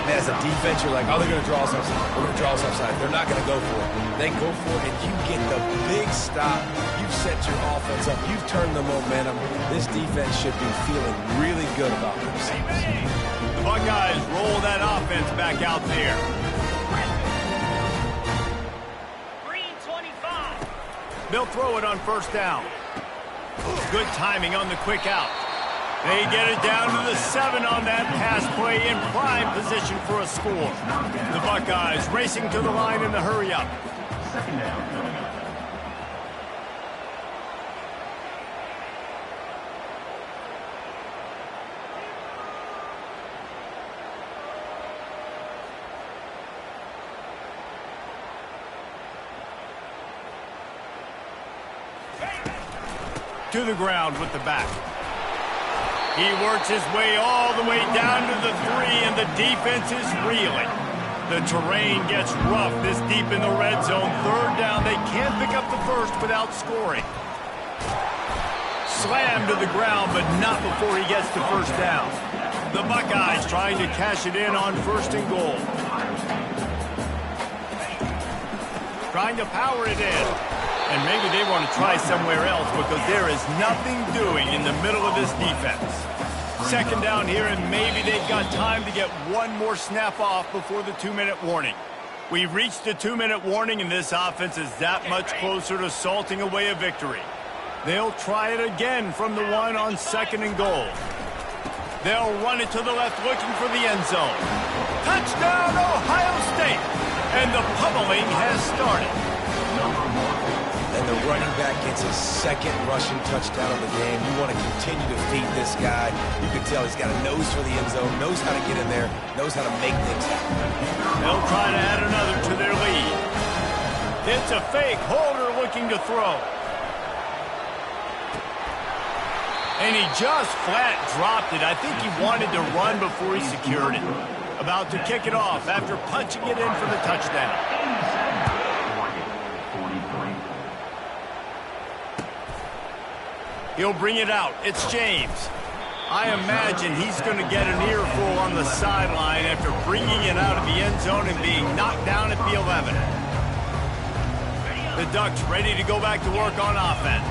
Man, as a defense, you're like, oh, they're going to draw us offside. We're going to draw us offside. They're not going to go for it. They go for it, and you get the big stop. You've set your offense up. You've turned the momentum. This defense should be feeling really good about themselves. The Buckeyes roll that offense back out there. Green 25. They'll throw it on first down. Good timing on the quick out. They get it down to the 7 on that pass play in prime position for a score. The Buckeyes racing to the line in the hurry-up. Second down coming up. To the ground with the back. He works his way all the way down to the 3, and the defense is reeling. The terrain gets rough this deep in the red zone. Third down, they can't pick up the first without scoring. Slammed to the ground, but not before he gets the first down. The Buckeyes trying to cash it in on first and goal. Trying to power it in. And maybe they want to try somewhere else because there is nothing doing in the middle of this defense. Second down here, and maybe they've got time to get one more snap off before the 2-minute warning. We've reached the 2-minute warning, and this offense is that much closer to salting away a victory. They'll try it again from the 1 on second and goal. They'll run it to the left, looking for the end zone. Touchdown, Ohio State! And the pummeling has started. And the running back gets his second rushing touchdown of the game. You want to continue to feed this guy. You can tell he's got a nose for the end zone, knows how to get in there, knows how to make things happen. They'll try to add another to their lead. It's a fake. Holder looking to throw. And he just flat dropped it. I think he wanted to run before he secured it. About to kick it off after punching it in for the touchdown. He'll bring it out. It's James. I imagine he's going to get an earful on the sideline after bringing it out of the end zone and being knocked down at the 11. The Ducks ready to go back to work on offense.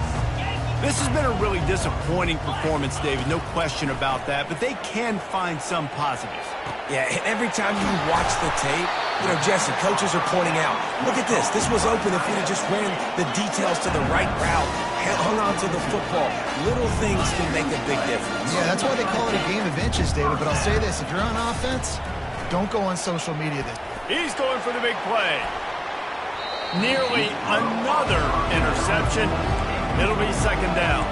This has been a really disappointing performance, David, no question about that, but they can find some positives. Yeah, and every time you watch the tape, you know, Jesse, coaches are pointing out, look at this. This was open if we'd have just ran the details to the right route, hung on to the football. Little things can make a big difference. Yeah, that's why they call it a game of inches, David. But I'll say this, if you're on offense, don't go on social media. He's going for the big play. Nearly another interception. It'll be second down.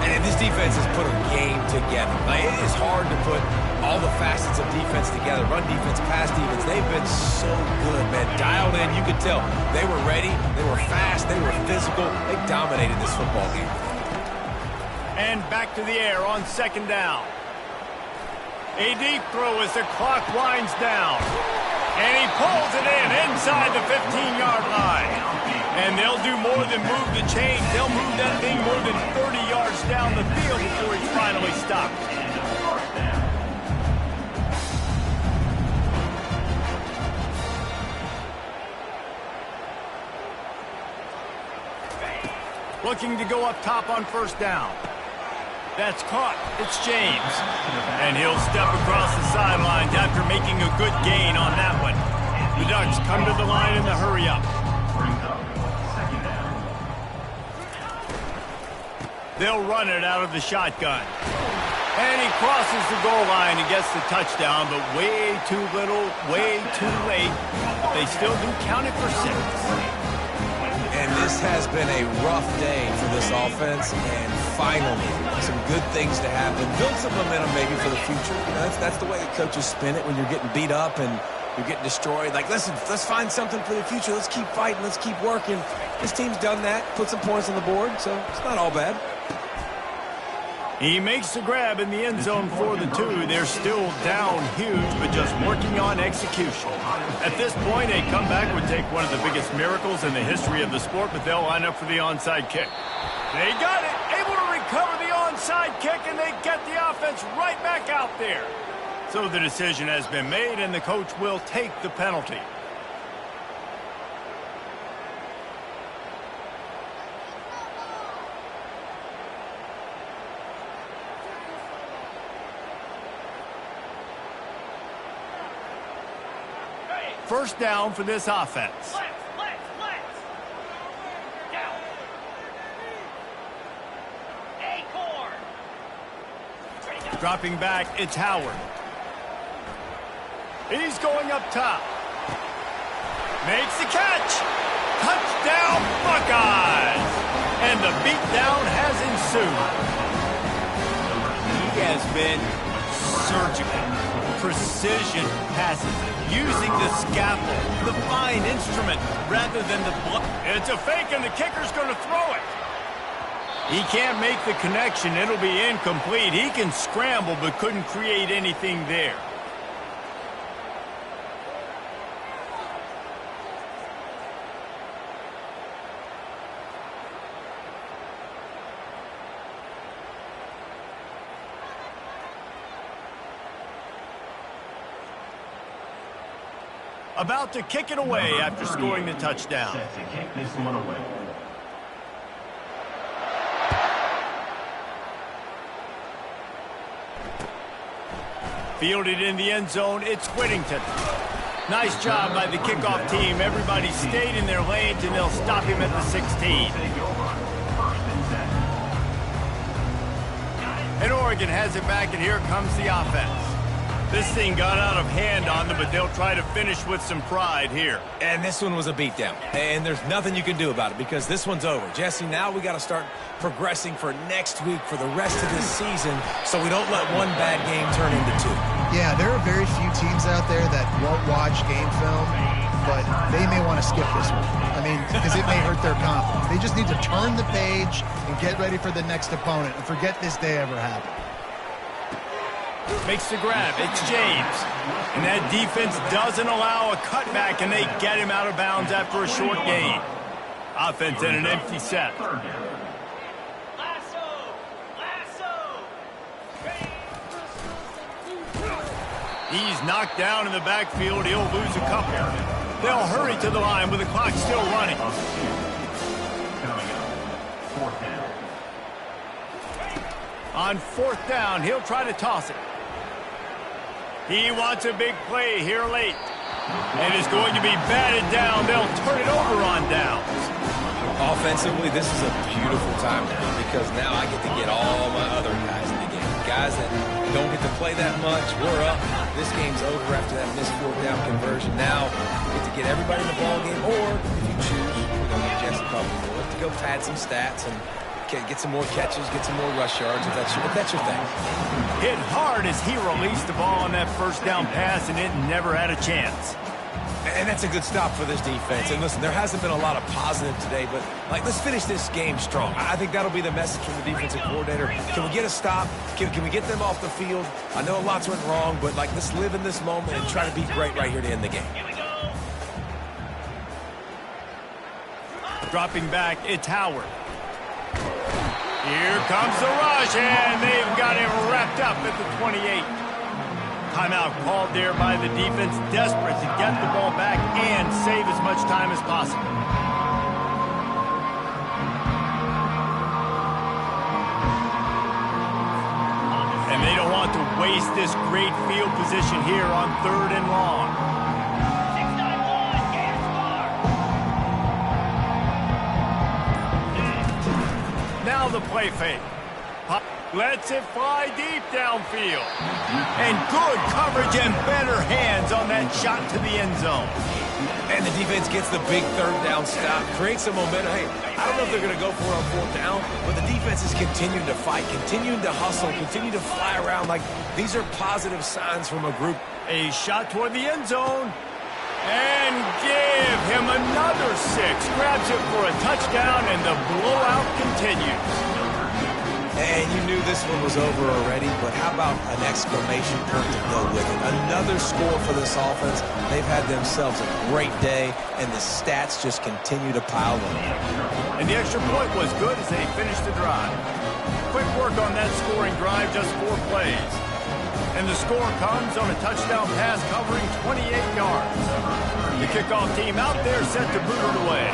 And this defense has put a game together. Like, it is hard to put all the facets of defense together. Run defense, pass defense. They've been so good, man. Dialed in. You could tell they were ready. They were fast. They were physical. They dominated this football game. And back to the air on second down. A deep throw as the clock winds down. And he pulls it in inside the 15-yard line. And they'll do more than move the chains. They'll move that thing more than 30 yards down the field before he's finally stopped. Looking to go up top on first down. That's caught. It's James. And he'll step across the sidelines after making a good gain on that one. The Ducks come to the line in the hurry-up. They'll run it out of the shotgun. And he crosses the goal line and gets the touchdown, but way too little, way too late. But they still do count it for 6. And this has been a rough day for this offense, and finally some good things to happen. Build some momentum maybe for the future. You know, that's the way the coaches spin it when you're getting beat up and you're getting destroyed. Like, listen, let's find something for the future. Let's keep fighting. Let's keep working. This team's done that, put some points on the board, so it's not all bad. He makes the grab in the end zone for the 2. They're still down huge, but just working on execution. At this point, a comeback would take one of the biggest miracles in the history of the sport, but they'll line up for the onside kick. They got it, able to recover the onside kick, and they get the offense right back out there. So the decision has been made, and the coach will take the penalty. First down for this offense. Down. Acorn. Dropping back, it's Howard. He's going up top. Makes the catch. Touchdown, Buckeyes. And the beatdown has ensued. He has been surgical. Precision passes, using the scalpel, the fine instrument, rather than the blood. It's a fake, and the kicker's going to throw it. He can't make the connection. It'll be incomplete. He can scramble, but couldn't create anything there. About to kick it away after scoring the touchdown. Set to kick this one away. Fielded in the end zone, it's Whittington. Nice job by the kickoff team. Everybody stayed in their lanes, and they'll stop him at the 16. Take over. First and 10. And Oregon has it back, and here comes the offense. This thing got out of hand on them, but they'll try to finish with some pride here. And this one was a beatdown. And there's nothing you can do about it because this one's over. Jesse, now we got to start progressing for next week for the rest of this season so we don't let one bad game turn into 2. Yeah, there are very few teams out there that won't watch game film, but they may want to skip this one. I mean, because it may hurt their confidence. They just need to turn the page and get ready for the next opponent and forget this day ever happened. Makes the grab. It's James. And that defense doesn't allow a cutback, and they get him out of bounds after a short gain. Offense in an empty set. Lasso. He's knocked down in the backfield. He'll lose a couple. They'll hurry to the line with the clock still running. Coming up, fourth down. On fourth down, he'll try to toss it. He wants a big play here late. And it's going to be batted down. They'll turn it over on downs. Offensively, this is a beautiful time now because now I get to get all my other guys in the game. Guys that don't get to play that much. We're up. This game's over after that missed fourth down conversion. Now, get to get everybody in the ball game, or if you choose, Jesse probably will, to go pad some stats and get some more catches, get some more rush yards if that's your thing. Hit hard as he released the ball on that first down pass, and it never had a chance. And that's a good stop for this defense. And listen, there hasn't been a lot of positive today, but let's finish this game strong. I think that'll be the message from the defensive coordinator. Can we get a stop? Can we get them off the field? I know lots went wrong, but let's live in this moment and try to be great right here to end the game. Dropping back, it's Howard. Here comes the rush, and they've got him wrapped up at the 28. Timeout called there by the defense, desperate to get the ball back and save as much time as possible. And they don't want to waste this great field position here on 3rd and long. 6-9-1, game score. Now the play fake. Lets it fly deep downfield. And good coverage and better hands on that shot to the end zone. And the defense gets the big third down stop, creates some momentum. Hey, I don't know if they're going to go for it on fourth down, but the defense is continuing to fight, continuing to hustle, continue to fly around. Like, these are positive signs from a group. A shot toward the end zone. And give him another 6. Grabs it for a touchdown, and the blowout continues. And you knew this one was over already, but how about an exclamation point to go with it? Another score for this offense. They've had themselves a great day, and the stats just continue to pile on. And the extra point was good as they finished the drive. Quick work on that scoring drive, just 4 plays. And the score comes on a touchdown pass covering 28 yards. The kickoff team out there set to boot it away.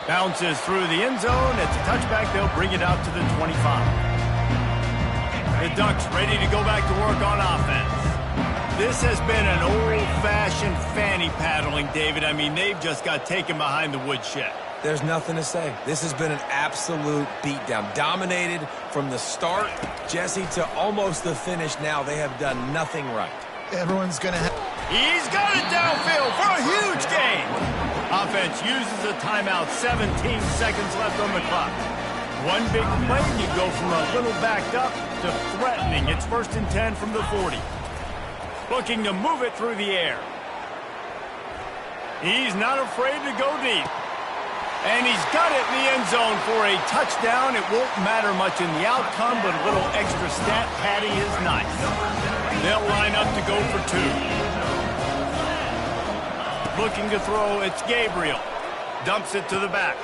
Bounces through the end zone. It's a touchback. They'll bring it out to the 25. The Ducks ready to go back to work on offense. This has been an old-fashioned fanny paddling, David. I mean, they've just got taken behind the woodshed. There's nothing to say. This has been an absolute beatdown. Dominated from the start, Jesse, to almost the finish now. They have done nothing right. Everyone's going to have... He's got it downfield for a huge gain. Offense uses a timeout. 17 seconds left on the clock. One big play, and you go from a little backed up to threatening. It's 1st and 10 from the 40. Looking to move it through the air. He's not afraid to go deep. And he's got it in the end zone for a touchdown. It won't matter much in the outcome, but a little extra stat padding is nice. They'll line up to go for 2. Looking to throw, it's Gabriel. Dumps it to the back.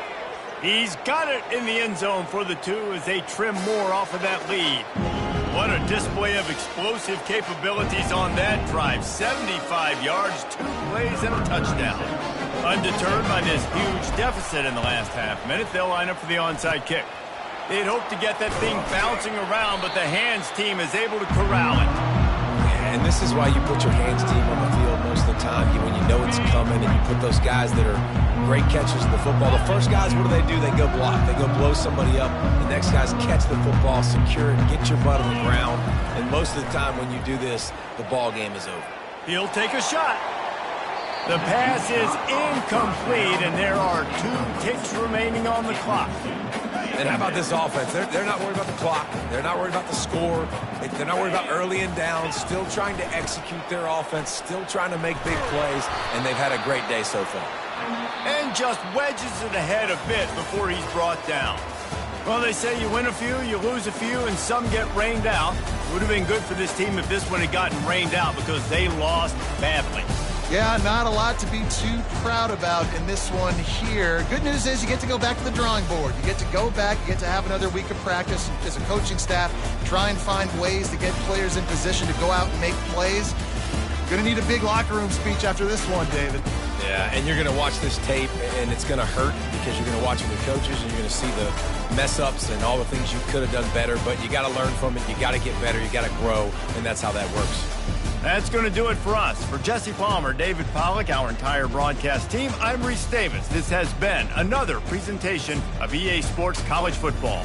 He's got it in the end zone for the 2 as they trim more off of that lead. What a display of explosive capabilities on that drive. 75 yards, 2 plays, and a touchdown. Undeterred by this huge deficit in the last half-minute, they'll line up for the onside kick. They'd hope to get that thing bouncing around, but the hands team is able to corral it. And this is why you put your hands team on the field most of the time. When you know it's coming and you put those guys that are great catchers of the football. The first guys, what do? They go block. They go blow somebody up. The next guys catch the football, secure it, get your butt on the ground. And most of the time when you do this, the ball game is over. He'll take a shot. The pass is incomplete, and there are 2 ticks remaining on the clock. And how about this offense? They're not worried about the clock. They're not worried about the score. They're not worried about early and down. Still trying to execute their offense. Still trying to make big plays. And they've had a great day so far. And just wedges it ahead a bit before he's brought down. Well, they say you win a few, you lose a few, and some get rained out. Would have been good for this team if this one had gotten rained out because they lost badly. Yeah, not a lot to be too proud about in this one here. Good news is you get to go back to the drawing board. You get to go back, you get to have another week of practice as a coaching staff, try and find ways to get players in position to go out and make plays. Going to need a big locker room speech after this one, David. Yeah, and you're going to watch this tape, and it's going to hurt because you're going to watch it with coaches, and you're going to see the mess-ups and all the things you could have done better, but you got to learn from it. You got to get better. You got to grow, and that's how that works. That's going to do it for us. For Jesse Palmer, David Pollack, our entire broadcast team, I'm Reese Davis. This has been another presentation of EA Sports College Football.